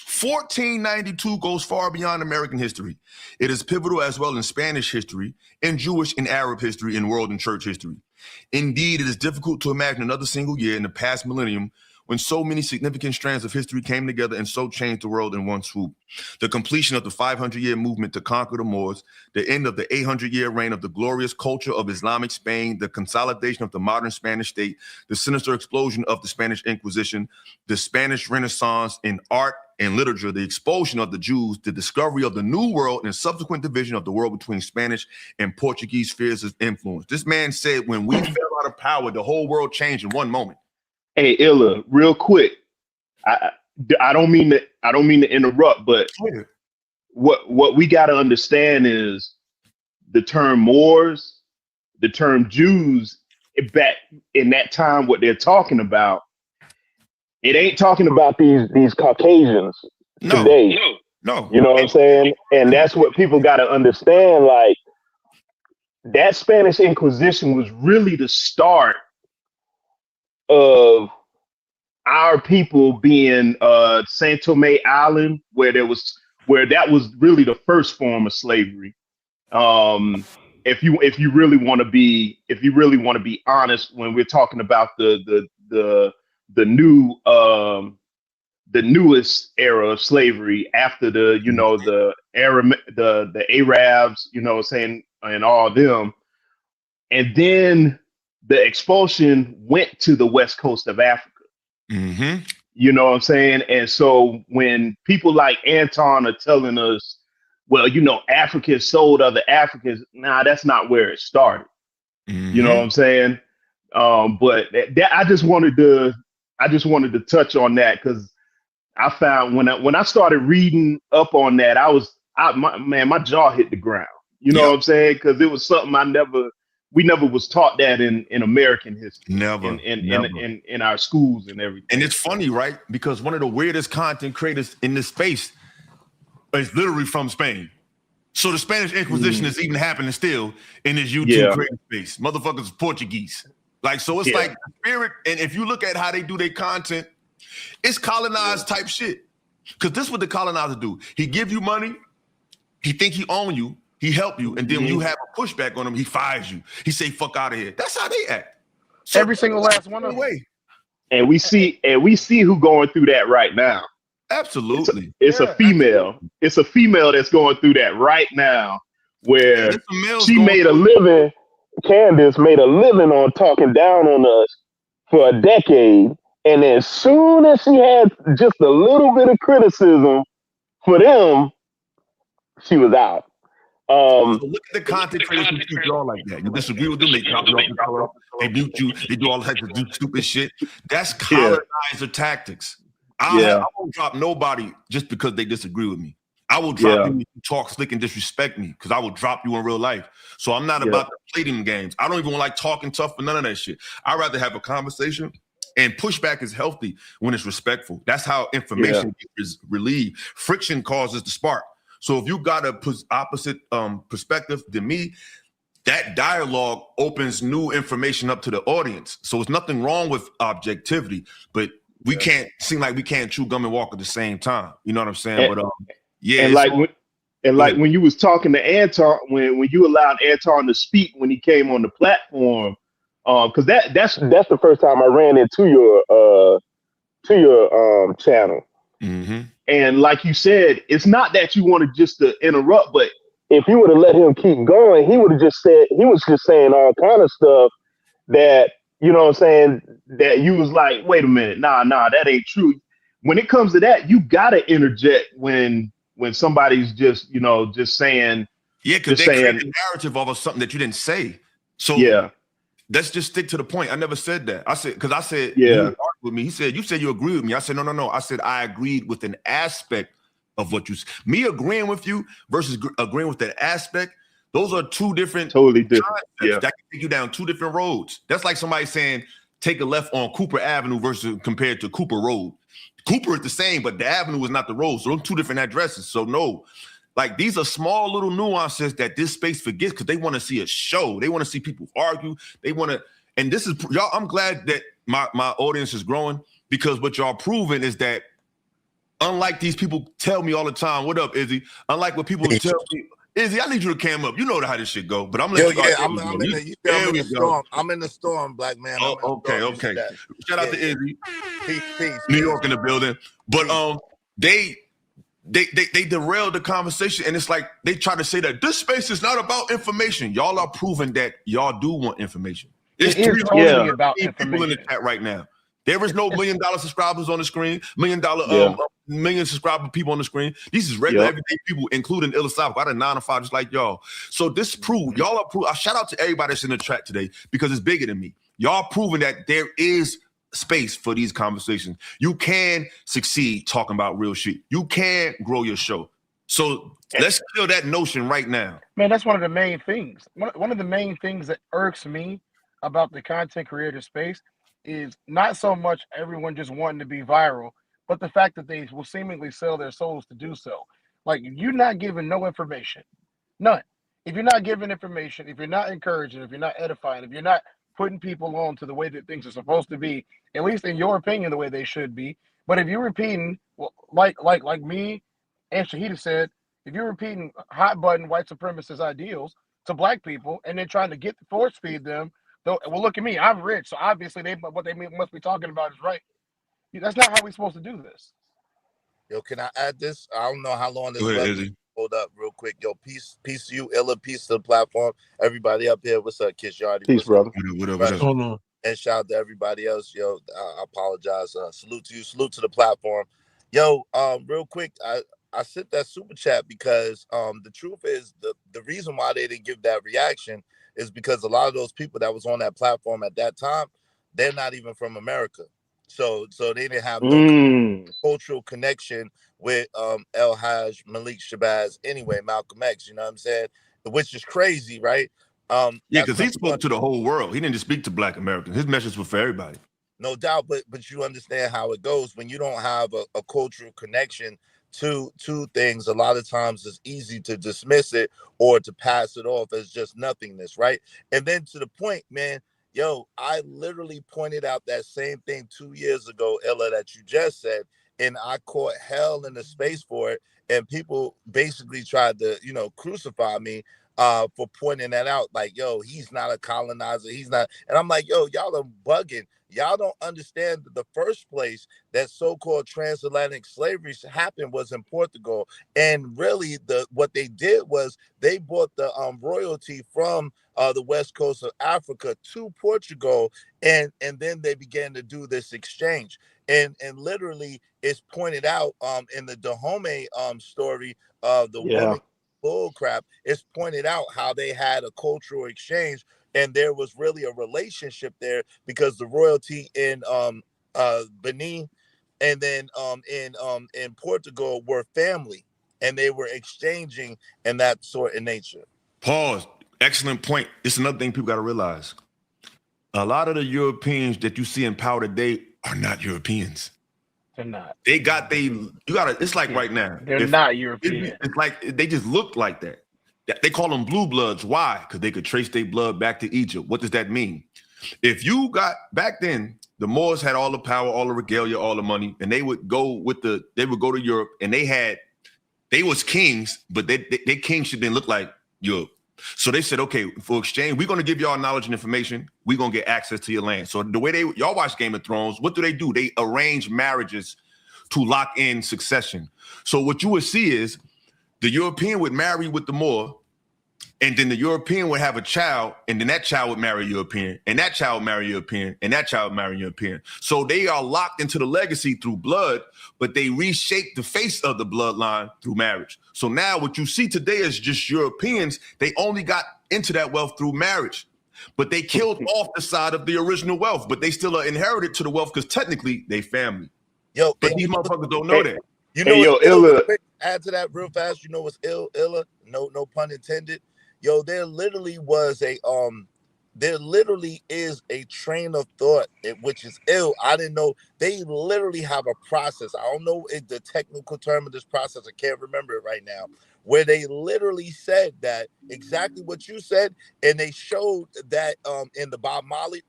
1492 goes far beyond American history. It is pivotal as well in Spanish history, in Jewish and Arab history, in world and church history. Indeed, it is difficult to imagine another single year in the past millennium when so many significant strands of history came together and so changed the world in one swoop. The completion of the 500-year movement to conquer the Moors, the end of the 800-year reign of the glorious culture of Islamic Spain, the consolidation of the modern Spanish state, the sinister explosion of the Spanish Inquisition, the Spanish Renaissance in art and literature, the expulsion of the Jews, the discovery of the New World, and subsequent division of the world between Spanish and Portuguese spheres of influence. This man said when we fell out of power, the whole world changed in one moment. Hey, Illa, real quick. I don't mean to interrupt, but what we got to understand is the term Moors, the term Jews, back in that time, what they're talking about, it ain't talking about these Caucasians today. No. You know what I'm saying? And that's what people got to understand. Like, that Spanish Inquisition was really the start of our people being Saint Tomé Island, where that was really the first form of slavery. If you really want to be honest, when we're talking about the new the newest era of slavery after the, you know, the Arabs, you know, saying, and all them. And then the expulsion went to the west coast of Africa. Mm-hmm. You know what I'm saying? And so when people like Anton are telling us, well, you know, Africans sold other Africans, nah, that's not where it started. Mm-hmm. You know what I'm saying? But I just wanted to touch on that because I found when I started reading up on that, my jaw hit the ground. You know what I'm saying? Because it was something we never was taught that in American history. Never. In our schools and everything. And it's funny, right? Because one of the weirdest content creators in this space is literally from Spain. So the Spanish Inquisition is even happening still in this YouTube creator space. Motherfuckers Portuguese. Like, so it's like the spirit. And if you look at how they do their content, it's colonized type shit. Because this is what the colonizer do. He give you money. He think he own you. He help you. And then when you have a pushback on him, he fires you. He say, fuck out of here. That's how they act. So every single last one of them. And we see who going through that right now. Absolutely. It's a female. Absolutely. It's a female that's going through that right now, where she made a living. Candace made a living on talking down on us for a decade, and as soon as she had just a little bit of criticism for them, she was out. So look at the content creators who treat y'all like that. You disagree with them, they chop you off the collar, they mute you, they do all types of stupid shit. That's colonizer tactics. I won't drop nobody just because they disagree with me. I will drop you if you talk slick and disrespect me, because I will drop you in real life. So I'm not about to play them games. I don't even like talking tough for none of that shit. I'd rather have a conversation, and pushback is healthy when it's respectful. That's how information is relieved. Friction causes the spark. So if you got a opposite perspective than me, that dialogue opens new information up to the audience. So it's nothing wrong with objectivity, but we can't seem like we can't chew gum and walk at the same time. You know what I'm saying? When you was talking to Anton, when you allowed Anton to speak when he came on the platform, because that's the first time I ran into your channel. Mm-hmm. And like you said, it's not that you wanted just to interrupt, but if you would have let him keep going, he was just saying all kind of stuff that, you know what I'm saying, that you was like, wait a minute, nah, that ain't true. When it comes to that, you gotta interject when somebody's just saying, because they create a narrative of something that you didn't say. So let's just stick to the point. I never said that. I said you argued with me. He said, you said you agree with me. I said, no. I said, I agreed with an aspect of what you said. Me agreeing with you versus agreeing with that aspect, those are two different, totally different. That can take you down two different roads. That's like somebody saying, take a left on Cooper Avenue versus compared to Cooper Road. Cooper is the same, but the avenue is not the road. So those two different addresses. So no, like these are small little nuances that this space forgets because they want to see a show. They want to see people argue. They want to, and this is y'all. I'm glad that my audience is growing, because what y'all proving is that unlike these people tell me all the time, what up, Izzy? Unlike what people tell me, Izzy, I need you to cam up. You know how this shit go, but I'm I'm in the storm. I'm in the storm, black man. Okay. Shout out to Izzy. Peace. New York in the building. But they derailed the conversation, and it's like they try to say that this space is not about information. Y'all are proving that y'all do want information. It's totally about people in the chat right now. There is no $1 million subscribers on the screen, million subscriber people on the screen. These is regular everyday people, including Illustrative. I had a 9 to 5 just like y'all. So this prove y'all are proof. I shout out to everybody that's in the chat today because it's bigger than me. Y'all proving that there is space for these conversations. You can succeed talking about real shit. You can grow your show. So let's kill that notion right now. Man, that's one of the main things. One of the main things that irks me about the content creator space is not so much everyone just wanting to be viral, but the fact that they will seemingly sell their souls to do so. Like, you're not giving no information. None. If you're not giving information, if you're not encouraging, if you're not edifying, if you're not putting people on to the way that things are supposed to be, at least in your opinion, the way they should be. But if you're repeating, well, like me and Shahida said, if you're repeating hot button white supremacist ideals to black people and then trying to force feed them, well, look at me, I'm rich, so obviously what they must be talking about is right. That's not how we're supposed to do this. Yo, can I add this? I don't know how long this Go ahead, will Izzy. hold up real quick. Yo, peace to you, Illa, peace to the platform. Everybody up here, what's up, Kish Yardy? Peace, What's brother. What up? Hold on. And shout out to everybody else. Yo, I apologize. Salute to you. Salute to the platform. Yo, real quick, I sent that super chat because the truth is the reason why they didn't give that reaction is because a lot of those people that was on that platform at that time, they're not even from America. So they didn't have no cultural connection with El Haj, Malik Shabazz, anyway, Malcolm X, you know what I'm saying? Which is crazy, right? Yeah, because he spoke to the whole world. He didn't just speak to Black Americans. His message was for everybody. No doubt, but you understand how it goes when you don't have a cultural connection to things. A lot of times it's easy to dismiss it or to pass it off as just nothingness, right? And then to the point, man, yo, I literally pointed out that same thing 2 years ago, Ella, that you just said, and I caught hell in the space for it. And people basically tried to, crucify me for pointing that out. Like, yo, he's not a colonizer. He's not. And I'm like, yo, y'all are bugging. Y'all don't understand that the first place that so-called transatlantic slavery happened was in Portugal. And really what they did was they brought the royalty from the west coast of Africa to Portugal. And then they began to do this exchange. And literally it's pointed out in the Dahomey story of the woman bull crap. It's pointed out how they had a cultural exchange. And there was really a relationship there because the royalty in Benin and then in Portugal were family, and they were exchanging and that sort of nature. Pause. Excellent point. It's another thing people got to realize. A lot of the Europeans that you see in power today are not Europeans. They're not. They got it's like right now. They're not European. It's like they just look like that. They call them blue bloods. Why? Because they could trace their blood back to Egypt. What does that mean? If you got back then, the Moors had all the power, all the regalia, all the money, and they would go to Europe, and they was kings, but their kingship didn't look like Europe. So they said, okay, for exchange, we're going to give y'all knowledge and information. We're going to get access to your land. So the way y'all watch Game of Thrones, what do? They arrange marriages to lock in succession. So what you would see is the European would marry with the Moor, and then the European would have a child, and then that child would marry a European, and that child would marry a European, and that child would marry a European. So they are locked into the legacy through blood, but they reshape the face of the bloodline through marriage. So now what you see today is just Europeans. They only got into that wealth through marriage, but they killed off the side of the original wealth, but they still are inherited to the wealth because technically they family. Yo, but these motherfuckers don't know that. You know, Illa. Add to that real fast. You know what's Illa? No pun intended. Yo, there literally is a train of thought which is ill. I didn't know they literally have a process. I don't know the technical term of this process. I can't remember it right now. Where they literally said that exactly what you said, and they showed that in the Bob Marley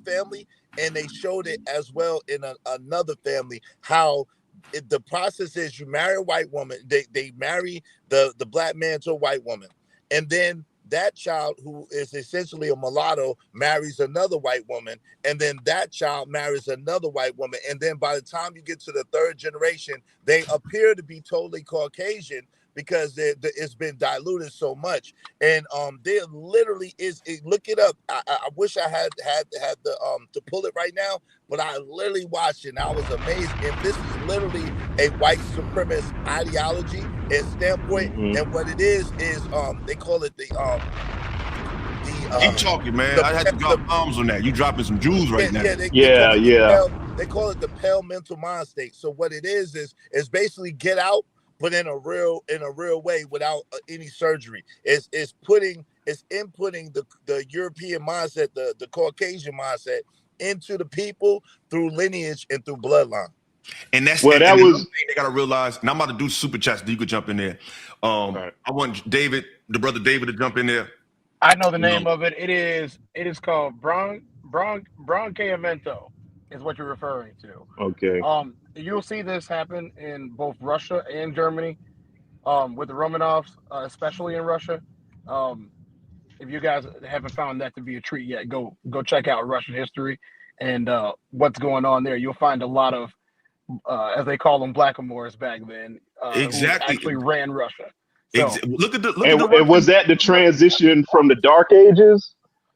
family, and they showed it as well in another family how. The process is you marry a white woman, they marry the black man to a white woman, and then that child, who is essentially a mulatto, marries another white woman, and then that child marries another white woman, and then by the time you get to the third generation, they appear to be totally Caucasian because it's been diluted so much. And there literally is. Look it up. I wish I had the to pull it right now, but I literally watched it and I was amazed. And this is literally a white supremacist ideology and standpoint. And what it is they call it the keep talking, man. I had to drop bombs on that. You dropping some jewels right now. They call it the pale mental mind state. So what it is basically get out, but in a real way without any surgery. It's inputting the European mindset, the Caucasian mindset into the people through lineage and through bloodline. And that's that was thing they gotta realize. And I'm about to do super chats. So you could jump in there. I want David, the brother David, to jump in there. I know the name of it. It is called bronchiamento, is what you're referring to. Okay. You'll see this happen in both Russia and Germany, with the Romanovs, especially in Russia. If you guys haven't found that to be a treat yet, go check out Russian history and what's going on there. You'll find a lot of as they call them, blackamoors back then, Exactly. who actually ran Russia. So, Look at the And was that the transition from the Dark Ages?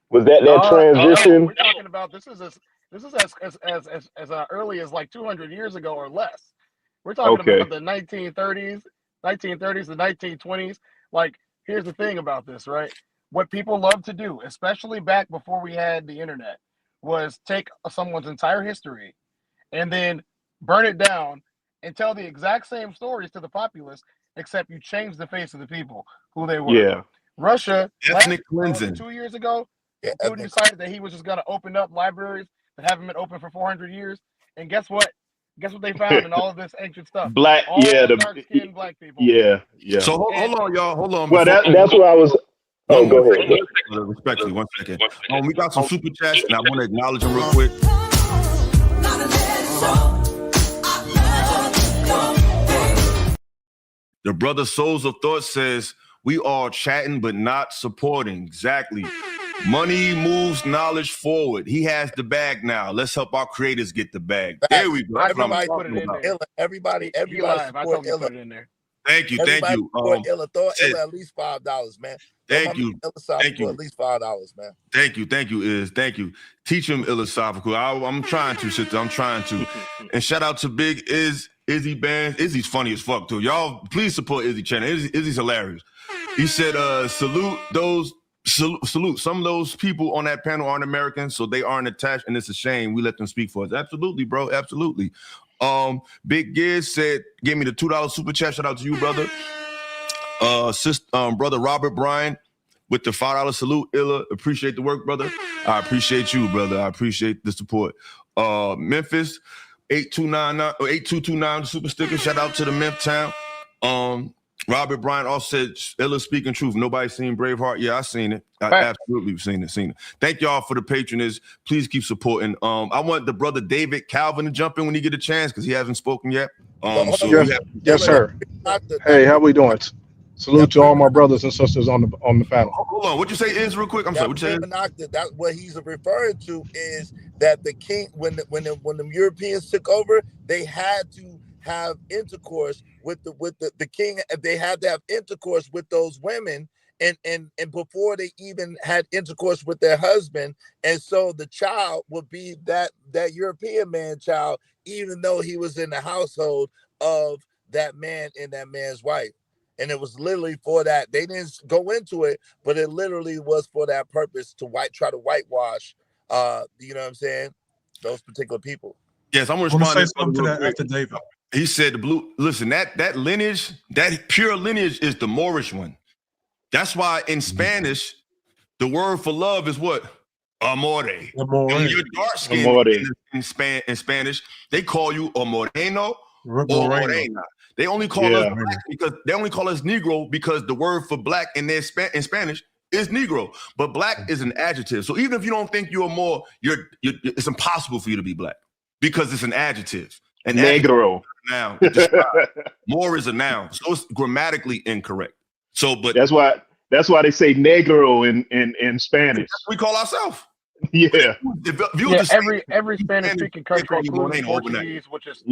Was that transition? we're talking about this is as early as like 200 years ago or less. We're talking about the 1930s, the 1920s. Like, here's the thing about this, right? What people love to do, especially back before we had the internet, was take someone's entire history and then burn it down and tell the exact same stories to the populace, except you change the face of the people, who they were. Yeah. Russia, ethnic cleansing. 2 years ago, Putin decided that he was just going to open up libraries that haven't been open for 400 years. And guess what? Guess what they found in all of this ancient stuff? Black, all the dark-skinned black people. Yeah. So hold on, y'all. Hold on. Well, that's what I was. Oh, go ahead. Respectfully, 1 second. We got some super chats, and I want to acknowledge them real quick. The brother Souls of Thought says, we all chatting but not supporting. Exactly. Money moves knowledge forward. He has the bag now. Let's help our creators get the bag. There we go. Everybody put it in there. Everybody support Illa. Put it in there. Thank you. Support Illa. Throw Illa at least $5, man. Thank you. Thank you. At least $5, man. Thank you. Thank you. Teach him philosophical. I'm trying to, sister. I'm trying to. And shout out to Big Izzy Bands. Izzy's funny as fuck too. Y'all, please support Izzy channel. Izzy's hilarious. He said, salute. Some of those people on that panel aren't American, so they aren't attached, and it's a shame. We let them speak for us. Absolutely, bro. Absolutely. Big Giz said, gave me the $2 super chat. Shout out to you, brother. Brother Robert Bryan with the $5 salute. Illa, appreciate the work, brother. I appreciate you, brother. I appreciate the support. Memphis 8229 super sticker. Shout out to the Memphis town. Robert Bryan also said, Illa speaking truth. Nobody seen Braveheart. Yeah, I seen it. I absolutely seen it. Thank y'all for the patronage. Please keep supporting. I want the brother David Calvin to jump in when he get a chance because he hasn't spoken yet. Yes, sir. Hey, how we doing? Salute to all my brothers and sisters on the panel. Hold on. What you say is real quick? I'm sorry. What you say? That's what he's referring to is that the king, when the Europeans took over, they had to have intercourse with the king. They had to have intercourse with those women, and before they even had intercourse with their husband, and so the child would be that European man child, even though he was in the household of that man and that man's wife. And it was literally for that. They didn't go into it, but it literally was for that purpose to try to whitewash. You know what I'm saying? Those particular people. Yes, I'm gonna respond to that after David. He said the blue. Listen, that lineage, that pure lineage is the Moorish one. That's why in Spanish, the word for love is what? Amore. And when you're dark skinned in Spanish, they call you a moreno or morena. They only call us black because they only call us Negro because the word for black in Spanish is Negro. But black is an adjective. So even if you don't think you're more, it's impossible for you to be black because it's an adjective. An Negro. Noun. More is a noun. So it's grammatically incorrect. So, but that's why they say negro in Spanish. That's what we call ourselves. Yeah. Every Spanish speaking country, including Portuguese, which is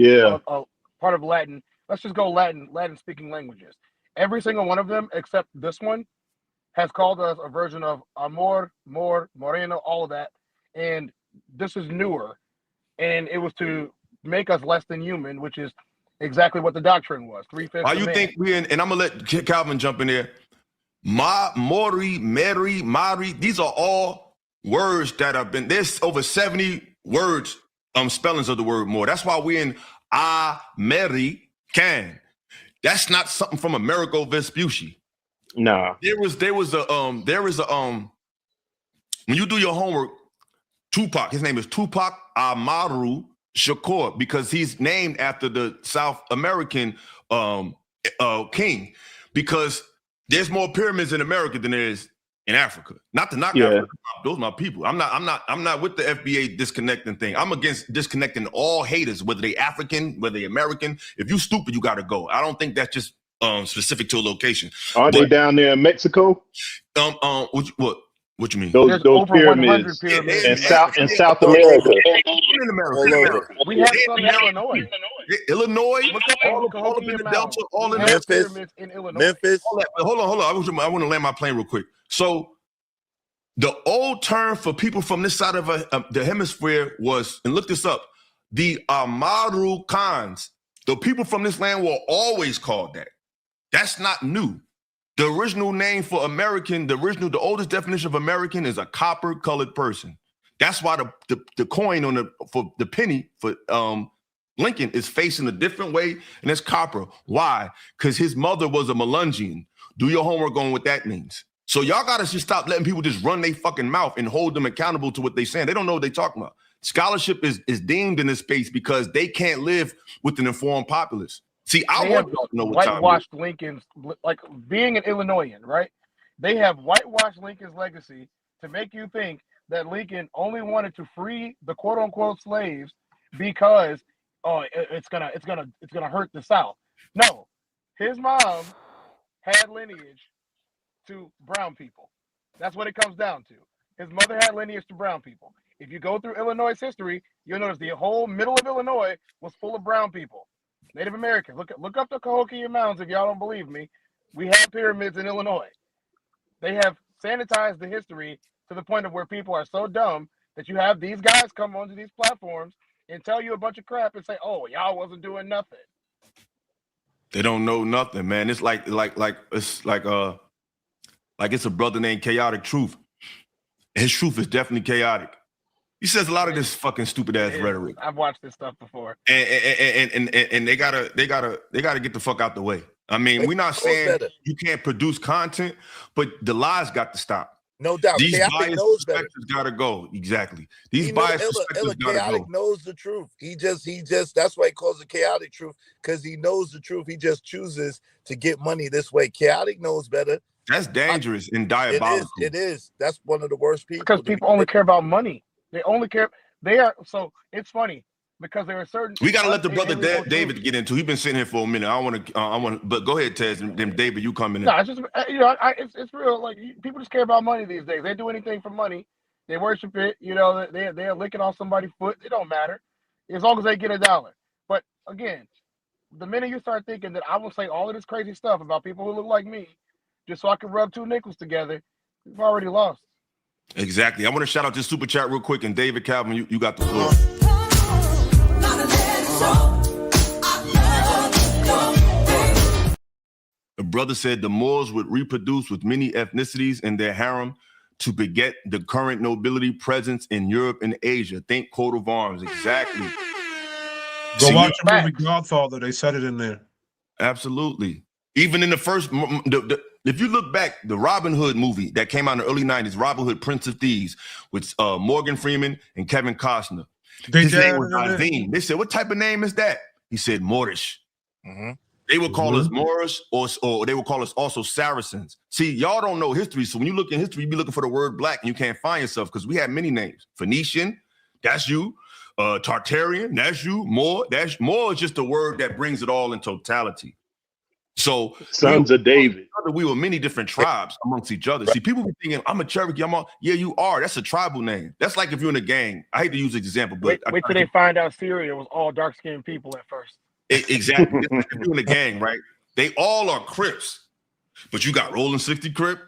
part of Latin. Let's just go Latin speaking languages. Every single one of them, except this one, has called us a version of amor, moreno, all of that. And this is newer. And it was to make us less than human, which is exactly what the doctrine was. 3/5. Why you think and I'm gonna let Calvin jump in there. Mori, Mari, these are all words that have been, there's over 70 words, spellings of the word more. That's why we're in American. That's not something from Amerigo Vespucci. Nah. There is a when you do your homework, Tupac, his name is Tupac Amaru Shakur, because he's named after the South American king, because there's more pyramids in America than there is in Africa. Not to knock Africa, those are my people. I'm not with the FBA disconnecting thing. I'm against disconnecting all haters, whether they African, whether they American. If you stupid, you gotta go. I don't think that's just specific to a location. Are they down there in Mexico? What you mean? Those pyramids in South America. We have some in Illinois. Illinois, Look up all up in Cahokia the Mounds. Delta, all in We have Memphis. pyramids in Illinois. Memphis. Hold on. I want to land my plane real quick. So the old term for people from this side of the hemisphere was, and look this up, the Amaru Khans. The people from this land were always called that. That's not new. The original name for American, the oldest definition of American is a copper-colored person. That's why the coin for the penny for Lincoln is facing a different way, and it's copper. Why? Because his mother was a Melungeon. Do your homework on what that means. So y'all gotta just stop letting people just run their fucking mouth and hold them accountable to what they're saying. They don't know what they're talking about. Scholarship is deemed in this space because they can't live with an informed populace. See, I want to know what time whitewashed Lincoln's, like being an Illinoisan, right? They have whitewashed Lincoln's legacy to make you think that Lincoln only wanted to free the quote unquote slaves because it's gonna hurt the South. No, his mom had lineage to brown people. That's what it comes down to. His mother had lineage to brown people. If you go through Illinois' history, you'll notice the whole middle of Illinois was full of brown people, Native Americans. Look up the Cahokia Mounds if y'all don't believe me. We have pyramids in Illinois. They have sanitized the history to the point of where people are so dumb that you have these guys come onto these platforms and tell you a bunch of crap and say, "Oh, y'all wasn't doing nothing." They don't know nothing, man. It's like it's a brother named Chaotic Truth. His truth is definitely chaotic. He says a lot of this fucking stupid ass rhetoric. I've watched this stuff before. And they gotta get the fuck out the way. I mean, we're not saying you can't produce content, but the lies got to stop. No doubt. These Chaotic biased knows better. perspectives gotta go. Exactly. These He biased knows, perspectives gotta Chaotic go. knows the truth. He just that's why he calls it chaotic truth, because he knows the truth. He just chooses to get money this way. Chaotic knows better. That's dangerous and diabolical. It is. That's one of the worst people. Because people only care about money. They only care. So it's funny because there are certain. We gotta let the brother David get into. He's been sitting here for a minute. I want to. But go ahead, Tez. And then David, you come in. No, it's just it's real. Like people just care about money these days. They do anything for money. They worship it. They're licking off somebody's foot. It don't matter as long as they get $1. But again, the minute you start thinking that I will say all of this crazy stuff about people who look like me, just so I can rub two nickels together, you've already lost. Exactly. I want to shout out this super chat real quick. And David Calvin, you got the floor. The brother said the Moors would reproduce with many ethnicities in their harem to beget the current nobility presence in Europe and Asia. Think coat of arms. Exactly. Go watch the movie Godfather. They said it in there. Absolutely. Even in the first, if you look back, the Robin Hood movie that came out in the early 90s, Robin Hood, Prince of Thieves, with Morgan Freeman and Kevin Costner. His name was Azim. They said, what type of name is that? He said, Moorish. Mm-hmm. They would call us Moorish, or they would call us also Saracens. See, y'all don't know history, so when you look in history, you be looking for the word black, and you can't find yourself, because we had many names. Phoenician, that's you. Tartarian, that's you. Moor is just a word that brings it all in totality. So sons of David. We were many different tribes amongst each other. See, people be thinking, I'm a Cherokee. Yeah, you are. That's a tribal name. That's like if you're in a gang. I hate to use an example, but wait till they find out Syria was all dark-skinned people at first. Exactly. If you're in a gang, right? They all are Crips, but you got Rolling 60 Crip,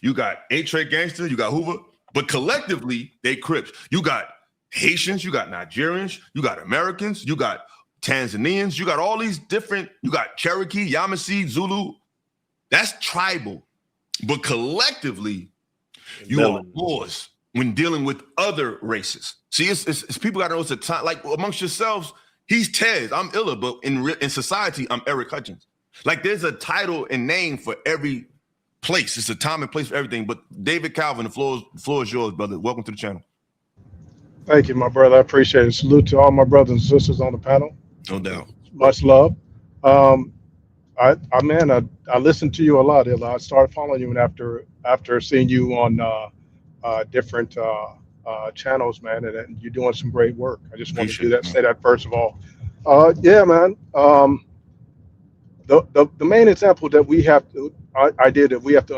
you got 8-Track Gangster, you got Hoover, but collectively they Crips. You got Haitians, you got Nigerians, you got Americans, you got Tanzanians, you got all these different, you got Cherokee, Yamasee, Zulu. That's tribal. But collectively, you are Moors when dealing with other races. See, it's people got to know it's a time, like amongst yourselves, he's Tez, I'm Illa, but in society, I'm Eric Hutchins. Like there's a title and name for every place. It's a time and place for everything. But David Calvin, the floor is yours, brother. Welcome to the channel. Thank you, my brother. I appreciate it. Salute to all my brothers and sisters on the panel. No doubt. Much love. I listened to you a lot, Illa. I started following you after seeing you on different channels, man, and you're doing some great work. I just want to say that first of all. Yeah, man. The main example that we have to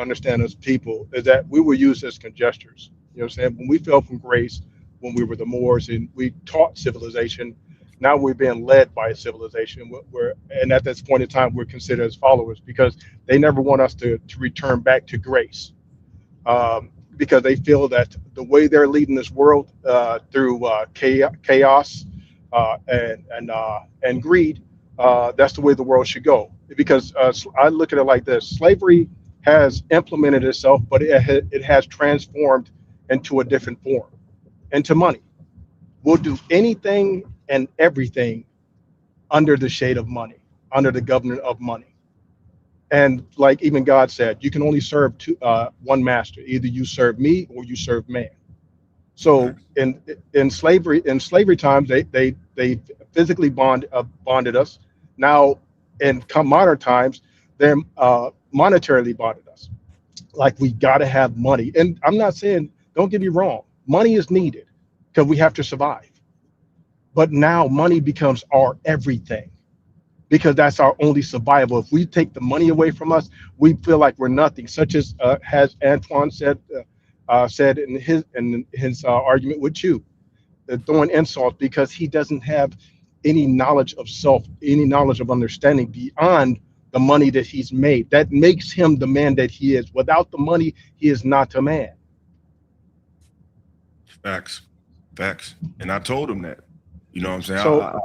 understand as people is that we were used as conjectures. You know what I'm saying? When we fell from grace, when we were the Moors and we taught civilization, Now we're being led by a civilization. And at this point in time, we're considered as followers because they never want us to return back to grace. Because they feel that the way they're leading this world through chaos and greed, that's the way the world should go. Because I look at it like this: slavery has implemented itself, but it has transformed into a different form, into money. We'll do anything and everything under the shade of money, under the government of money. And like even God said, you can only serve one master. Either you serve me or you serve man. So in slavery times, they physically bonded us. Now in modern times, they're monetarily bonded us. Like we got to have money. And I'm not saying, don't get me wrong, money is needed because we have to survive. But now money becomes our everything, because that's our only survival. If we take the money away from us, we feel like we're nothing. Such as has Antoine said in his argument with you, throwing insults because he doesn't have any knowledge of self, any knowledge of understanding beyond the money that he's made. That makes him the man that he is. Without the money, he is not a man. Facts. And I told him that. You know what I'm saying? So,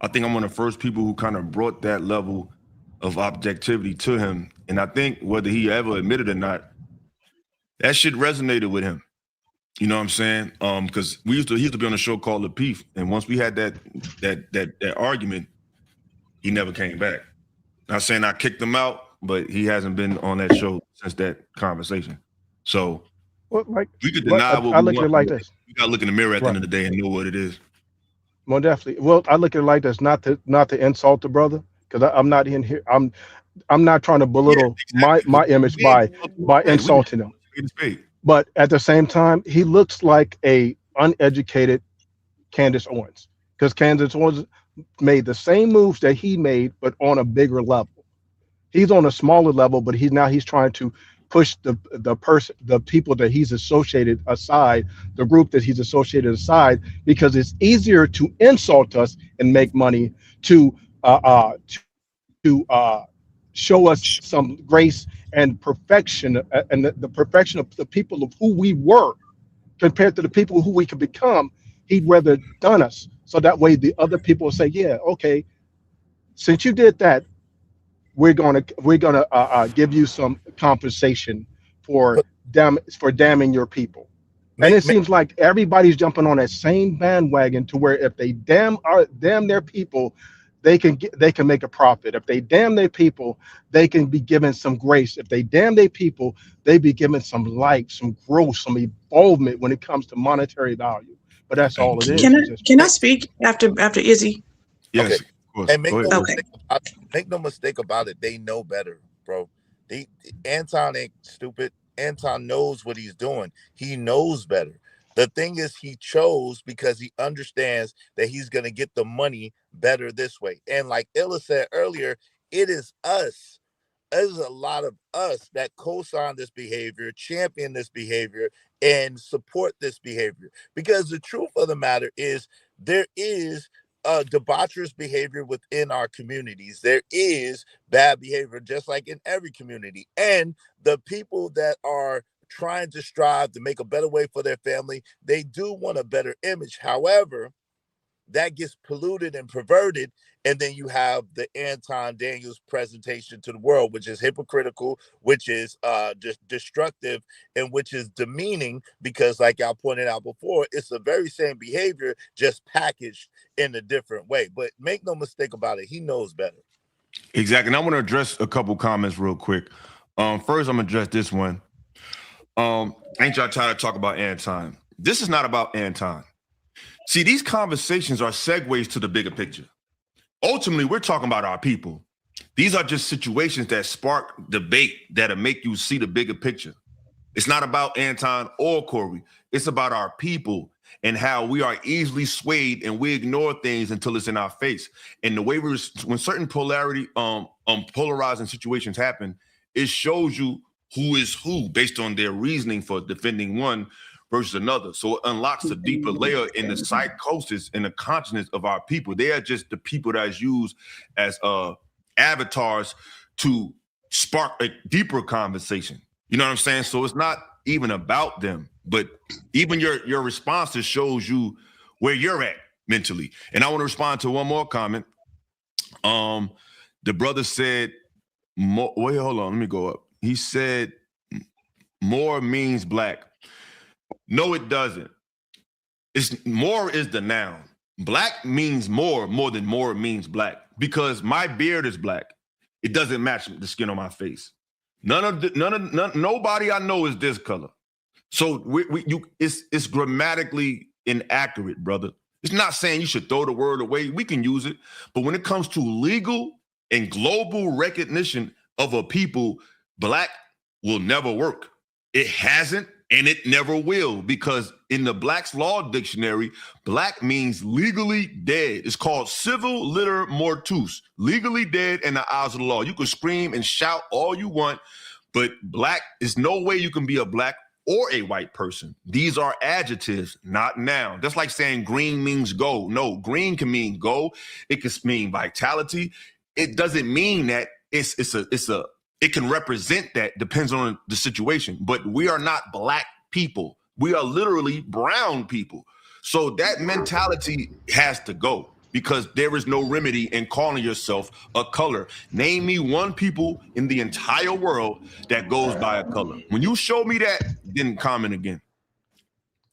I think I'm one of the first people who kind of brought that level of objectivity to him. And I think whether he ever admitted or not, that shit resonated with him. You know what I'm saying? Because he used to be on a show called Le Peef, and once we had that argument, he never came back. Not saying I kicked him out, but he hasn't been on that show since that conversation. So we could deny what I we look at it like this. You gotta look in the mirror at the end of the day and know what it is. Well, definitely. Well, I look at it like this, not to insult the brother, because I'm not in here. I'm not trying to belittle my image by insulting him. But at the same time, he looks like a uneducated Candace Owens, because Candace Owens made the same moves that he made, but on a bigger level. He's on a smaller level, but he's trying to push the people that he's associated aside, the group that he's associated aside, because it's easier to insult us and make money to show us some grace and perfection, and the perfection of the people of who we were compared to the people who we could become. He'd rather done us, so that way the other people will say, yeah, okay, since you did that, we're gonna give you some compensation for damning your people. And it seems like everybody's jumping on that same bandwagon, to where if they damn their people, they can make a profit. If they damn their people, they can be given some grace. If they damn their people, they be given some light, some growth, some involvement when it comes to monetary value. But that's all it is. Can I speak after Izzy? Yes. Okay. And make no mistake about it, they know better, bro. Anton ain't stupid. Anton knows what he's doing. He knows better. The thing is, he chose because he understands that he's going to get the money better this way. And like Illa said earlier, it is us. There's a lot of us that co-sign this behavior, champion this behavior, and support this behavior. Because the truth of the matter is, there is debaucherous behavior within our communities. There is bad behavior, just like in every community. And the people that are trying to strive to make a better way for their family, they do want a better image. However, that gets polluted and perverted, and then you have the Anton Daniels presentation to the world, which is hypocritical, which is destructive, and which is demeaning, because like y'all pointed out before, it's the very same behavior, just packaged in a different way. But make no mistake about it, he knows better. Exactly. And I want to address a couple comments real quick. First, I'm gonna address this one. Ain't y'all tired to talk about Anton? This is not about Anton. See, these conversations are segues to the bigger picture. Ultimately, we're talking about our people. These are just situations that spark debate that'll make you see the bigger picture. It's not about Anton or Corey. It's about our people and how we are easily swayed and we ignore things until it's in our face. And the way when certain polarizing situations happen, it shows you who is who based on their reasoning for defending one versus another. So it unlocks a deeper layer in the psychosis and the consciousness of our people. They are just the people that's used as avatars to spark a deeper conversation. You know what I'm saying? So it's not even about them, but even your responses shows you where you're at mentally. And I want to respond to one more comment. The brother said, wait, hold on, let me go up. He said, more means black. No, it doesn't. More is the noun. Black means more than more means black, because my beard is black. It doesn't match the skin on my face. Nobody I know is this color. So it's grammatically inaccurate, brother. It's not saying you should throw the word away. We can use it. But when it comes to legal and global recognition of a people, black will never work. It hasn't, and it never will, because in the Black's Law Dictionary, black means legally dead. It's called civil liter mortus, legally dead in the eyes of the law. You can scream and shout all you want, but black is no way you can be a black or a white person. These are adjectives, not noun. That's like saying green means gold. No, green can mean gold. It can mean vitality. It doesn't mean that it can represent that, depends on the situation. But we are not black people. We are literally brown people. So that mentality has to go, because there is no remedy in calling yourself a color. Name me one people in the entire world that goes by a color. When you show me that, then comment again.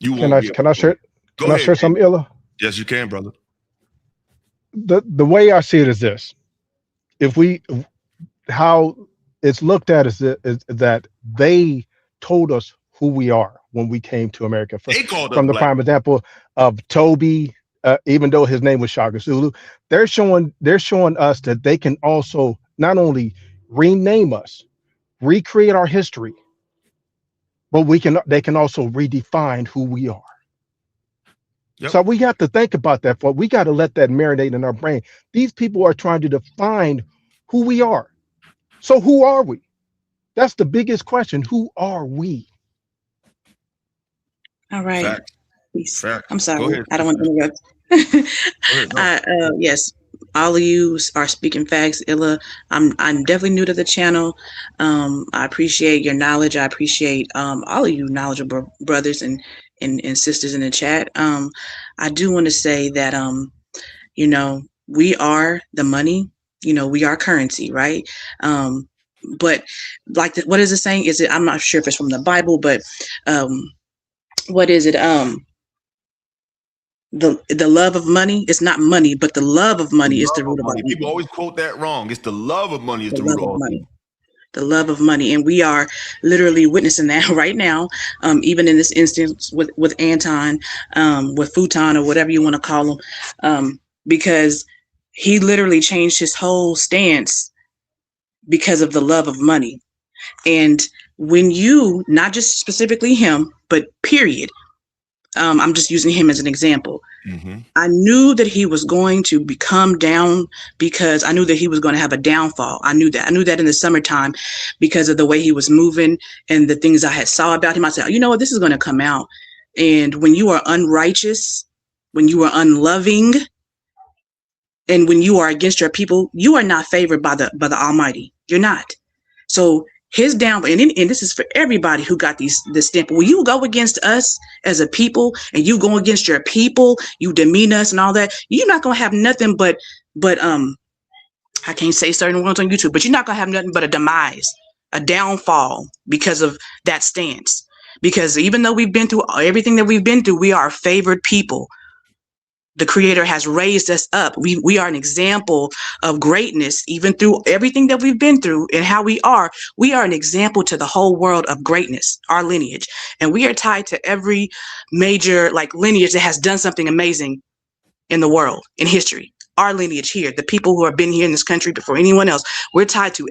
Can I share some, Illa? Yes, you can, brother. The way I see it is this: how it's looked at is that they told us who we are when we came to America. From the prime example of Toby, even though his name was Shaka Zulu, they're showing us that they can also not only rename us, recreate our history, but they can also redefine who we are. Yep. So we have to think about that. We got to let that marinate in our brain. These people are trying to define who we are. So who are we? That's the biggest question. Who are we? All right. Fact. I'm sorry. I don't want to interrupt. Yes, all of you are speaking facts. Illa, I'm definitely new to the channel. I appreciate your knowledge. I appreciate all of you knowledgeable brothers and sisters in the chat. I do want to say that we are the money. We are currency, right? But like, what is it saying? I'm not sure if it's from the Bible, but what is it? The love of money is not money, but the love of money is the root of all evil. People always quote that wrong. It's the love of money is the root of all evil. The love of money. And we are literally witnessing that right now, even in this instance with Anton, with Futon, or whatever you want to call him, because he literally changed his whole stance because of the love of money. And when you, not just specifically him, but period, I'm just using him as an example. Mm-hmm. I knew that he was going to become down, because I knew that he was going to have a downfall. I knew that in the summertime, because of the way he was moving and the things I had saw about him. I said, you know what, this is going to come out. And when you are unrighteous, when you are unloving, and when you are against your people, you are not favored by the Almighty. You're not. So his downfall, and this is for everybody who got this stamp. When you go against us as a people, and you go against your people, you demean us and all that, you're not gonna have nothing but I can't say certain words on YouTube, but you're not gonna have nothing but a demise, a downfall, because of that stance. Because even though we've been through everything that we've been through, we are a favored people. The Creator has raised us up. We are an example of greatness, even through everything that we've been through and how we are. We are an example to the whole world of greatness, our lineage. And we are tied to every major lineage that has done something amazing in the world, in history. Our lineage here, the people who have been here in this country before anyone else, we're tied to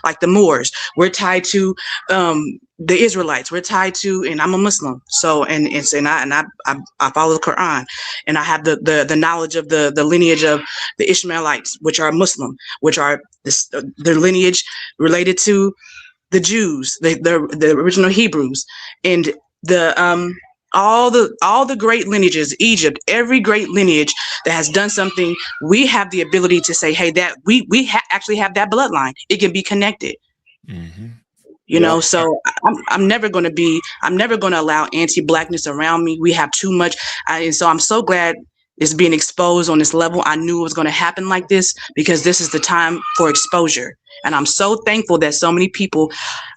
like the Moors, we're tied to the Israelites, we're tied to, and I'm a Muslim, so and I follow the Quran, and I have the knowledge of the lineage of the Ishmaelites, which are Muslim, which are their lineage related to the Jews, the original Hebrews, and the all the great lineages, Egypt, every great lineage that has done something, we have the ability to say, hey, that we actually have that bloodline. It can be connected. You know, so I'm never going to allow anti-blackness around me. We have too much. And so I'm so glad it's being exposed on this level. I knew it was going to happen like this because this is the time for exposure. And I'm so thankful that so many people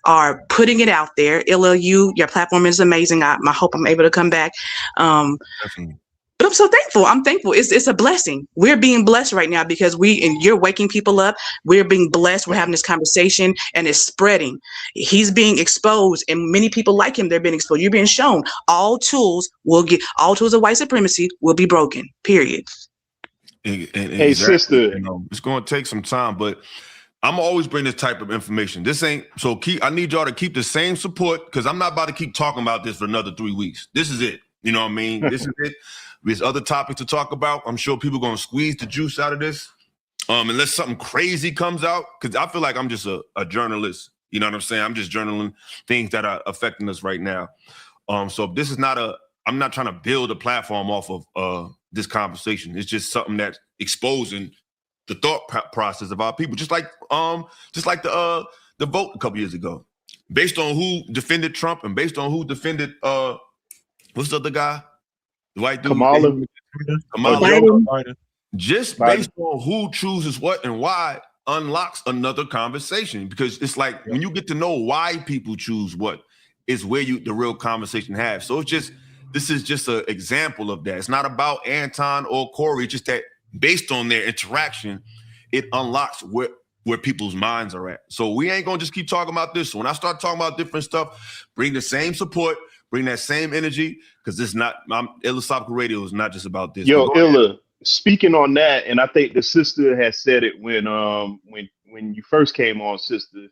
are putting it out there. Illa, your platform is amazing. I hope I'm able to come back. But I'm so thankful. I'm thankful. It's a blessing. We're being blessed right now because you're waking people up. We're being blessed. We're having this conversation and it's spreading. He's being exposed and many people like him, they're being exposed. You're being shown all tools of white supremacy will be broken, period. Hey, sister, it's going to take some time, but I'm always bring this type of information. This ain't so key. I need y'all to keep the same support because I'm not about to keep talking about this for another 3 weeks. This is it. You know what I mean? This is it. There's other topics to talk about. I'm sure people are going to squeeze the juice out of this unless something crazy comes out. Because I feel like I'm just a journalist. You know what I'm saying? I'm just journaling things that are affecting us right now. So this is I'm not trying to build a platform off of this conversation. It's just something that's exposing the thought process of our people. Just like the vote a couple years ago. Based on who defended Trump and based on who defended what's the other guy? The white dude. Kamala. Just based on who chooses what and why unlocks another conversation. Because it's like when you get to know why people choose what is where the real conversation has. So this is just an example of that. It's not about Anton or Corey, it's just that based on their interaction, it unlocks where people's minds are at. So we ain't gonna just keep talking about this. So when I start talking about different stuff, bring the same support, bring that same energy, because it's not, Philosophical Radio is not just about this. Yo, Illa, speaking on that, and I think the sister has said it when you first came on, sister,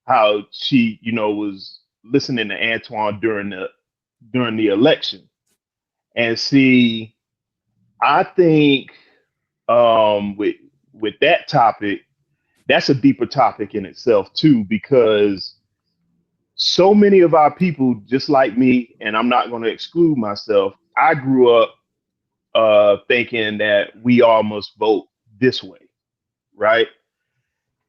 how she, was listening to Antoine during the election. And see, I think with that topic, that's a deeper topic in itself too, because so many of our people, just like me, and I'm not going to exclude myself, I grew up thinking that we all must vote this way, right?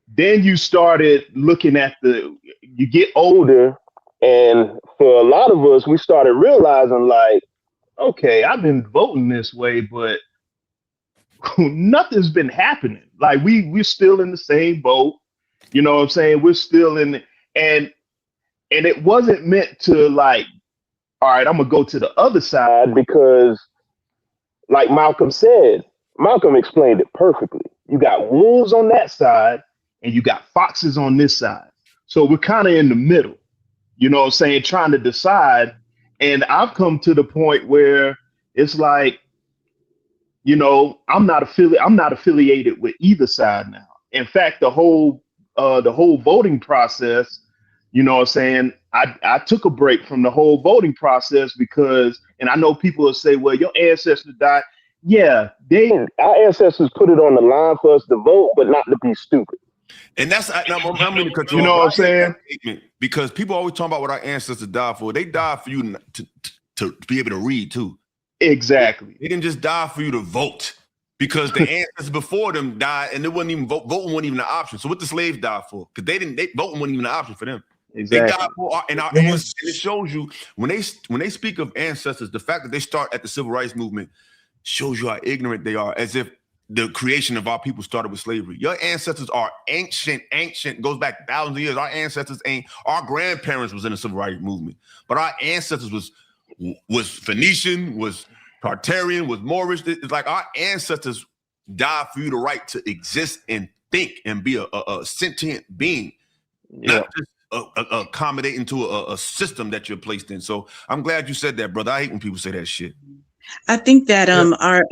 Then you started looking at you get older, and for a lot of us, we started realizing like, okay, I've been voting this way, but nothing's been happening. Like we're still in the same boat. You know what I'm saying? We're still in, and it wasn't meant to like, all right, I'm gonna go to the other side because, like Malcolm said, Malcolm explained it perfectly. You got wolves on that side and you got foxes on this side. So we're kind of in the middle, you know what I'm saying, trying to decide. And I've come to the point where it's like, I'm not affiliated with either side now. In fact, the whole voting process, you know what I'm saying, I took a break from the whole voting process because, and I know people will say, well, your ancestors died. Yeah, our ancestors put it on the line for us to vote, but not to be stupid. And that's, I'm going to cut you know off. What I'm saying? Because people always talk about what our ancestors died for. They died for you to be able to read too. Exactly. They didn't just die for you to vote because the ancestors before them died and they wasn't even voting wasn't even an option. So what the slaves died for? Because voting wasn't even an option for them. Exactly. They died for our ancestors. And it shows you when they speak of ancestors, the fact that they start at the civil rights movement shows you how ignorant they are, as if the creation of our people started with slavery. Your ancestors are ancient, goes back thousands of years. Our ancestors our grandparents was in the civil rights movement, but our ancestors was Phoenician, was Tartarian, was Moorish. It's like our ancestors died for you the right to exist and think and be a sentient being, not just accommodating to a system that you're placed in. So I'm glad you said that, brother. I hate when people say that shit. I think that our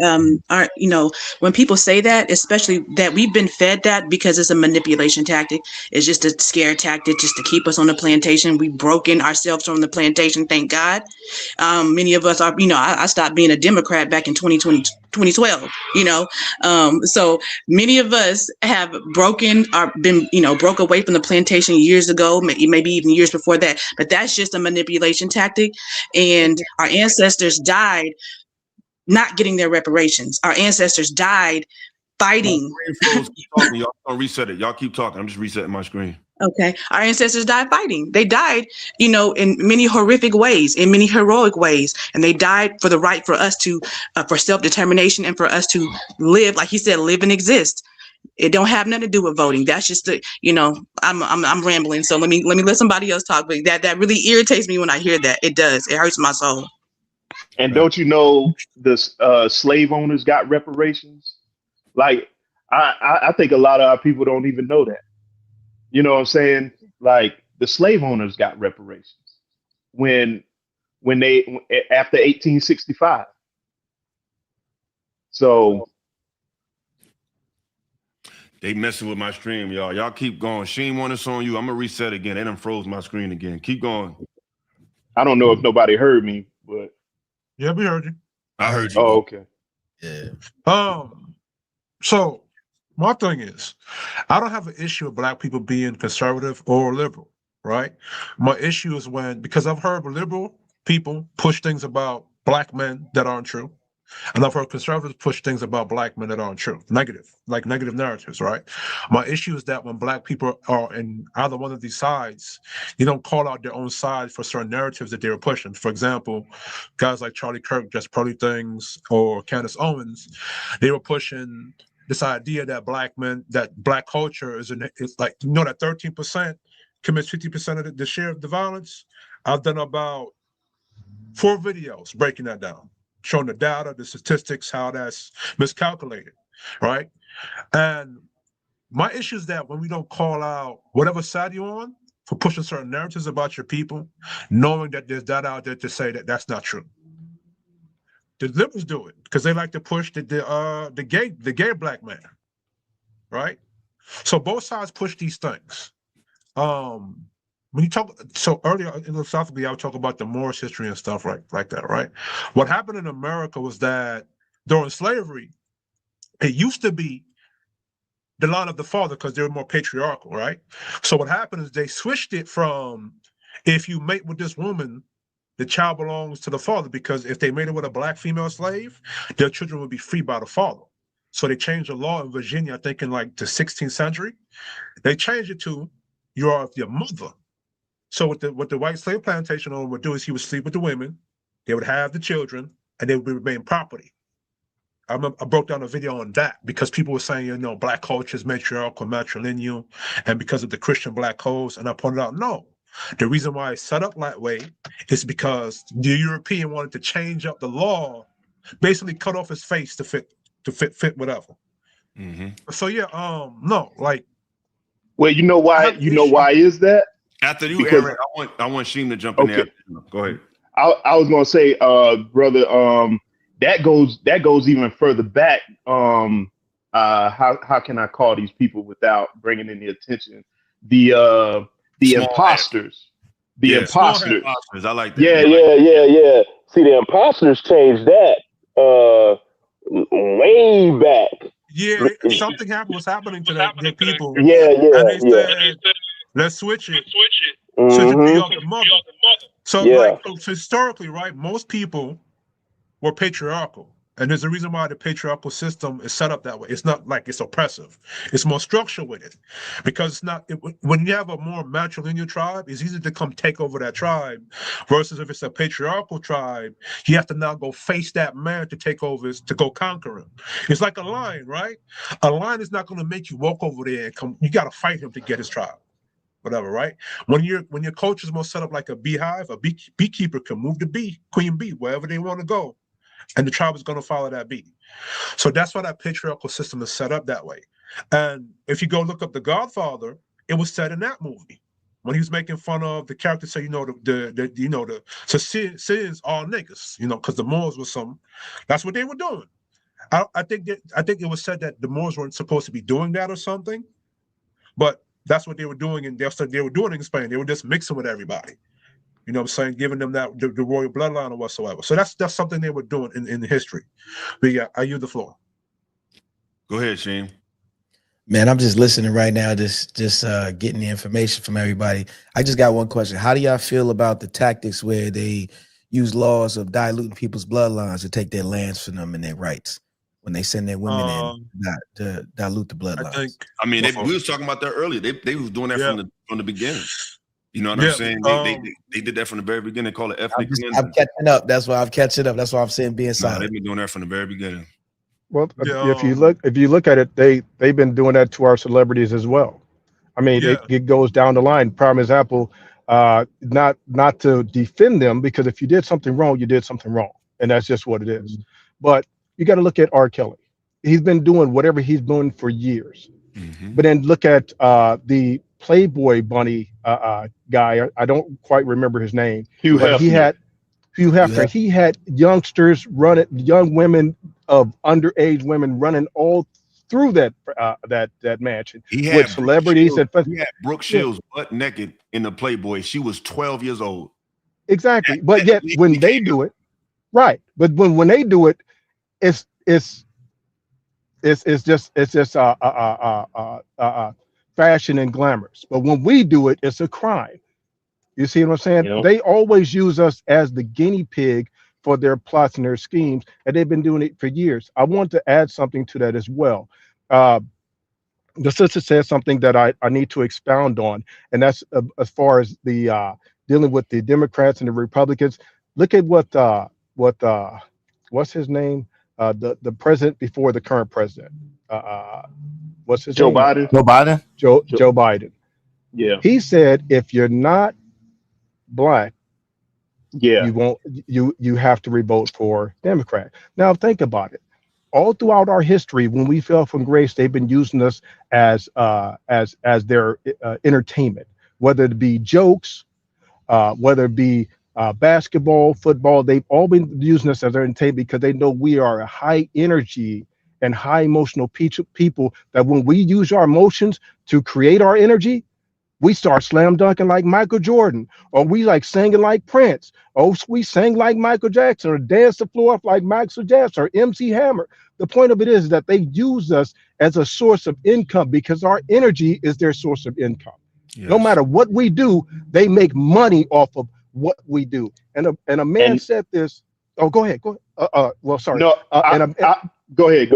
when people say that, especially that we've been fed that because it's a manipulation tactic, it's just a scare tactic just to keep us on the plantation. We've broken ourselves from the plantation, thank God. Many of us are, I stopped being a Democrat back in 2020, 2012, so many of us have broke away from the plantation years ago, maybe even years before that, but that's just a manipulation tactic. And our ancestors died not getting their reparations. Our ancestors died fighting. Y'all don't reset it. Y'all keep talking. I'm just resetting my screen. Okay. Our ancestors died fighting. They died, in many horrific ways, in many heroic ways. And they died for the right for us to, for self-determination and for us to live, like he said, live and exist. It don't have nothing to do with voting. That's just I'm rambling. So let me let somebody else talk. But that really irritates me when I hear that. It does. It hurts my soul. And don't you know the slave owners got reparations? Like, I think a lot of our people don't even know that. You know what I'm saying? Like, the slave owners got reparations when they after 1865. So they messing with my stream, y'all. Y'all keep going. Sheen want us on you. I'm gonna reset again. They done froze my screen again. Keep going. I don't know if nobody heard me, but yeah, we heard you. I heard you. Oh, okay. Yeah. So my thing is, I don't have an issue with black people being conservative or liberal, right? My issue is because I've heard liberal people push things about black men that aren't true. And I've heard conservatives push things about black men that aren't true, negative narratives, right? My issue is that when black people are in either one of these sides, they don't call out their own side for certain narratives that they were pushing. For example, guys like Charlie Kirk, Just Pearly Things, or Candace Owens, they were pushing this idea that black culture is like, that 13% commits 50% of the share of the violence. I've done about 4 videos breaking that down, showing the data, the statistics, how that's miscalculated, right? And my issue is that when we don't call out whatever side you're on for pushing certain narratives about your people, knowing that there's data out there to say that that's not true. The liberals do it because they like to push the gay black man, right? So both sides push these things. When you talk, so earlier philosophically, I would talk about the Moorish history and stuff like that, right? What happened in America was that during slavery, it used to be the line of the father because they were more patriarchal, right? So what happened is they switched it from, if you mate with this woman, the child belongs to the father, because if they mated with a black female slave, their children would be free by the father. So they changed the law in Virginia, I think in like the 16th century. They changed it to, you are your mother. So what the white slave plantation owner would do is he would sleep with the women, they would have the children, and they would remain property. I broke down a video on that because people were saying, black culture is matriarchal, matrilineal, and because of the Christian black codes. And I pointed out, no. The reason why it's set up that way is because the European wanted to change up the law, basically cut off his face to fit whatever. Mm-hmm. So yeah, no, like. Well, you know why is that? After you, because, Aaron, I want Sheen to jump in there. Go ahead. I was gonna say, brother, that goes even further back. How can I call these people without bringing in the attention? The imposters. The imposters. I like that. Yeah. See, the imposters changed that way back. Yeah, something was happening to their people. Yeah. And they said, let's switch it. Switch it to your mother. So so historically, right, most people were patriarchal. And there's a reason why the patriarchal system is set up that way. It's not like it's oppressive. It's more structural with it. Because it's not, when you have a more matrilineal tribe, it's easy to come take over that tribe. Versus if it's a patriarchal tribe, you have to now go face that man to take over, to go conquer him. It's like a lion, right? A lion is not going to make you walk over there and come, you got to fight him to get his tribe. Whatever, right? When your culture is more set up like a beehive, a beekeeper can move the queen bee, wherever they want to go. And the tribe is going to follow that bee. So that's why that patriarchal system is set up that way. And if you go look up The Godfather, it was set in that movie when he was making fun of the character. Say, the Sicilians all niggas, because the Moors were some. That's what they were doing. I think it was said that the Moors weren't supposed to be doing that or something, but that's what they were doing, and they were doing it in Spain. They were just mixing with everybody. You know what I'm saying? Giving them that the royal bloodline or whatsoever. So that's something they were doing in history. But yeah, I yield the floor. Go ahead, Shane. Man, I'm just listening right now, just getting the information from everybody. I just got one question. How do y'all feel about the tactics where they use laws of diluting people's bloodlines to take their lands from them and their rights when they send their women in to dilute the bloodlines? We was talking about that earlier. They was doing that from the beginning. You know what I'm saying? They did that from the very beginning. Call it ethnic cleansing. I'm catching up. That's why I'm catching up. That's why I'm saying being silent. They've been doing that from the very beginning. Well, if you look at it, they've been doing that to our celebrities as well. I mean, it goes down the line. Prime example, not to defend them, because if you did something wrong, you did something wrong, and that's just what it is. Mm-hmm. But you got to look at R. Kelly. He's been doing whatever he's doing for years. Mm-hmm. But then look at the Playboy Bunny guy. I don't quite remember his name. Hugh Hefner. He had youngsters running, young women of underage women running all through that mansion with celebrities. He had Brooke Shields butt naked in the Playboy. She was 12 years old. Exactly. But yet when they do it, right. But when they do it, it's just fashion and glamorous. But when we do it, it's a crime. You see what I'm saying? Yep. They always use us as the guinea pig for their plots and their schemes, and they've been doing it for years. I want to add something to that as well. The sister said something that I need to expound on, and that's as far as the dealing with the Democrats and the Republicans. Look at what's his name? The president before the current president. What's his name? Biden. Joe Biden. Yeah. He said, if you're not Black, you have to revote for Democrat. Now think about it. All throughout our history, when we fell from grace, they've been using us as their entertainment, whether it be jokes, whether it be basketball, football. They've all been using us as their entertainment because they know we are a high energy and high emotional people, that when we use our emotions to create our energy, we start slam dunking like Michael Jordan, or we like singing like Prince, or we sing like Michael Jackson, or dance the floor up like Michael Jackson or MC Hammer. The point of it is that they use us as a source of income because our energy is their source of income. Yes. No matter what we do, they make money off of what we do. And a man said this. Oh, go ahead. Well, sorry. No, go ahead.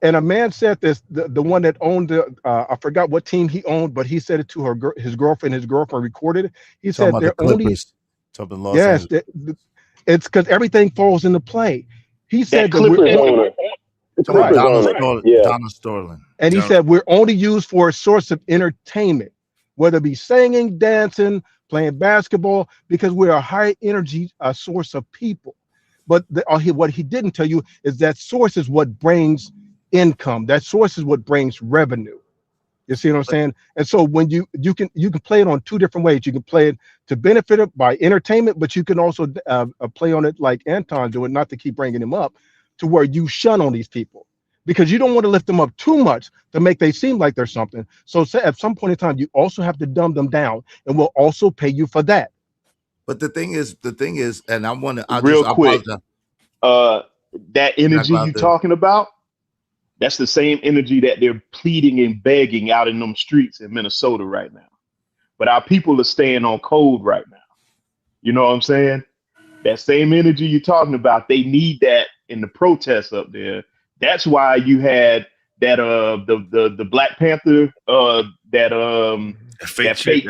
And a man said this, the one that owned I forgot what team he owned, but he said it to his girlfriend. His girlfriend recorded it. He said they're only it's because everything falls into play. He said that Clippers owner. Donna Sterling. And he said we're only used for a source of entertainment, whether it be singing, dancing, playing basketball, because we're a high energy source of people. But what he didn't tell you is that source is what brings income. That source is what brings revenue. You see what I'm saying? And so when you can play it on two different ways. You can play it to benefit it by entertainment, but you can also play on it like Anton doing, not to keep bringing him up, to where you shun on these people because you don't want to lift them up too much to make they seem like they're something. So at some point in time, you also have to dumb them down, and we'll also pay you for that. But the thing is, and I want to real quick. That energy you're talking about, that's the same energy that they're pleading and begging out in them streets in Minnesota right now. But our people are staying on code right now. You know what I'm saying? That same energy you're talking about, they need that in the protests up there. That's why you had that the Black Panther that fake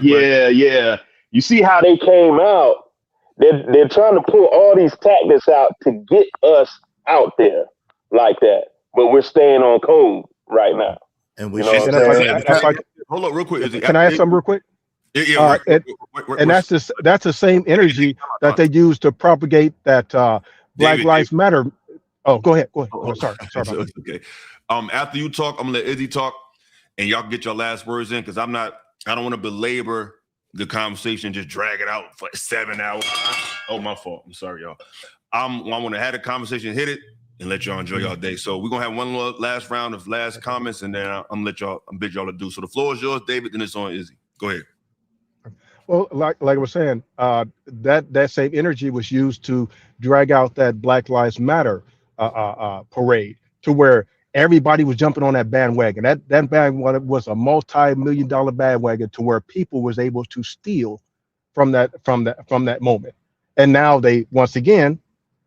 yeah. You see how they came out? They're trying to pull all these tactics out to get us out there like that. But we're staying on code right now. And we hold up real quick. Can I add something real quick? Yeah. And that's the same energy that they use to propagate that Black Lives Matter. Oh, go ahead. Sorry. Okay. After you talk, I'm gonna let Izzy talk, and y'all can get your last words in, because I don't want to belabor the conversation, just drag it out for 7 hours. Oh, my fault. I'm sorry, y'all. I want to have the conversation, hit it, and let y'all enjoy y'all day. So we're gonna have one last round of last comments, and then I'm bid y'all to do. So the floor is yours, David. Then it's on Izzy. Go ahead. Well, like I was saying, that same energy was used to drag out that Black Lives Matter parade, to where everybody was jumping on that bandwagon. That bandwagon was a multi-million-dollar bandwagon, to where people was able to steal from that moment. And now they once again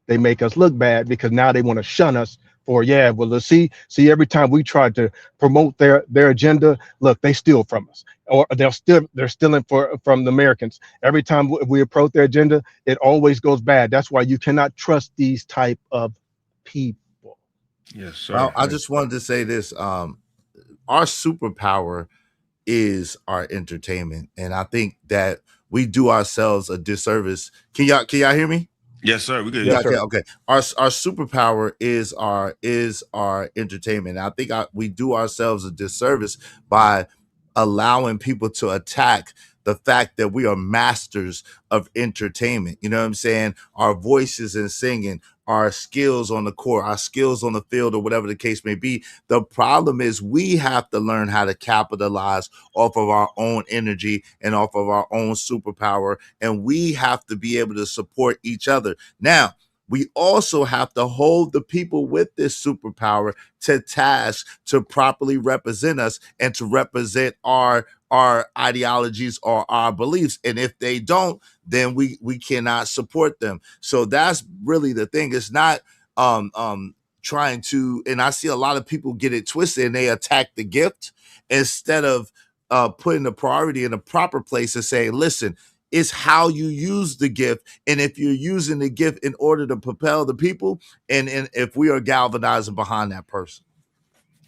they make us look bad, because now they want to shun us for, yeah, well, let's see every time we try to promote their agenda, look, they steal from us, or they're stealing from the Americans. Every time we approach their agenda, it always goes bad. That's why you cannot trust these type of people. Yes, sir. Well, I just wanted to say this. Our superpower is our entertainment. And I think that we do ourselves a disservice. Can y'all hear me? Yes, sir. We good. Yeah, okay. Our superpower is our entertainment. I think we do ourselves a disservice by allowing people to attack the fact that we are masters of entertainment. You know what I'm saying? Our voices in singing, our skills on the court, our skills on the field, or whatever the case may be. The problem is we have to learn how to capitalize off of our own energy and off of our own superpower. And we have to be able to support each other. Now, we also have to hold the people with this superpower to task to properly represent us and to represent our ideologies or our beliefs. And if they don't, then we cannot support them. So that's really the thing. It's not trying to, and I see a lot of people get it twisted and they attack the gift instead of putting the priority in the proper place and saying, listen, it's how you use the gift. And if you're using the gift in order to propel the people, and if we are galvanizing behind that person.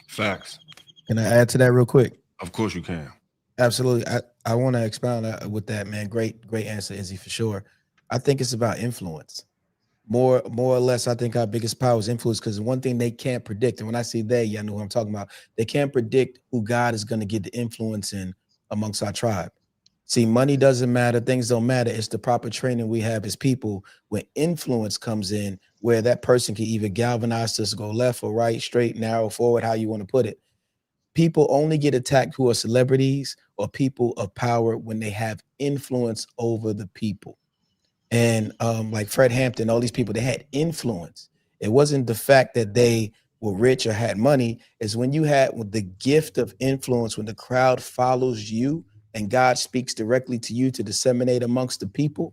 Facts. Can I add to that real quick? Of course you can. Absolutely. I want to expound with that, man. Great answer, Izzy, for sure. I think it's about influence. More or less, I think our biggest power is influence, because one thing they can't predict, and when I say they, y'all know what I'm talking about, they can't predict who God is going to get the influence in amongst our tribe. See, money doesn't matter. Things don't matter. It's the proper training we have as people when influence comes in, where that person can either galvanize us to go left or right, straight, narrow, forward, how you want to put it. People only get attacked who are celebrities or people of power when they have influence over the people. And like Fred Hampton, all these people, they had influence. It wasn't the fact that they were rich or had money. It's when you had the gift of influence, when the crowd follows you and God speaks directly to you to disseminate amongst the people.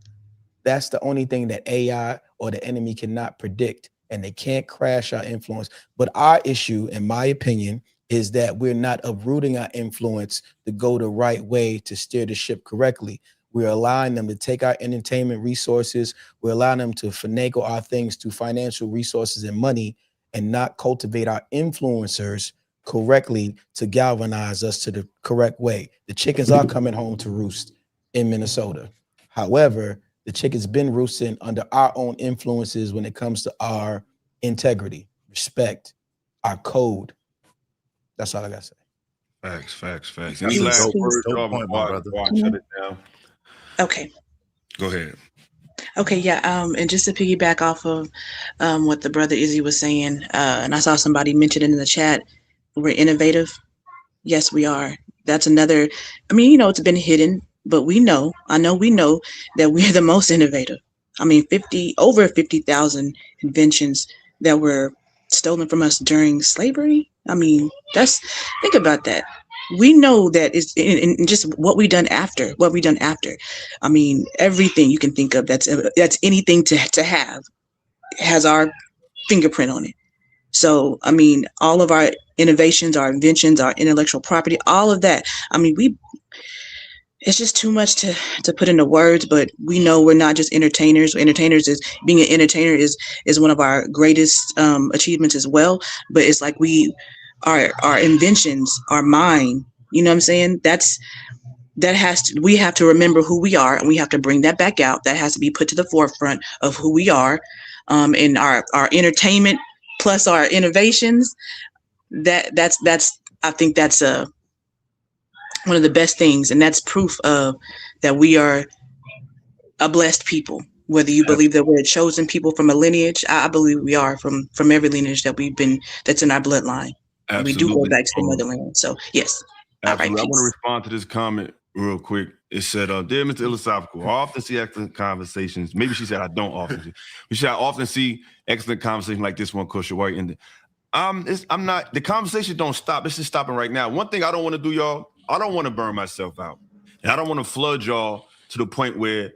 That's the only thing that AI or the enemy cannot predict, and they can't crash our influence. But our issue, in my opinion, is that we're not uprooting our influence to go the right way to steer the ship correctly. We're allowing them to take our entertainment resources. We're allowing them to finagle our things to financial resources and money, and not cultivate our influencers correctly to galvanize us to the correct way. The chickens are coming home to roost in Minnesota. However, the chickens been roosting under our own influences when it comes to our integrity, respect, our code. That's all I got to say. Facts. Any last words, before I shut it down? Okay. Go ahead. Okay, yeah. And just to piggyback off of what the brother Izzy was saying, and I saw somebody mention it in the chat, we're innovative. Yes, we are. That's another, I mean, it's been hidden, but we know that we're the most innovative. I mean, over 50,000 inventions that were stolen from us during slavery. I mean, think about that. We know that it's in just what we done after. I mean, everything you can think of that's anything to have has our fingerprint on it. So, I mean, all of our innovations, our inventions, our intellectual property, all of that. I mean, it's just too much to put into words, but we know we're not just entertainers. Being an entertainer is one of our greatest achievements as well. But it's like our inventions, our mind, you know what I'm saying? We have to remember who we are, and we have to bring that back out. That has to be put to the forefront of who we are, and our entertainment plus our innovations. That's I think that's one of the best things, and that's proof of that we are a blessed people. Whether you believe that we're a chosen people from a lineage, I believe we are from every lineage that's in our bloodline. Absolutely. We do go back to the motherland. So yes. Absolutely. I want to respond to this comment real quick. It said, dear Mr. Philosophical, I often see excellent conversations. Maybe she said I don't often see. But I often see excellent conversations like this one, Coach White. And I'm not, the conversation don't stop. This is stopping right now. One thing I don't want to do, y'all, I don't want to burn myself out. And I don't want to flood y'all to the point where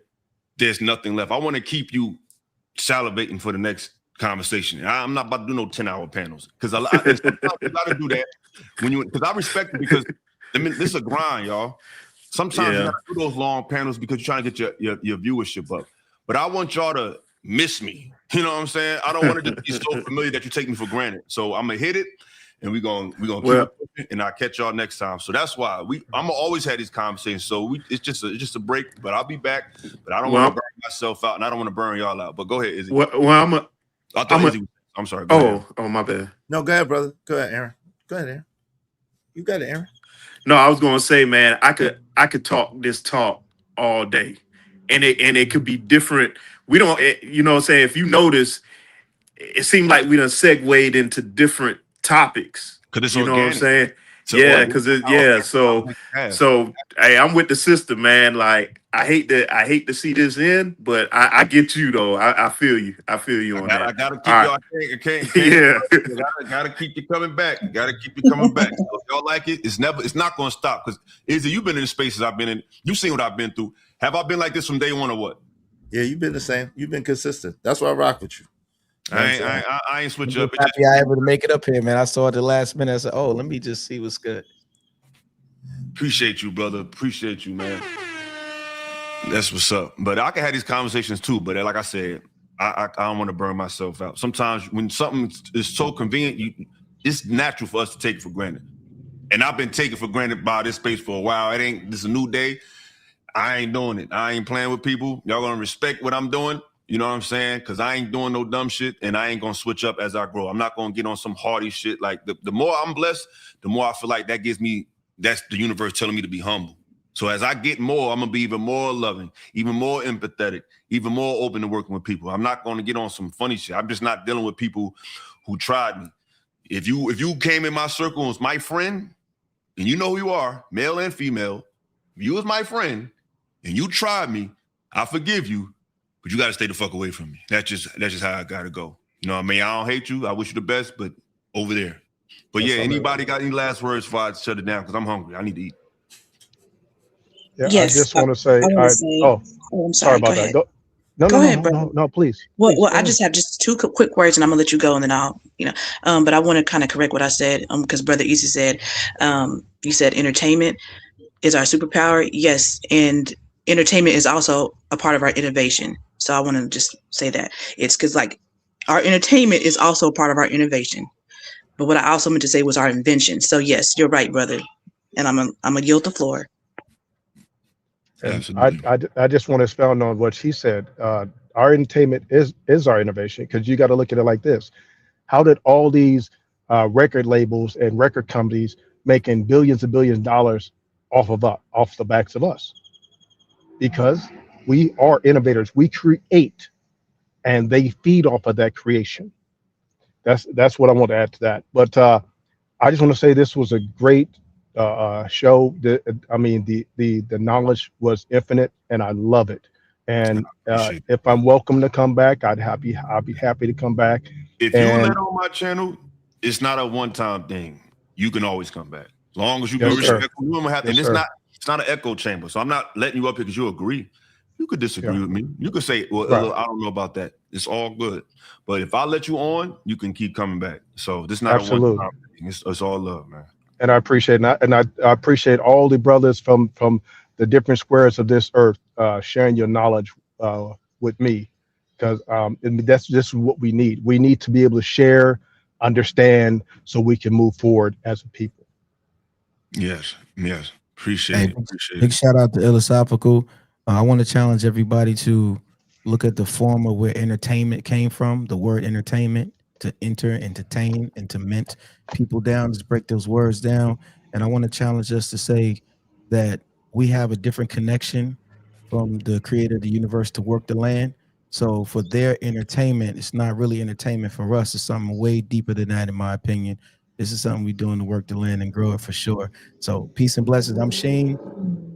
there's nothing left. I want to keep you salivating for the next conversation. I'm not about to do no 10-hour panels because sometimes you got to do that because I respect it because this is a grind, y'all. Sometimes you got to do those long panels because you're trying to get your viewership up. But I want y'all to miss me. You know what I'm saying? I don't want to just be so familiar that you take me for granted. So I'm gonna hit it, and we're gonna keep it, and I'll catch y'all next time. So that's why I'm gonna always have these conversations. So it's just a break, but I'll be back. But I don't want to burn myself out, and I don't want to burn y'all out. But go ahead, Izzy. I'm sorry. Oh, my bad. No, go ahead, brother. Go ahead, Aaron. Go ahead, Aaron. You got it, Aaron. No, I was gonna say, man, I could talk this talk all day, and it could be different. We don't, you know what I'm saying? If you notice, it seemed like we done segued into different topics. Because it's you know organic. what I'm saying? So Yeah, because So hey, I'm with the system, man. Like I hate to see this end, but I get you though. I feel you. I feel you on that. I gotta keep All y'all. right. Gotta keep you coming back. Gotta keep you coming back. So if y'all like it, it's not gonna stop. Because Izzy, you've been in the spaces I've been in. You've seen what I've been through. Have I been like this from day one or what? Yeah, you've been the same. You've been consistent. That's why I rock with you. I ain't switch up. Happy I able to make it up here, man. I saw it the last minute. I said, "Oh, let me just see what's good." Appreciate you, brother. Appreciate you, man. That's what's up. But I can have these conversations too. But like I said, I don't want to burn myself out. Sometimes when something is so convenient, it's natural for us to take it for granted. And I've been taken for granted by this space for a while. This is a new day. I ain't doing it. I ain't playing with people. Y'all gonna respect what I'm doing. You know what I'm saying? Because I ain't doing no dumb shit, and I ain't gonna switch up as I grow. I'm not gonna get on some hardy shit. Like the more I'm blessed, the more I feel like that's the universe telling me to be humble. So as I get more, I'm gonna be even more loving, even more empathetic, even more open to working with people. I'm not gonna get on some funny shit. I'm just not dealing with people who tried me. If you came in my circle and was my friend, and you know who you are, male and female, if you was my friend and you tried me, I forgive you. But you got to stay the fuck away from me. That's just how I got to go. You know what I mean? I don't hate you. I wish you the best, but over there. But yeah, anybody got any last words before I shut it down? Because I'm hungry. I need to eat. Yeah, Yes, I just want to say, I'm sorry. about Go ahead. that. Go ahead, brother. No, please. Well, I just have just two quick words, and I'm gonna let you go, and then I'll, but I want to kind of correct what I said, because Brother Easy said, you said entertainment is our superpower. Yes, and entertainment is also a part of our innovation. So I want to just say that it's because our entertainment is also a part of our innovation. But what I also meant to say was our invention. So yes, you're right, brother, and I'm gonna yield the floor. I just want to expound on what she said. Our entertainment is our innovation, because you got to look at it like this. How did all these record labels and record companies making billions and billions of dollars off the backs of us? Because we are innovators. We create, and they feed off of that creation. That's what I want to add to that. But I just want to say this was a great show. The knowledge was infinite, and I love it. And if I'm welcome to come back, I'll be happy to come back. If you let on my channel, it's not a one-time thing. You can always come back. As long as you be respectful. You don't have to, and it's not an echo chamber. So I'm not letting you up here because you agree. You could disagree with me. You could say, well, I don't know about that. It's all good. But if I let you on, you can keep coming back. So this is not a one-time thing. It's all love, man. And I appreciate that. And I appreciate all the brothers from the different squares of this earth sharing your knowledge with me, because that's just what we need. We need to be able to share, understand, so we can move forward as a people. Yes. Appreciate it. Big shout out to Philosophical. I want to challenge everybody to look at the form of where entertainment came from, the word entertainment, to enter, entertain, and to mint people down, just break those words down. And I want to challenge us to say that we have a different connection from the creator of the universe to work the land. So for their entertainment, it's not really entertainment for us. It's something way deeper than that, in my opinion. This is something we're doing to work the land and grow it for sure. So peace and blessings. I'm Shane.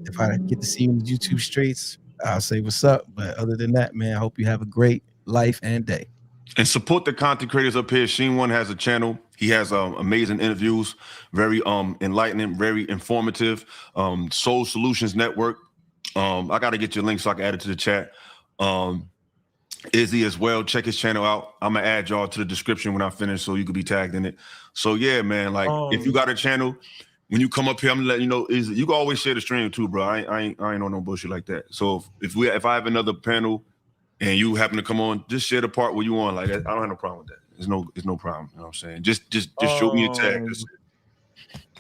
If I get to see you in the YouTube streets, I'll say what's up. But other than that, man, I hope you have a great life and day. And support the content creators up here. Sheen One has a channel. He has amazing interviews, very enlightening, very informative. Soul Solutions Network. I got to get your link so I can add it to the chat. Izzy as well. Check his channel out. I'm gonna add y'all to the description when I finish, so you could be tagged in it. So yeah, man. Like if you got a channel, when you come up here, I'm gonna let you know. You can always share the stream too, bro. I ain't on no bullshit like that. So if I have another panel and you happen to come on, just share the part where you on. Like I don't have no problem with that. There's no problem. You know what I'm saying? Just show me a tag.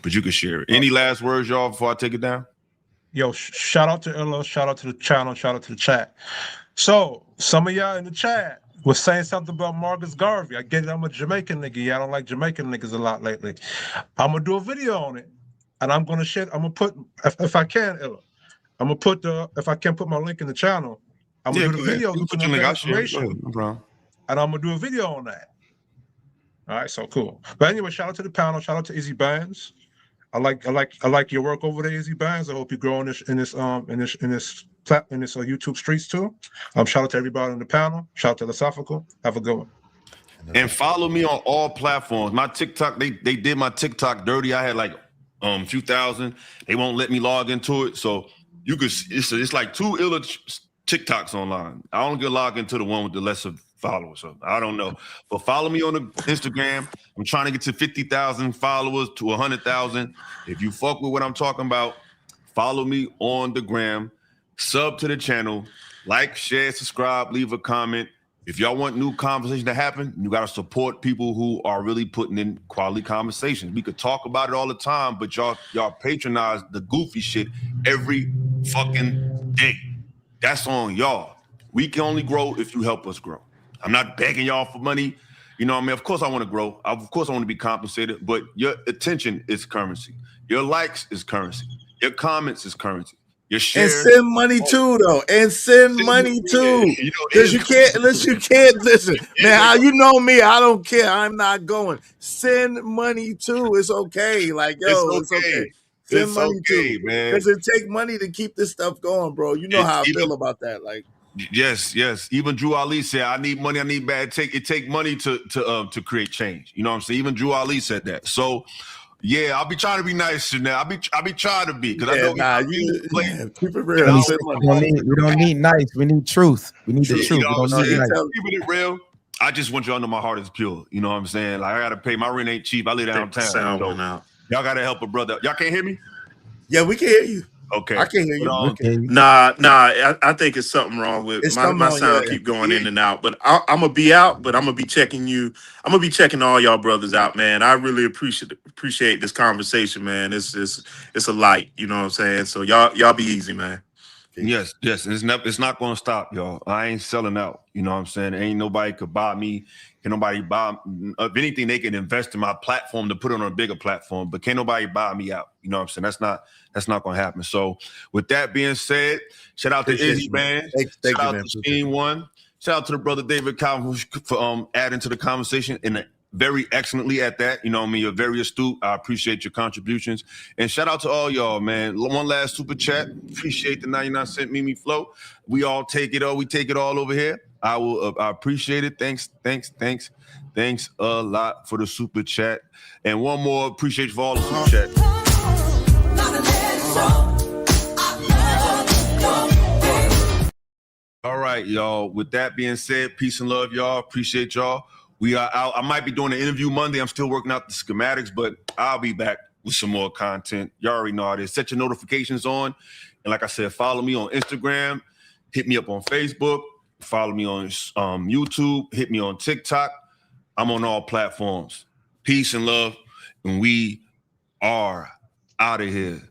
But you can share it. Any last words, y'all, before I take it down? Yo, shout out to Illa, shout out to the channel, shout out to the chat. So some of y'all in the chat was saying something about Marcus Garvey. I get it, I'm a Jamaican nigga. Yeah, I don't like Jamaican niggas a lot lately. I'm gonna do a video on it, and I'm gonna put if I can, Illa, I'm gonna put if I can put my link in the channel, I'm gonna do the video looking at the information, no problem. And I'm gonna do a video on that. All right, so cool. But anyway, shout out to the panel, shout out to Izzy Bands. I like your work over there, Izzy Bands. I hope you grow in this YouTube streets too. Shout out to everybody on the panel. Shout out to Philosophical. Have a good one. And follow me on all platforms. My TikTok, they did my TikTok dirty. I had like a few thousand. They won't let me log into it. So you could it's like 2 Illa TikToks online. I don't get logged into the one with the lesser followers. So I don't know. But follow me on the Instagram. I'm trying to get to 50,000 followers to 100,000. If you fuck with what I'm talking about, follow me on the gram, sub to the channel, like, share, subscribe, leave a comment. If y'all want new conversation to happen, you got to support people who are really putting in quality conversations. We could talk about it all the time, but y'all patronize the goofy shit every fucking day. That's on y'all. We can only grow if you help us grow. I'm not begging y'all for money. You know what I mean? Of course I want to grow. Of course I want to be compensated, but your attention is currency. Your likes is currency. Your comments is currency. Your shares. And send money too, though. And send money too. Because you can't listen. Man, you know me. I don't care. I'm not going. Send money too. It's okay. Like, yo, it's okay. Send money too, man. Because it take money to keep this stuff going, bro. You know how I feel about that. Like, yes. Even Drew Ali said, "I need money. I need bad. It take money to create change." You know what I'm saying? Even Drew Ali said that. So, yeah, I'll be trying to be nice now. I'll be trying to be because I know keep it real. We don't need nice. We need truth. We need the truth. You know We don't need nice. Keeping it real. I just want y'all to know my heart is pure. You know what I'm saying? Like I gotta pay. My rent ain't cheap. I live downtown. So y'all gotta help a brother. Y'all can't hear me? Yeah, we can hear you. Okay. I can't hear you. Nah. I think it's something wrong with my sound. Keep going in and out. But I'm gonna be out. But I'm gonna be checking you. I'm gonna be checking all y'all brothers out, man. I really appreciate this conversation, man. It's a light. You know what I'm saying? So y'all be easy, man. Yes. It's not gonna stop, y'all. I ain't selling out. You know what I'm saying? Ain't nobody could buy me. Can nobody buy? If anything, they can invest in my platform to put it on a bigger platform. But can't nobody buy me out. You know what I'm saying? That's not gonna happen. So with that being said, shout out to Izzy Band. Shout out to Sheen One. Shout out to the brother David Calvin for adding to the conversation and very excellently at that. You know what I mean? You're very astute. I appreciate your contributions. And shout out to all y'all, man. One last super chat. Appreciate the 99-cent Mimi Flow. We all take it all. We take it all over here. I appreciate it. Thanks a lot for the super chat. And one more, appreciate you for all the super chat. All right, y'all. With that being said, peace and love, y'all. Appreciate y'all. We are out. I might be doing an interview Monday. I'm still working out the schematics, but I'll be back with some more content. Y'all already know how it is. Set your notifications on. And like I said, follow me on Instagram. Hit me up on Facebook. Follow me on YouTube. Hit me on TikTok. I'm on all platforms. Peace and love. And we are out of here.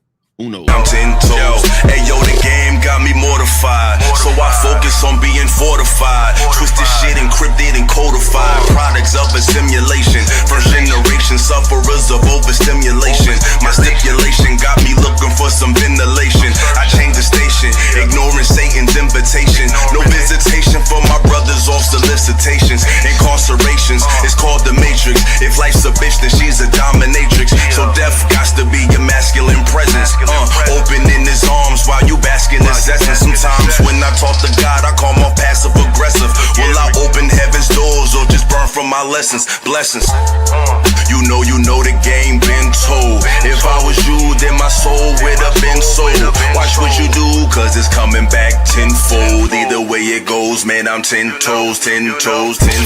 Uno. I'm 10 toes. Hey, yo, the game got me mortified. So I focus on being fortified. Twisted shit encrypted and codified. Products of a simulation. First generation sufferers of overstimulation. My stipulation got me looking for some ventilation. I changed the station, ignoring Satan's invitation. No visitation for my brothers off solicitations. Incarcerations, it's called the Matrix. If life's a bitch, then she's a dominatrix. So death got to be your masculine presence. Opening his arms lessons, blessings. You know the game been told. If I was you, then my soul would have been sold. Watch what you do, cause it's coming back tenfold. Either way it goes, man, I'm 10 toes, 10 toes, 10